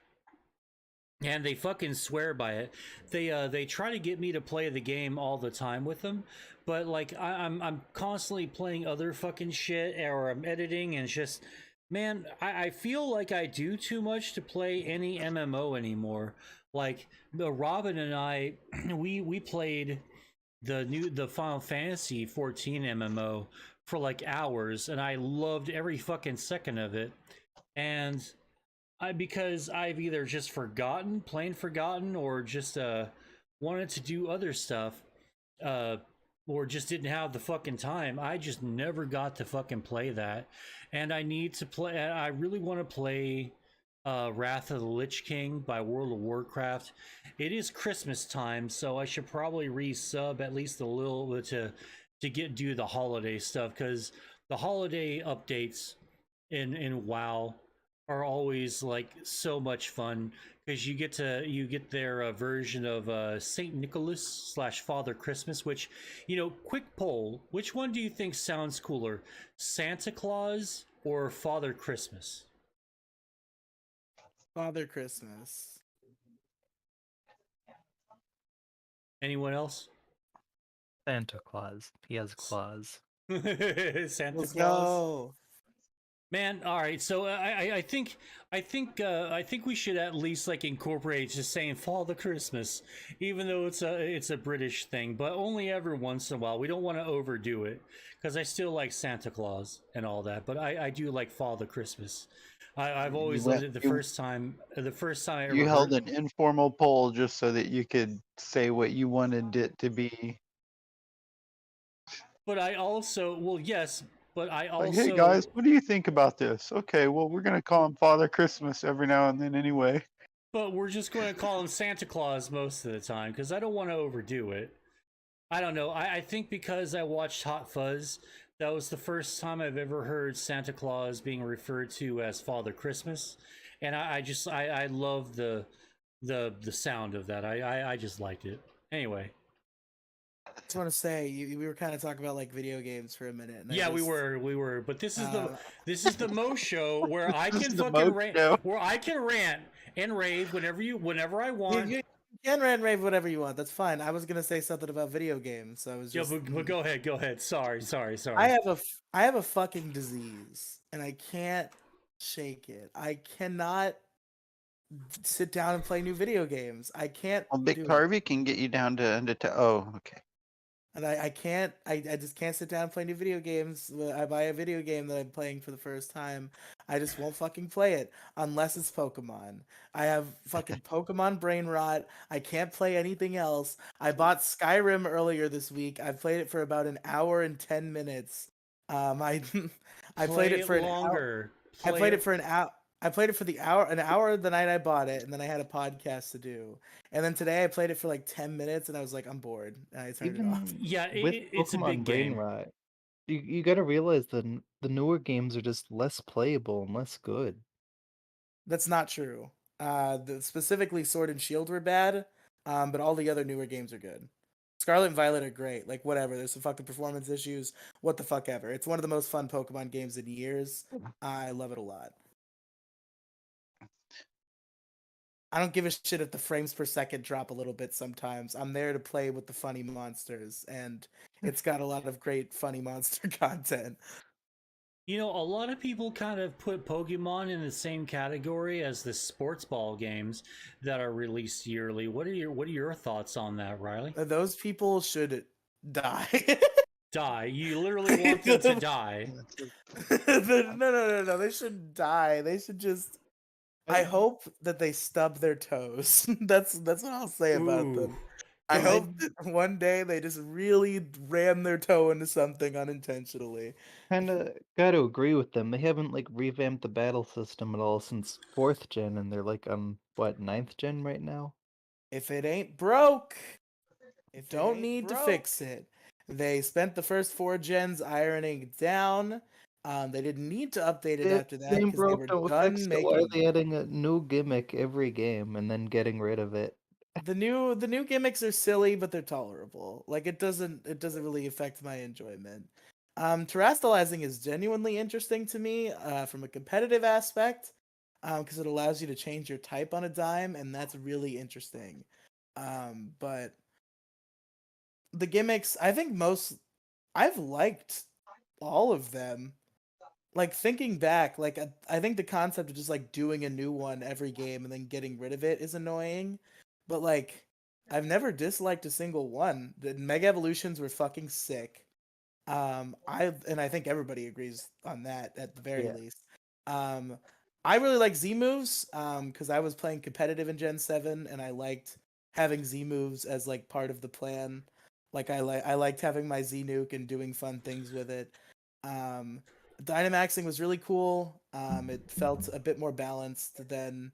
And they fucking swear by it. They try to get me to play the game all the time with them, but like I'm constantly playing other fucking shit, or I'm editing, and it's just Man, I feel like I do too much to play any MMO anymore. Like the Robin and I, we played the Final Fantasy 14 MMO for like hours, and I loved every fucking second of it. And because I've either just plain forgotten, or just wanted to do other stuff, uh, or just didn't have the fucking time. I just never got to fucking play that, and I need to play. I really want to play Wrath of the Lich King by World of Warcraft. It is Christmas time, so I should probably resub at least a little bit to do the holiday stuff, because the holiday updates in WoW are always like so much fun, because you get their version of Saint Nicholas slash Father Christmas, which, quick poll, which one do you think sounds cooler, Santa Claus or Father Christmas? Father Christmas. Anyone else? Santa Claus. He has claws. Santa Let's Claus. go. Man, all right. So I think we should at least like incorporate just saying Father Christmas, even though it's a British thing, but only every once in a while. We don't want to overdo it, because I still like Santa Claus and all that, but I do like Father Christmas. I've always loved it. The first time I ever You held heard. an informal poll just so that you could say what you wanted it to be. But I also, well, yes, but I also. Like, hey guys, what do you think about this? Okay, well, we're gonna call him Father Christmas every now and then anyway. But we're just going to call him Santa Claus most of the time, because I don't want to overdo it. I don't know. I think because I watched Hot Fuzz, that was the first time I've ever heard Santa Claus being referred to as Father Christmas, and I love the sound of that. I just liked it. Anyway. I just want to say we were kind of talking about like video games for a minute. And Yeah, we were, but this is the Mo Show where I can fucking rant, where I can rant and rave whenever I want. You can rant and rave whatever you want. That's fine. I was gonna say something about video games, so I was just. Yeah, but go ahead. Sorry. I have a fucking disease, and I can't shake it. I cannot sit down and play new video games. I can't. Well, Big Harvey can get you down to oh, okay. And I can't, I just can't sit down and play new video games. I buy a video game that I'm playing for the first time, I just won't fucking play it unless it's Pokemon. I have fucking Pokemon brain rot. I can't play anything else. I bought Skyrim earlier this week. I played it for about an hour and 10 minutes. I played it for longer. I played it for an hour. I played it for an hour the night I bought it, and then I had a podcast to do. And then today I played it for like 10 minutes, and I was like, I'm bored, and I turned it off. Yeah, it's a big game. Right. You got to realize that the newer games are just less playable and less good. That's not true. Specifically Sword and Shield were bad, but all the other newer games are good. Scarlet and Violet are great. Like, whatever. There's some fucking performance issues. What the fuck ever. It's one of the most fun Pokemon games in years. I love it a lot. I don't give a shit if the frames per second drop a little bit sometimes. I'm there to play with the funny monsters, and it's got a lot of great funny monster content. You know, a lot of people kind of put Pokemon in the same category as the sports ball games that are released yearly. What are your thoughts on that, Riley? Those people should die. Die. You literally want them to die. No. They shouldn't die. They should just. I hope that they stub their toes. That's what I'll say about them. I hope that one day they just really ram their toe into something unintentionally. Kinda gotta agree with them. They haven't like revamped the battle system at all since 4th gen, and they're like on what, 9th gen right now? If it ain't broke, it don't need to fix it. They spent the first 4 gens ironing it down. They didn't need to update it after that because they were done making. Why are they adding a new gimmick every game and then getting rid of it? The new gimmicks are silly, but they're tolerable. Like, it doesn't really affect my enjoyment. Terastallizing is genuinely interesting to me from a competitive aspect, because it allows you to change your type on a dime, and that's really interesting. But the gimmicks, I think I've liked all of them. like thinking back, like I think the concept of just like doing a new one every game and then getting rid of it is annoying, but like I've never disliked a single one. The Mega Evolutions were fucking sick. I think everybody agrees on that at the very Yeah. least. I really like Z moves because I was playing competitive in Gen 7 and I liked having Z moves as like part of the plan. Like I liked having my Z nuke and doing fun things with it. Um, Dynamaxing was really cool. It felt a bit more balanced than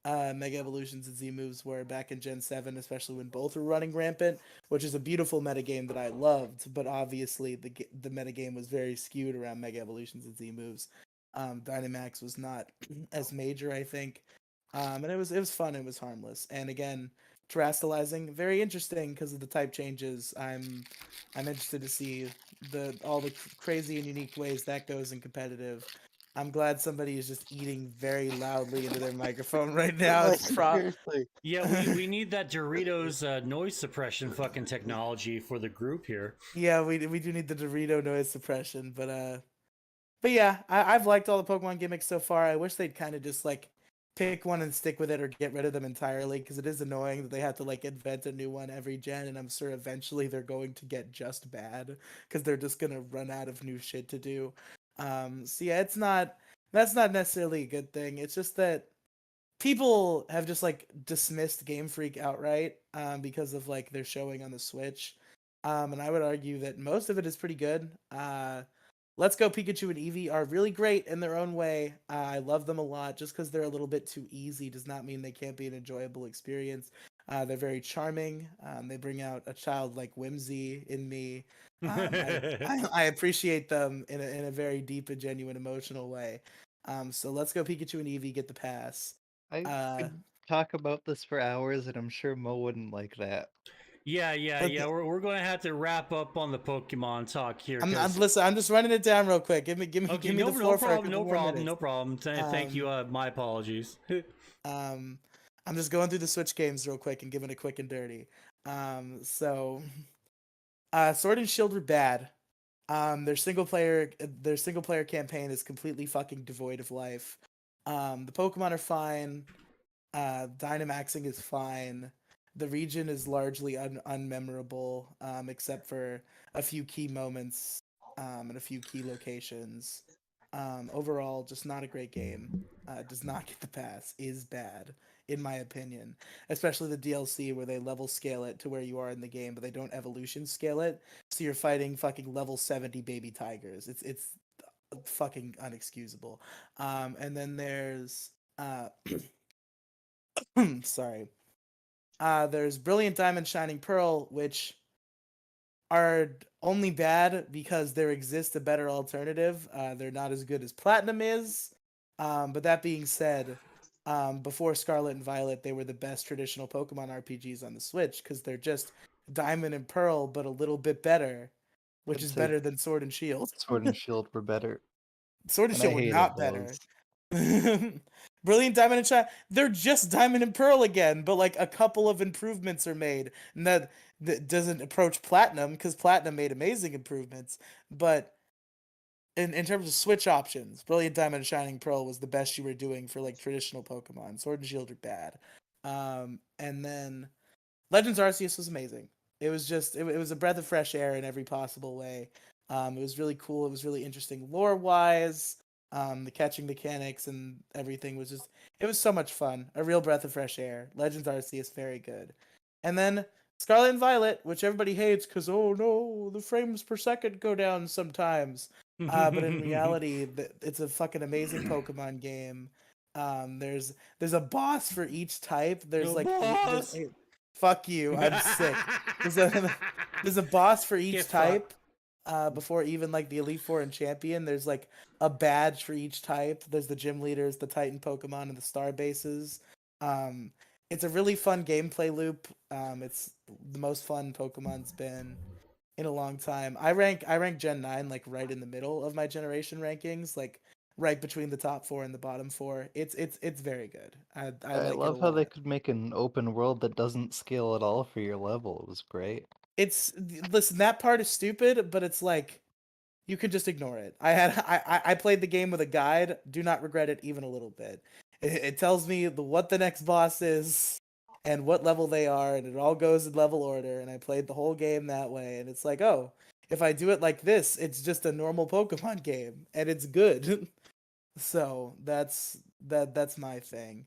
Mega Evolutions and Z moves were back in Gen 7, especially when both were running rampant, which is a beautiful metagame that I loved. But obviously, the metagame was very skewed around Mega Evolutions and Z moves. Dynamax was not as major, I think, and it was fun. It was harmless, and again, terastallizing very interesting because of the type changes. I'm interested to see all the crazy and unique ways that goes in competitive. I'm glad somebody is just eating very loudly into their microphone right now. Like, It's pro. seriously. Yeah, we need that Doritos noise suppression fucking technology for the group here. Yeah, we do need the Dorito noise suppression, but yeah, I've liked all the Pokemon gimmicks so far. I wish they'd kind of just like pick one and stick with it or get rid of them entirely because it is annoying that they have to like invent a new one every gen, and I'm sure eventually they're going to get just bad because they're just gonna run out of new shit to do. So yeah, that's not necessarily a good thing. It's just that people have just like dismissed Game Freak outright because of like their showing on the Switch. And I would argue that most of it is pretty good. Let's Go Pikachu and Eevee are really great in their own way. I love them a lot. Just because they're a little bit too easy does not mean they can't be an enjoyable experience. They're very charming. They bring out a childlike whimsy in me. I appreciate them in a very deep and genuine emotional way. So Let's Go Pikachu and Eevee get the pass. I could talk about this for hours, and I'm sure Mo wouldn't like that. Yeah. We're going to have to wrap up on the Pokemon talk here. Listen, I'm just running it down real quick. Give me the floor for a couple no more problem, minutes. no problem. Thank you. My apologies. I'm just going through the Switch games real quick and giving it quick and dirty. So Sword and Shield were bad. Their single player campaign is completely fucking devoid of life. The Pokemon are fine. Dynamaxing is fine. The region is largely unmemorable, except for a few key moments and a few key locations. Overall, just not a great game. Does not get the pass. Is bad, in my opinion. Especially the DLC where they level scale it to where you are in the game, but they don't evolution scale it. So you're fighting fucking level 70 baby tigers. It's fucking unexcusable. And then there's sorry. There's Brilliant Diamond, Shining Pearl, which are only bad because there exists a better alternative. They're not as good as Platinum is. But that being said, before Scarlet and Violet, they were the best traditional Pokemon RPGs on the Switch because they're just Diamond and Pearl, but a little bit better, which is better than Sword and Shield. Sword and Shield were better. Sword and Shield were not better. Brilliant Diamond and Shine, they're just Diamond and Pearl again, but like a couple of improvements are made, and that doesn't approach Platinum because Platinum made amazing improvements. But in terms of Switch options, Brilliant Diamond and Shining Pearl was the best you were doing for like traditional Pokemon. Sword and Shield are bad, and then Legends Arceus was amazing. It was just it was a breath of fresh air in every possible way. It was really cool. It was really interesting lore wise. The catching mechanics and everything was just it was so much fun. A real breath of fresh air. Legends Arceus very good. And then Scarlet and Violet, which everybody hates because oh no, the frames per second go down sometimes. But in reality, it's a fucking amazing Pokemon game. There's a boss for each type. There's like fuck you, I'm sick. There's a boss for each type. Before even like the Elite Four and Champion, there's like a badge for each type. There's the gym leaders, the Titan Pokemon, and the star bases. It's a really fun gameplay loop. It's the most fun Pokemon's been in a long time. I rank Gen 9 like right in the middle of my generation rankings, like right between the top 4 and the bottom 4. It's very good. I like love it how they could make an open world that doesn't scale at all for your level. It was great. Listen, that part is stupid, but it's like You can just ignore it. I played the game with a guide. Do not regret it even a little bit. It tells me what the next boss is and what level they are, and it all goes in level order. And I played the whole game that way, and it's like, oh, if I do it like this, it's just a normal Pokemon game, and it's good. So that's my thing.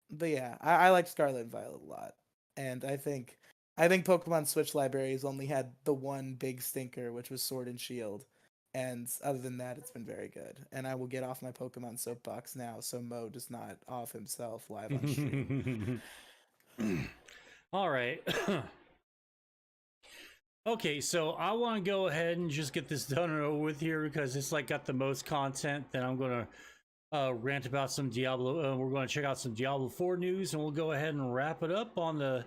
But yeah, I like Scarlet and Violet a lot, and I think Pokemon Switch libraries only had the one big stinker, which was Sword and Shield, and other than that, it's been very good. And I will get off my Pokemon soapbox now, so Mo does not off himself live on stream. All right. Okay, so I want to go ahead and just get this done and over with here because it's like got the most content. Then I'm gonna rant about some Diablo. We're going to check out some Diablo 4 news, and we'll go ahead and wrap it up on the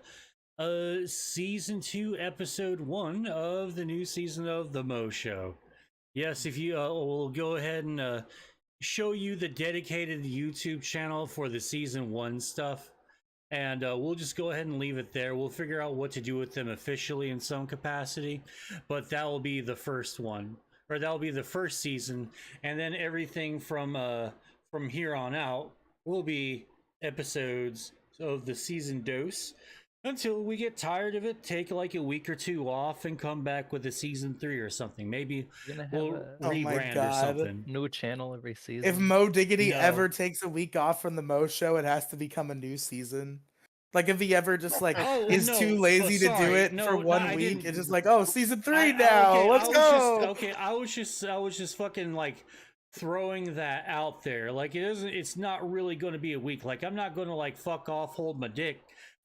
season 2, episode 1 of the new season of the MOE Show. Yes, if you we'll go ahead and show you the dedicated YouTube channel for the season 1 stuff. And we'll just go ahead and leave it there. We'll figure out what to do with them officially in some capacity, but that will be the first one, or that will be the first season, and then everything from here on out will be episodes of the season dose until we get tired of it, take like a week or 2 off, and come back with a season 3 or something. Maybe we'll rebrand or something. New channel every season. If Mo Diggity ever takes a week off from the Mo Show, it has to become a new season. Like if he ever just like is too lazy to do it for 1 week, it's just like, oh, season 3 now. Let's go. I was just fucking like throwing that out there. Like it's not really going to be a week. Like I'm not going to like fuck off, hold my dick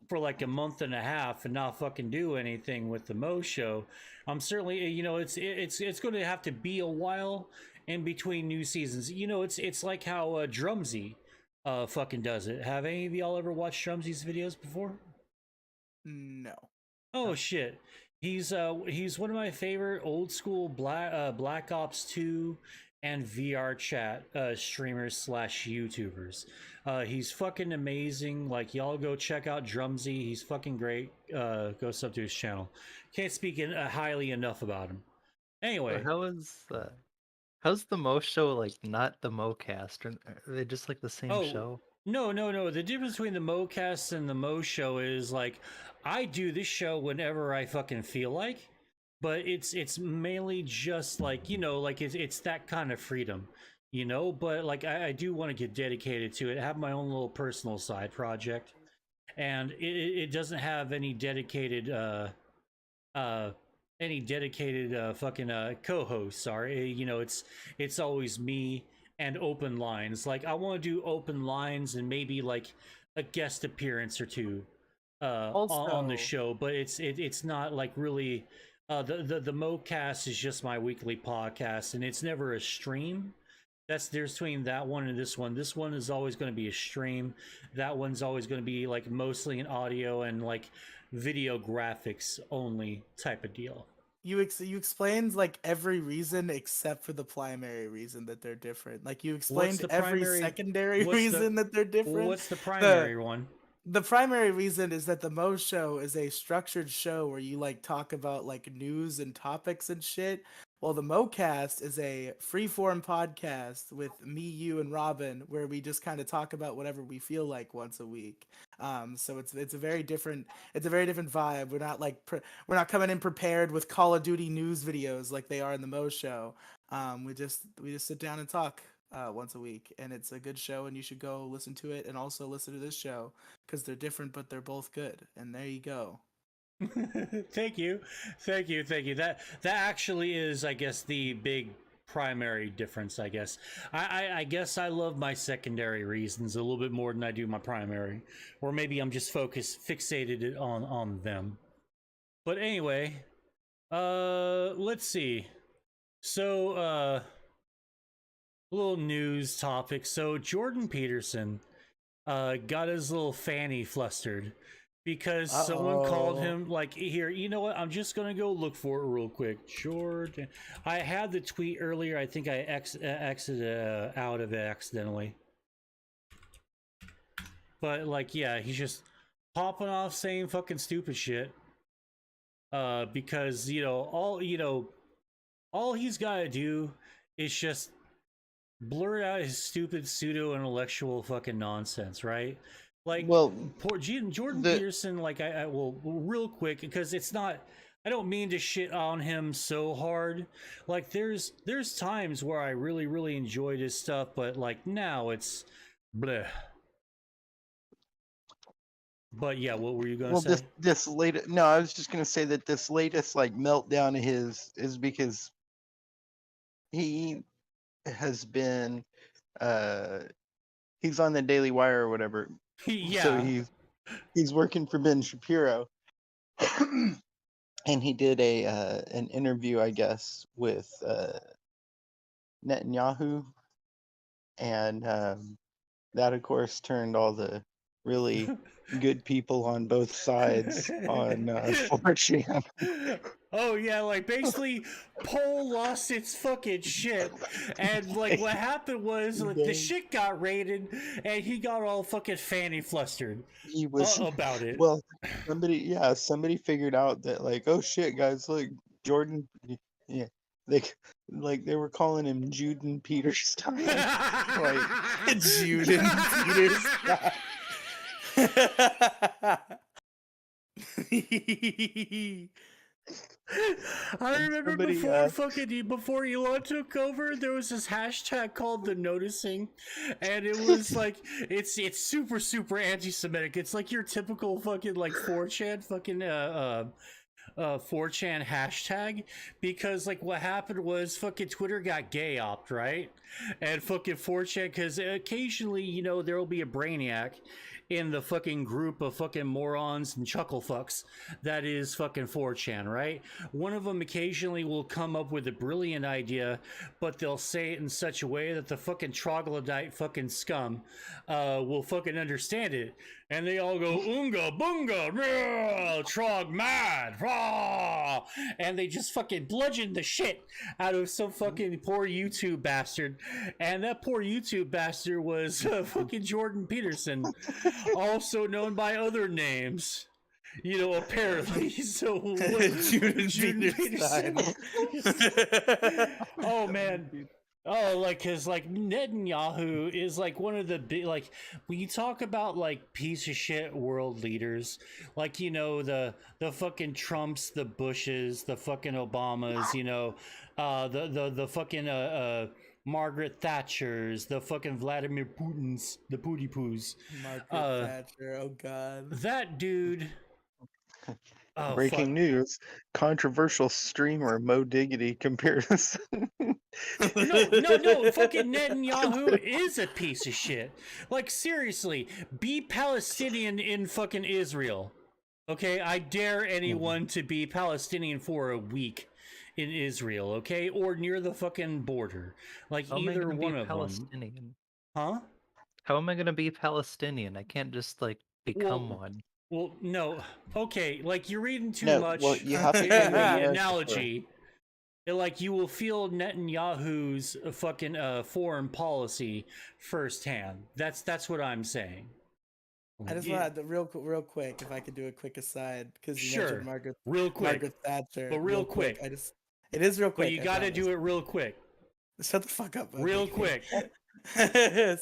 for like a month and a half and not fucking do anything with the Mo Show. I'm certainly, it's going to have to be a while in between new seasons. It's like how Drumsy fucking does it. Have any of y'all ever watched Drumsy's videos before? No. Oh shit. He's one of my favorite old school Black Ops 2 and VR chat streamers / YouTubers. He's fucking amazing. Like y'all go check out Drumsy. He's fucking great. Go sub to his channel. Can't speak highly enough about him. Anyway, how's the Mo Show like not the MoCast? Are they just like the same show? No. The difference between the MoCast and the Mo Show is like I do this show whenever I fucking feel like, but it's mainly just like like it's that kind of freedom, But like I do want to get dedicated to it, have my own little personal side project, and it doesn't have any dedicated fucking co-hosts. Sorry, it's always me and open lines. Like I want to do open lines and maybe like a guest appearance or 2 on the show, but it's not like really the MoCast is just my weekly podcast, and it's never a stream. There's between that one and this one. This one is always going to be a stream. That one's always going to be like mostly an audio and like video graphics only type of deal. You explained like every reason except for the primary reason that they're different. Like you explained every secondary reason that they're different. What's the primary one? The primary reason is that the Mo Show is a structured show where you like talk about like news and topics and shit. While the MoCast is a freeform podcast with me, you, and Robin, where we just kind of talk about whatever we feel like once a week. So it's a very different vibe. We're not like we're not coming in prepared with Call of Duty news videos like they are in the Mo Show. We just sit down and talk once a week, and it's a good show, and you should go listen to it and also listen to this show because they're different, but they're both good. And there you go. Thank you. That actually is, I guess, the big primary difference. I guess I guess I love my secondary reasons a little bit more than I do my primary, or maybe I'm just fixated on them. But anyway, let's see. So a little news topic. So Jordan Peterson got his little fanny flustered because someone called him like, here, you know what, I'm just gonna go look for it real quick. Jordan, I had the tweet earlier. I think I exited out of it accidentally, but like, yeah, he's just popping off saying fucking stupid shit because all all he's got to do is just blurt out his stupid pseudo intellectual fucking nonsense, right? Like, Well, poor Jordan the Peterson. Like, I will real quick, because it's not. I don't mean to shit on him so hard. Like, there's times where I really enjoyed his stuff, but like now it's bleh. But yeah, what were you gonna well say? this latest no, I was just gonna say that this latest like meltdown of his is because he has been he's on the Daily Wire or whatever. So Yeah. he's working for Ben Shapiro. And he did an interview, I guess, with Netanyahu, and that of course turned all the really good people on both sides on 4chan. Oh yeah, like basically Poll lost its fucking shit, and like what happened was like the shit got raided and he got all fucking fanny flustered He was about it. Well, somebody figured out that like, oh shit guys, look, Jordan, yeah, they were calling him Juden Peterstein. Like Juden Peterstein. I remember before Elon took over, there was this hashtag called the noticing, and it was like it's super anti-Semitic. It's like your typical fucking like 4chan fucking 4chan hashtag, because like what happened was fucking Twitter got gay opt, right? And fucking 4chan, because occasionally, you know, there will be a brainiac in the fucking group of fucking morons and chuckle fucks that is fucking 4chan, right? One of them occasionally will come up with a brilliant idea, but they'll say it in such a way that the fucking troglodyte fucking scum will fucking understand it. And they all go, Oonga, boonga, rah, trog mad, rah, and they just fucking bludgeon the shit out of some fucking poor YouTube bastard. And that poor YouTube bastard was fucking Jordan Peterson, also known by other names. You know, apparently. So Jordan Peterson. Oh man. Oh, like, cause like Netanyahu is like one of the big, like when you talk about like piece of shit world leaders, like, you know, the fucking Trumps, the Bushes, the fucking Obamas, you know, the fucking Margaret Thatchers, the fucking Vladimir Putins, the Pooty Poos. Margaret Thatcher, oh god. That dude. Oh, breaking news: controversial streamer Mo Diggity comparison. No, fucking Netanyahu is a piece of shit. Like, seriously, be Palestinian in fucking Israel. Okay, I dare anyone to be Palestinian for a week in Israel, okay? Or near the fucking border. Like, either one of them. Huh? How am I gonna be Palestinian? I can't just like become one. Well, no. Okay, like you're reading too No, much well, you have to in be the American analogy. Like, you will feel Netanyahu's fucking foreign policy firsthand. That's what I'm saying. I just want to real quick, if I could do a quick aside, because you Sure, mentioned Margaret Thatcher. but real quick. It is real quick. But you got to do it real quick. Shut the fuck up. Real quick.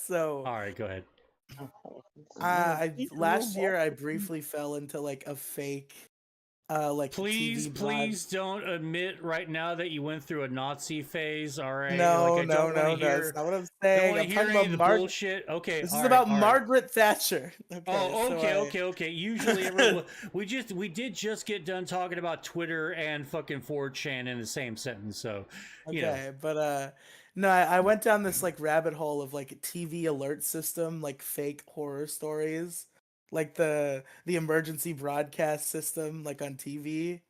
So. All right, go ahead. Last year I briefly fell into like a fake like please TV don't admit right now that you went through a Nazi phase. All right, no, like, no, that's not what I'm saying. I'm talking about bullshit. Okay, this is about Margaret Thatcher. Okay. Usually we did just get done talking about Twitter and fucking 4chan in the same sentence, so you know. But no, I went down this like rabbit hole of like TV alert system, like fake horror stories, like the emergency broadcast system, like on TV,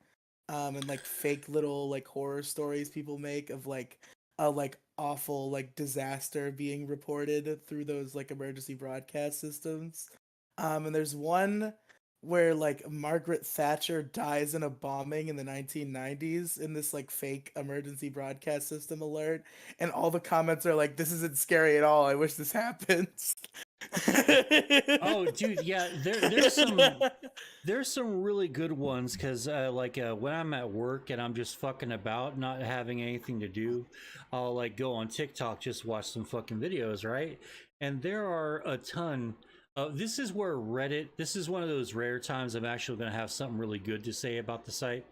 and like fake little like horror stories people make of like a like awful like disaster being reported through those like emergency broadcast systems. And there's one where like Margaret Thatcher dies in a bombing in the 1990s in this like fake emergency broadcast system alert, and all the comments are like, this isn't scary at all, I wish this happens. Oh, dude, yeah, there's some really good ones because when I'm at work and I'm just fucking about, not having anything to do, I'll like go on TikTok, just watch some fucking videos, right? And there are a ton. This is where Reddit. This is one of those rare times I'm actually going to have something really good to say about the site.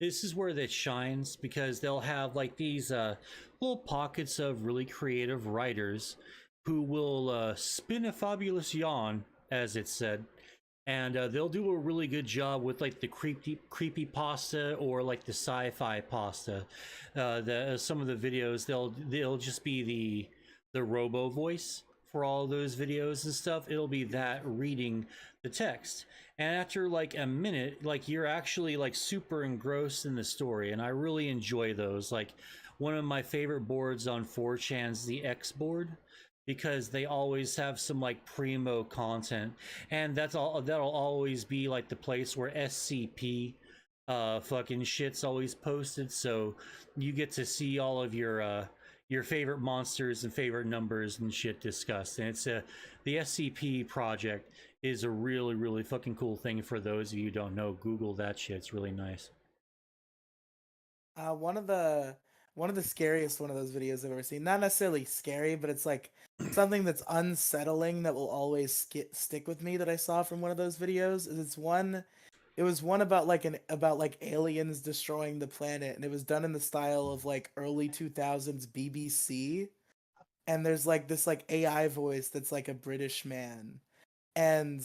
This is where that shines because they'll have like these little pockets of really creative writers who will spin a fabulous yarn, as it's said, and they'll do a really good job with like the creepy pasta or like the sci-fi pasta. Some of the videos they'll just be the robo voice for all those videos and stuff. It'll be that reading the text, and after like a minute, like you're actually like super engrossed in the story, and I really enjoy those. Like one of my favorite boards on 4chan's the X board, because they always have some like primo content, and that'll always be like the place where SCP fucking shit's always posted, so you get to see all of your favorite monsters and favorite numbers and shit discussed. And it's the SCP project is a really fucking cool thing. For those of you who don't know, Google that shit. It's really nice. One of the scariest one of those videos I've ever seen. Not necessarily scary, but it's like something that's unsettling that will always stick with me that I saw from one of those videos. It was one about like aliens destroying the planet, and it was done in the style of like early 2000s BBC. And there's like this like AI voice that's like a British man. And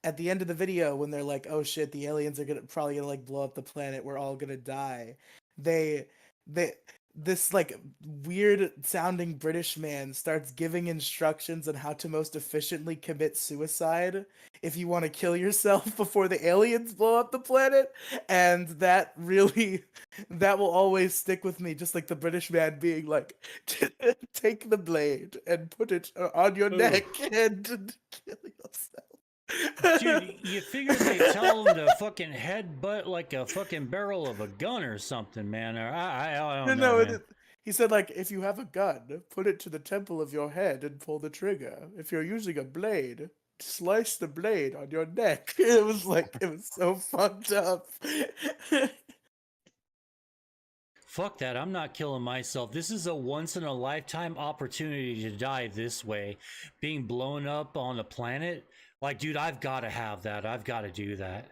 at the end of the video, when they're like, "Oh shit, the aliens are probably gonna like blow up the planet. We're all gonna die," they this like weird sounding British man starts giving instructions on how to most efficiently commit suicide if you want to kill yourself before the aliens blow up the planet. And that will always stick with me, just like the British man being like, "Take the blade and put it on your neck and kill yourself." Dude, you figure they tell him to fucking headbutt like a fucking barrel of a gun or something, man. Or I don't know. Man. He said, like, if you have a gun, put it to the temple of your head and pull the trigger. If you're using a blade, slice the blade on your neck. It was so fucked up. Fuck that, I'm not killing myself. This is a once-in-a-lifetime opportunity to die this way. Being blown up on a planet? Like, dude, I've got to have that. I've got to do that.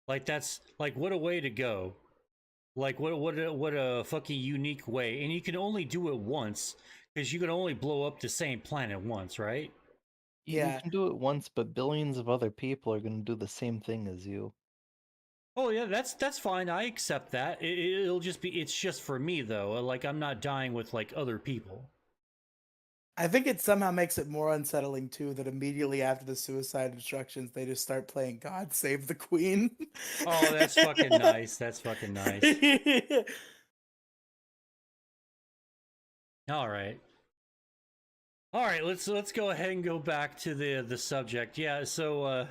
Like, that's, like, what a way to go. Like, what a fucking unique way. And you can only do it once, because you can only blow up the same planet once, right? Yeah. You can do it once, but billions of other people are going to do the same thing as you. Oh yeah, that's fine. I accept that. It's just for me though. Like, I'm not dying with like other people. I think it somehow makes it more unsettling too that immediately after the suicide instructions they just start playing "God Save the Queen." Oh, that's fucking nice. That's fucking nice. All right. Let's go ahead and go back to the subject. Yeah, so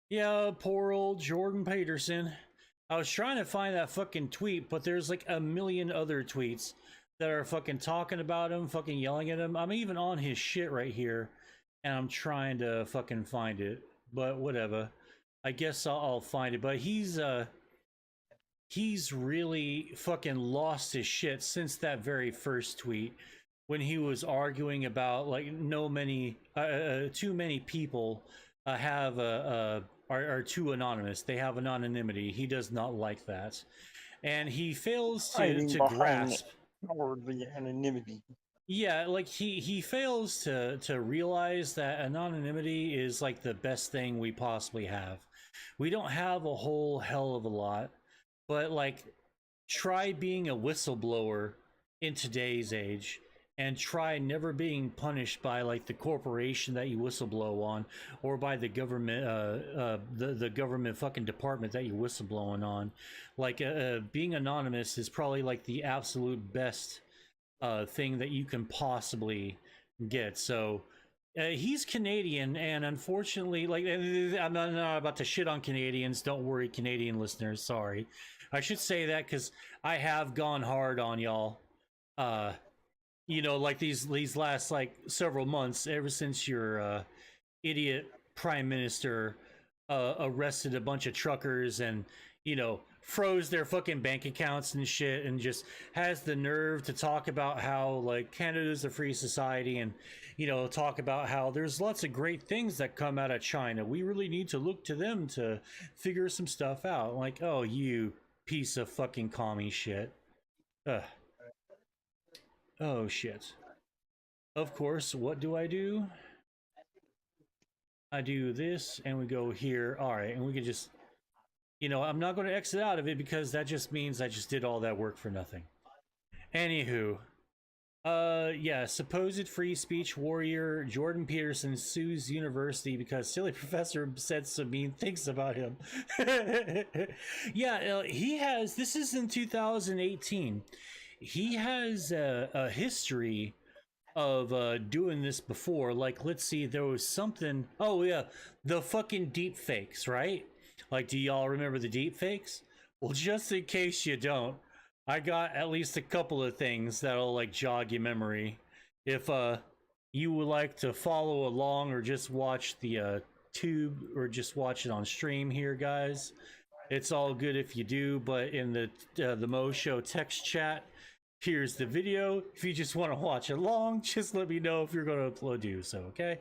yeah, poor old Jordan Peterson. I was trying to find that fucking tweet, but there's like a million other tweets that are fucking talking about him, fucking yelling at him. I'm even on his shit right here, and I'm trying to fucking find it. But whatever. I guess I'll find it. But he's really fucking lost his shit since that very first tweet, when he was arguing about like too many people are too anonymous. They have anonymity. He does not like that, and he fails to grasp the anonymity. Yeah, like he fails to realize that anonymity is like the best thing we possibly have. We don't have a whole hell of a lot, but like try being a whistleblower in today's age, and try never being punished by like the corporation that you whistleblow on, or by the government, the government fucking department that you're whistleblowing on. Like being anonymous is probably like the absolute best thing that you can possibly get. So he's Canadian, and unfortunately, like, I'm not about to shit on Canadians. Don't worry, Canadian listeners. Sorry, I should say that because I have gone hard on y'all. You know, like these last like several months, ever since your idiot prime minister arrested a bunch of truckers and, you know, froze their fucking bank accounts and shit, and just has the nerve to talk about how like Canada's a free society, and, you know, talk about how there's lots of great things that come out of China. We really need to look to them to figure some stuff out. Like, oh, you piece of fucking commie shit. Ugh. Oh shit. Of course, what do? I do this, and we go here. All right, and we can just, you know, I'm not going to exit out of it because that just means I just did all that work for nothing. Anywho, yeah, supposed free speech warrior Jordan Peterson sues university because silly professor said some mean things about him. Yeah, he has, this is in 2018. He has a history of doing this before. Like, let's see, there was something, oh yeah, the fucking deep fakes, right? Like, do y'all remember the deep fakes? Well, just in case you don't, I got at least a couple of things that'll like jog your memory. If you would like to follow along or just watch the tube or just watch it on stream here, guys, it's all good if you do. But in the MOE Show text chat, here's the video. If you just want to watch along, just let me know if you're going to do so, okay?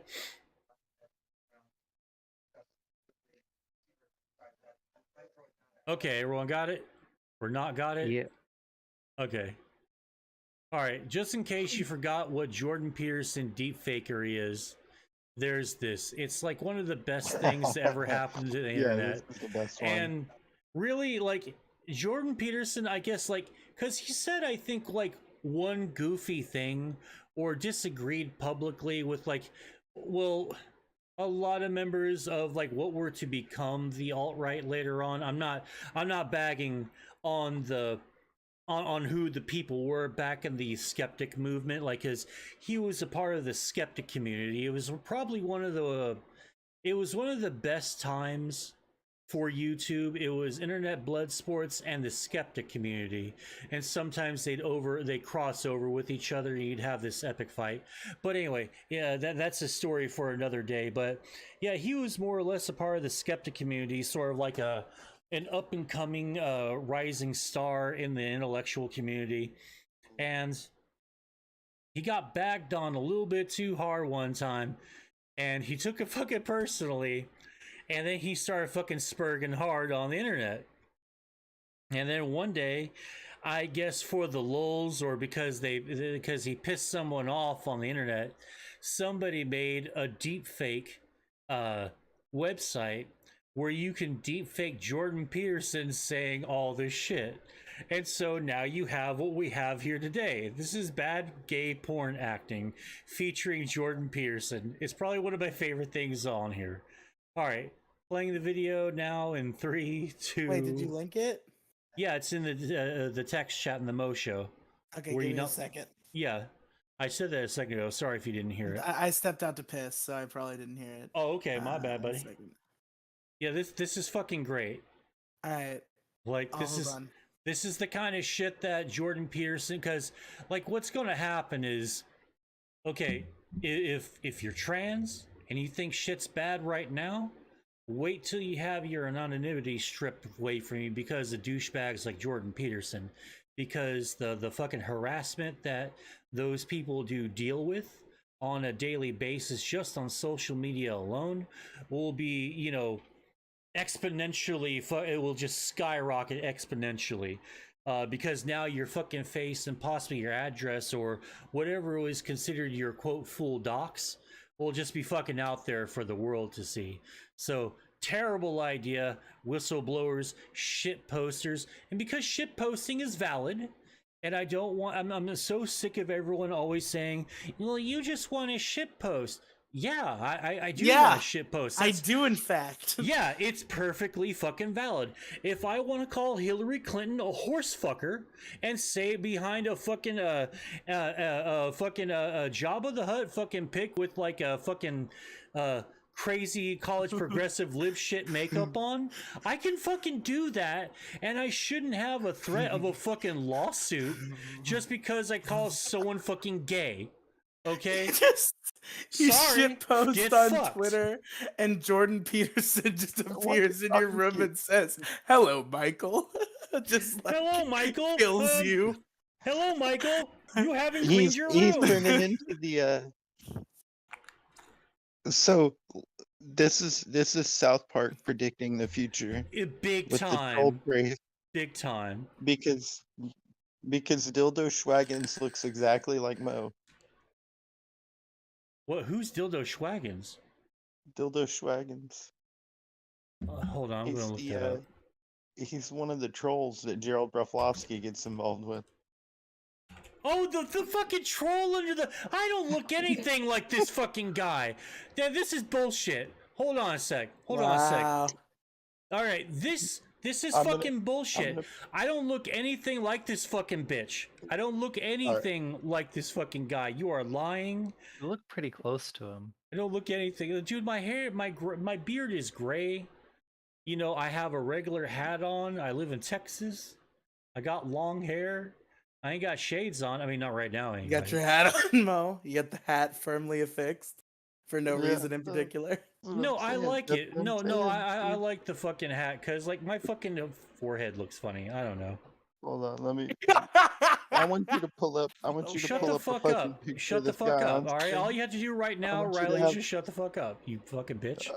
Okay, everyone got it? Or not got it? Yeah. Okay. All right, just in case you forgot what Jordan Peterson deepfakery is, there's this. It's like one of the best things to ever happen to the internet. This is the best one. And really, like, Jordan Peterson, I guess, like, because he said, I think, like, one goofy thing or disagreed publicly with, like, well, a lot of members of like what were to become the alt-right later on. I'm not bagging on the on who the people were back in the skeptic movement, like, cause he was a part of the skeptic community. It was probably one of the best times for YouTube. It was internet blood sports and the skeptic community, and sometimes they'd cross over with each other and you'd have this epic fight. But anyway, yeah, that's a story for another day. But yeah, he was more or less a part of the skeptic community, sort of like an up and coming rising star in the intellectual community. And he got bagged on a little bit too hard one time, and he took it fucking personally. And then he started fucking spurging hard on the internet. And then one day, I guess for the lulz, or because he pissed someone off on the internet, somebody made a deepfake website where you can deepfake Jordan Peterson saying all this shit. And so now you have what we have here today. This is bad gay porn acting featuring Jordan Peterson. It's probably one of my favorite things on here. All right, playing the video now in 3, 2. Wait, did you link it? Yeah, it's in the text chat in the MOE Show. Okay, give me a second. Yeah, I said that a second ago. Sorry if you didn't hear it. I stepped out to piss, so I probably didn't hear it. Oh, okay, my bad, buddy. Yeah, this is fucking great. All right. Like, this is the kind of shit that Jordan Peterson, because like what's going to happen is, okay, if you're trans and you think shit's bad right now, wait till you have your anonymity stripped away from you because of douchebags like Jordan Peterson. Because the fucking harassment that those people do deal with on a daily basis just on social media alone will be, you know, exponentially, it will just skyrocket exponentially. Because now your fucking face and possibly your address or whatever was considered your quote full docs will just be fucking out there for the world to see. So terrible idea, whistleblowers, shit posters. And because shit posting is valid, and I don't want, I'm so sick of everyone always saying, well, you just want to shit post. Yeah, I do want to shit post. I do, in fact. Yeah, it's perfectly fucking valid. If I want to call Hillary Clinton a horse fucker and say behind a fucking Jabba the Hutt fucking pic with like a fucking crazy college progressive lib shit makeup on, I can fucking do that, and I shouldn't have a threat of a fucking lawsuit just because I call someone fucking gay. Okay? You Sorry, shit post get on fucked. Twitter, and Jordan Peterson just What appears the in your fuck room you- and says, "Hello, Michael." Just like Hello, Michael. kills you. Hello, Michael. You haven't cleaned your He's room. turning into the so this is South Park predicting the future Big with the troll time. race Big time. because Dildo Schwaggins looks exactly like Mo. What? Who's Dildo Schwaggins? Dildo Schwaggins. Hold on, I'm He's gonna look the that up. he's one of the trolls that Gerald Broflovsky gets involved with. Oh, the fucking troll under the... I don't look anything like this fucking guy. This is bullshit. Hold on a sec. Hold on a sec. All right, this is fucking bullshit. I don't look anything like this fucking bitch. I don't look anything like this fucking guy. You are lying. You look pretty close to him. I don't look anything. Dude, my hair, my beard is gray. You know, I have a regular hat on. I live in Texas. I got long hair. I ain't got shades on. I mean, not right now. Anyway. You got your hat on, Mo. You got the hat firmly affixed for no Yeah, reason in particular. No, I like it. That's No, what I'm no, saying, I dude. like the fucking hat because, like, my fucking forehead looks funny. I don't know. Hold on, let me. I want you to pull up. I want you to Shut pull the up a fuck fucking up. picture Shut of the this fuck guy up. on All right, screen. all you have to do right now, want you to Riley, is have- just shut the fuck up. You fucking bitch.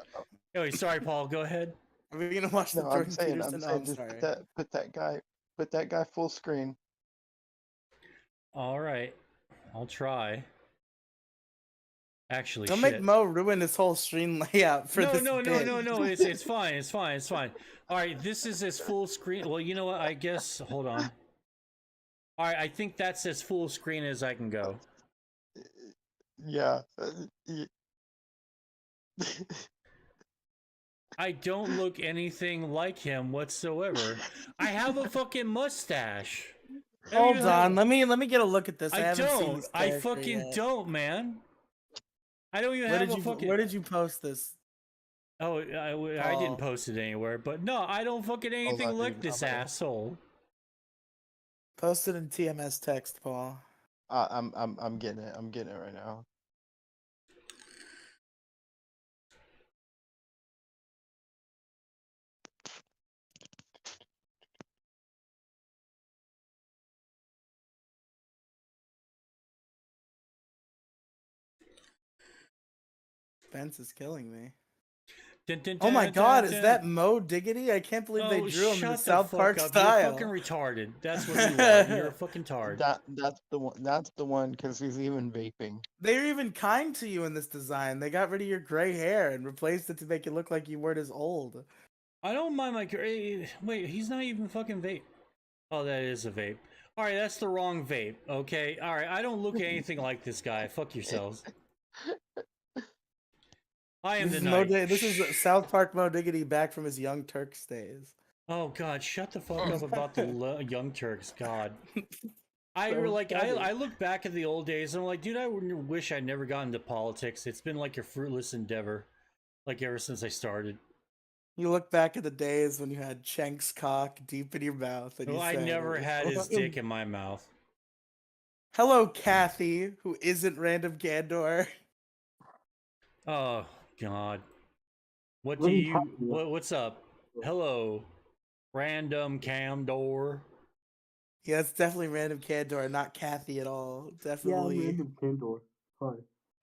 Anyway, sorry, Paul. Go ahead. Are we gonna watch the No, Jordan Peterson? Oh, I'm just sorry. put that guy full screen. All right, I'll try. Actually, Don't shit. make Mo ruin his whole stream layout for this No. bit. It's fine. It's fine. It's fine. All right, this is as full screen. Well, you know what? I guess. Hold on. All right, I think that's as full screen as I can go. Yeah. I don't look anything like him whatsoever. I have a fucking mustache. Hold on, let me get a look at this. I, I haven't seen don't. this I character fucking yet. don't, man. I don't even Where have did a you fucking. Where did you post this? Oh, I didn't post it anywhere. But no, I don't fucking anything on, like dude, this I'm gonna- asshole. Post it in TMS text, Paul. I'm getting it. I'm getting it right now. Spence is killing me. Dun, dun, Oh my dun, god, dun, is dun. that Mo Diggity? I can't believe they Oh, drew him in the shut South fuck Park up. style. You're fucking retarded. That's what you are. You're a fucking tard. That's the one. That's the one because he's even vaping. They're even kind to you in this design. They got rid of your gray hair and replaced it to make it look like you weren't as old. I don't mind my. Wait, he's not even fucking vape. Oh, that is a vape. All right, that's the wrong vape. Okay. All right, I don't look anything like this guy. Fuck yourselves. I am This the is, Mo knight. this is South Park Mo Diggity back from his Young Turks days. Oh God, shut the fuck up about the Young Turks. God. I So like. funny. I look back at the old days and I'm like, dude, I wish I never got into politics. It's been like a fruitless endeavor, like ever since I started. You look back at the days when you had Chenk's cock deep in your mouth. And Well, you I said, never had his dick in my mouth. Hello, Kathy, who isn't Random Candor. Oh God. What do you? What's up? Hello, random cam door. Yeah, it's definitely Random Candor, not Kathy at all. Definitely. Candor. Hi.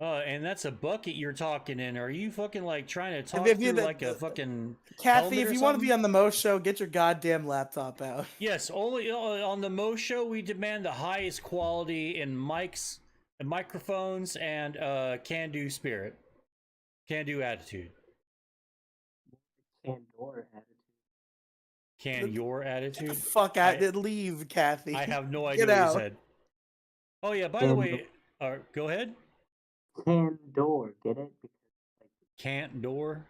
And that's a bucket you're talking in. Are you fucking like trying to talk If you- through like a fucking Kathy, helmet if or you want to be something? on the Mo Show, get your goddamn laptop out. Yes, only on the Mo Show we demand the highest quality in mics, and microphones, and can-do spirit, can-do attitude. Candor attitude. Can your attitude? Fuck out, leave, Kathy. I have no Get idea what out. he said. Oh yeah, by the way, go ahead. Candor, get it? Can't door.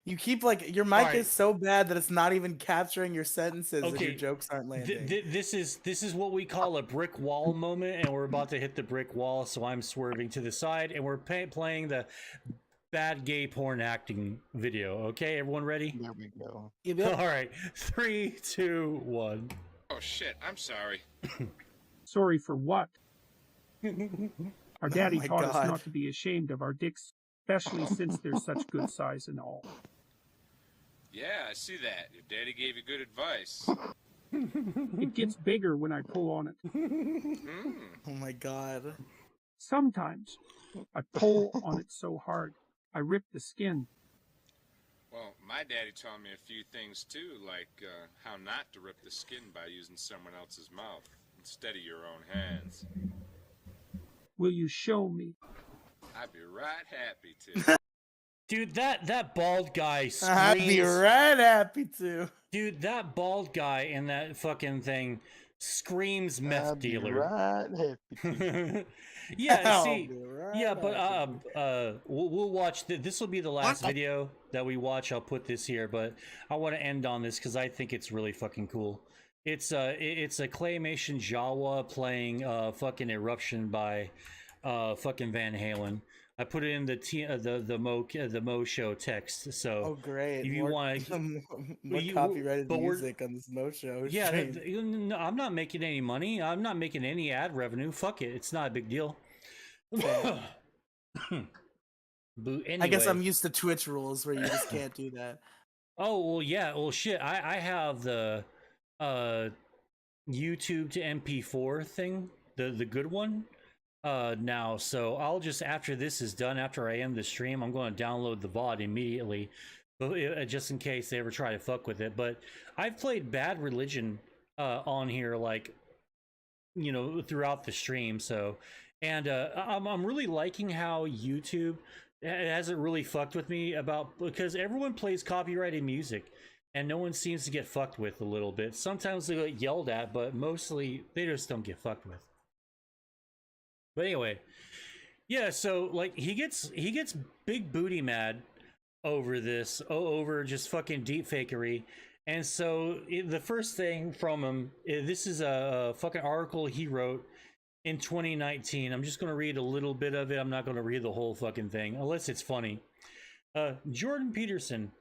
You keep like your mic Alright. is so bad that it's not even capturing your sentences if Okay, your jokes aren't landing. This is what we call a brick wall moment, and we're about to hit the brick wall. So I'm swerving to the side, and we're playing the bad gay porn acting video. Okay, everyone ready? There we go. All right, 3, 2, 1. Oh shit, I'm sorry. Sorry for what? Our daddy my taught us God. not to be ashamed of our dicks, especially since they're such good size and all. Yeah, I see that. Your daddy gave you good advice. It gets bigger when I pull on it. Oh my God. Sometimes I pull on it so hard, I rip the skin. Well, my daddy taught me a few things too, like how not to rip the skin by using someone else's mouth instead of your own hands. Will you show me? I'd be right happy to. Dude, that bald guy screams. I'd be right happy to. Dude, that bald guy in that fucking thing screams meth I'd be dealer. right happy to. Yeah, I'll see, be right yeah, but happy we'll watch. This will be the last video that we watch. I'll put this here, but I want to end on this because I think it's really fucking cool. It's a claymation Jawa playing fucking Eruption by fucking Van Halen. I put it in the Mo Show text. So Oh great! if you want more copyrighted music on this Mo Show. yeah, stream. no, I'm not making any money. I'm not making any ad revenue. Fuck it. It's not a big deal. Anyway. I guess I'm used to Twitch rules where you just can't do that. Oh well, yeah. Well, shit. I have the YouTube to MP4 thing, the good one. Now, so I'll just, after this is done, after I end the stream, I'm going to download the VOD immediately, just in case they ever try to fuck with it. But I've played Bad Religion on here, like, you know, throughout the stream. So, and I'm really liking how YouTube hasn't really fucked with me because everyone plays copyrighted music and no one seems to get fucked with a little bit. Sometimes they get yelled at, but mostly they just don't get fucked with. But anyway, yeah, so like he gets big booty mad over this, over just fucking deep fakery. And so the first thing from him, this is a fucking article he wrote in 2019. I'm just going to read a little bit of it. I'm not going to read the whole fucking thing unless it's funny. Jordan Peterson,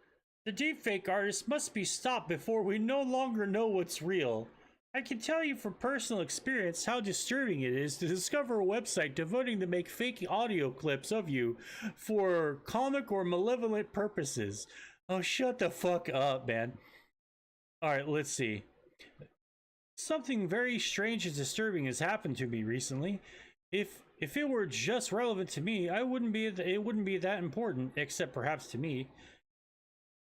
the deepfake artist must be stopped before we no longer know what's real. I can tell you from personal experience how disturbing it is to discover a website devoting to make fake audio clips of you for comic or malevolent purposes. Oh, shut the fuck up, man. Alright, let's see. Something very strange and disturbing has happened to me recently. If it were just relevant to me, it wouldn't be that important, except perhaps to me.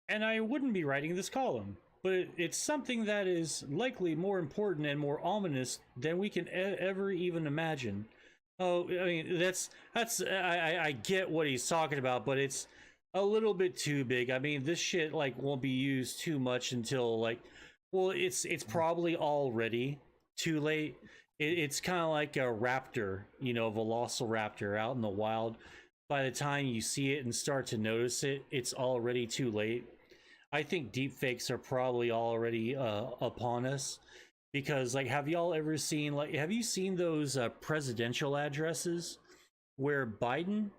And I wouldn't be writing this column. But it's something that is likely more important and more ominous than we can ever even imagine. Oh, I mean, I get what he's talking about, but it's a little bit too big. I mean, this shit like won't be used too much until like, well, it's probably already too late. It's kind of like a raptor, you know, velociraptor out in the wild. By the time you see it and start to notice it, it's already too late. I think deepfakes are probably already upon us because, like, have y'all ever seen, like, have you seen those presidential addresses where Biden,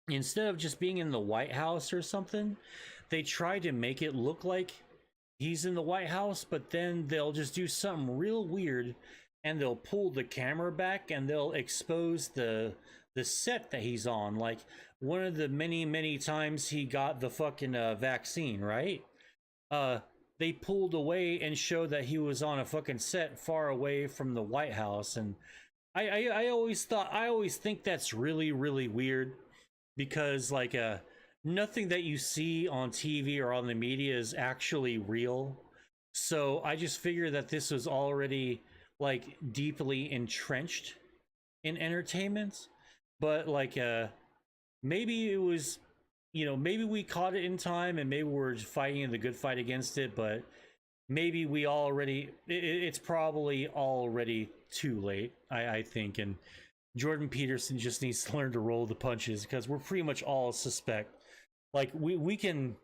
instead of just being in the White House or something, they try to make it look like he's in the White House, but then they'll just do something real weird and they'll pull the camera back and they'll expose the set that he's on, like one of the many times he got the fucking vaccine, right? They pulled away and showed that he was on a fucking set far away from the White House, and I always think that's really weird because like nothing that you see on TV or on the media is actually real. So I just figure that this was already like deeply entrenched in entertainment. But like maybe it was, you know, maybe we caught it in time and maybe we're fighting the good fight against it, but maybe we already it's probably already too late, I think. And Jordan Peterson just needs to learn to roll the punches because we're pretty much all suspect. Like we can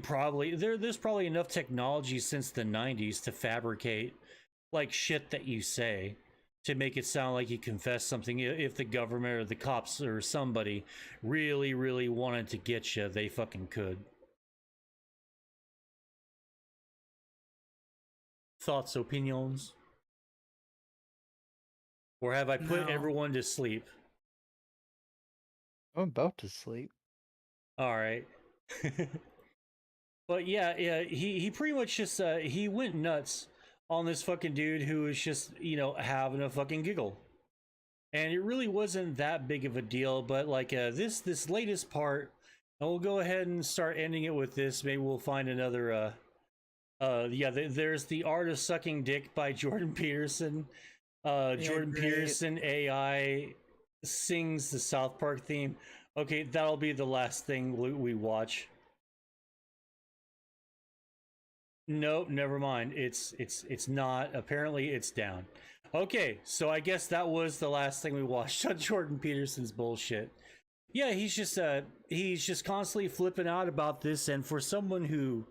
probably there's probably enough technology since the 90s to fabricate like shit that you say to make it sound like you confessed something. If the government or the cops or somebody really wanted to get you, they fucking could. Thoughts, opinions? Or have I put No. everyone to sleep? I'm about to sleep. All right. But yeah, he pretty much just he went nuts on this fucking dude who was just, having a fucking giggle. And it really wasn't that big of a deal, but like this latest part, and we'll go ahead and start ending it with this. Maybe we'll find another there's The Art of Sucking Dick by Jordan Peterson. Jordan great. Peterson AI sings the South Park theme. Okay, that'll be the last thing we watch. Nope, never mind. It's not. Apparently, it's down. Okay, so I guess that was the last thing we watched on Jordan Peterson's bullshit. Yeah, he's just constantly flipping out about this, and for someone who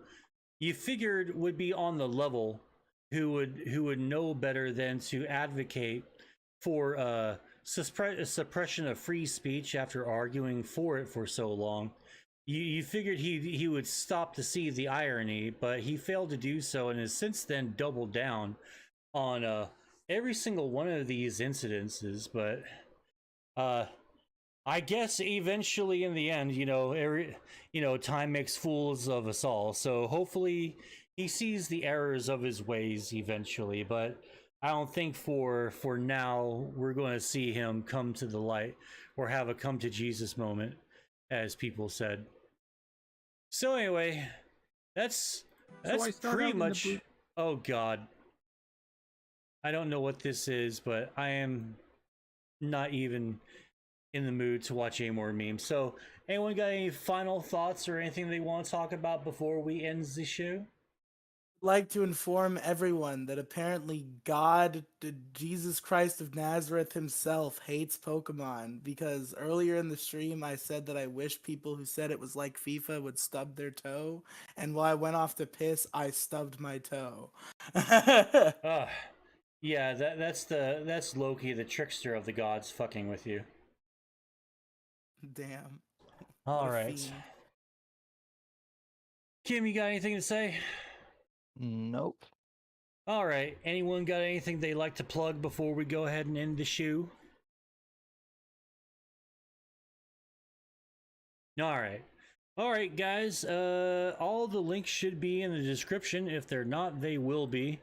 you figured would be on the level, who would know better than to advocate for suppression of free speech after arguing for it for so long. You figured he would stop to see the irony, but he failed to do so and has since then doubled down on every single one of these incidences. But I guess eventually in the end, time makes fools of us all. So hopefully he sees the errors of his ways eventually, but I don't think for now we're going to see him come to the light or have a come to Jesus moment, as people said. So anyway, that's pretty much. Oh God, I don't know what this is, but I am not even in the mood to watch any more memes. So anyone got any final thoughts or anything they want to talk about before we end the show? Like to inform everyone that apparently God, Jesus Christ of Nazareth himself, hates Pokemon, because earlier in the stream I said that I wish people who said it was like FIFA would stub their toe, and while I went off to piss, I stubbed my toe. Yeah, that's Loki, the trickster of the gods, fucking with you. Damn. All right. Kim, you got anything to say? Nope. All right. Anyone got anything they'd like to plug before we go ahead and end the show? All right, guys. All the links should be in the description. If they're not, they will be.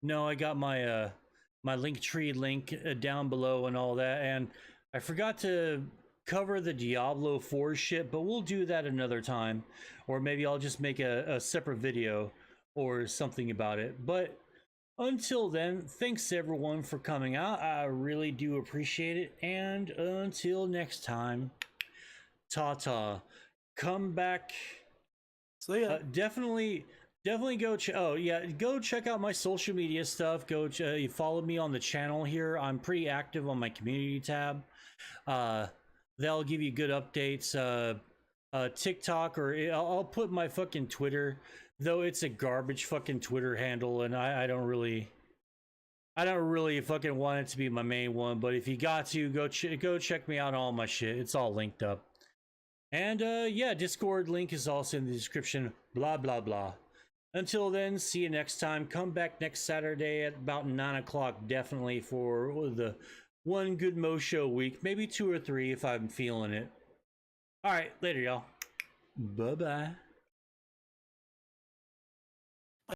No, I got my my Linktree link down below and all that, and I forgot to cover the Diablo 4 shit, but we'll do that another time, or maybe I'll just make a separate video or something about it. But until then, thanks everyone for coming out. I really do appreciate it, and until next time, ta-ta. Come back. So yeah, definitely go go check out my social media stuff. Go follow me on the channel here. I'm pretty active on my community tab. They'll give you good updates. TikTok, or I'll put my fucking Twitter, though it's a garbage fucking Twitter handle, and I don't really fucking want it to be my main one. But if you got to, go check me out on all my shit. It's all linked up. And yeah, Discord link is also in the description. Blah blah blah. Until then, see you next time. Come back next Saturday at about 9 o'clock, definitely, for the one good MOE Show week. Maybe 2 or 3 if I'm feeling it. All right, later, y'all. Bye-bye.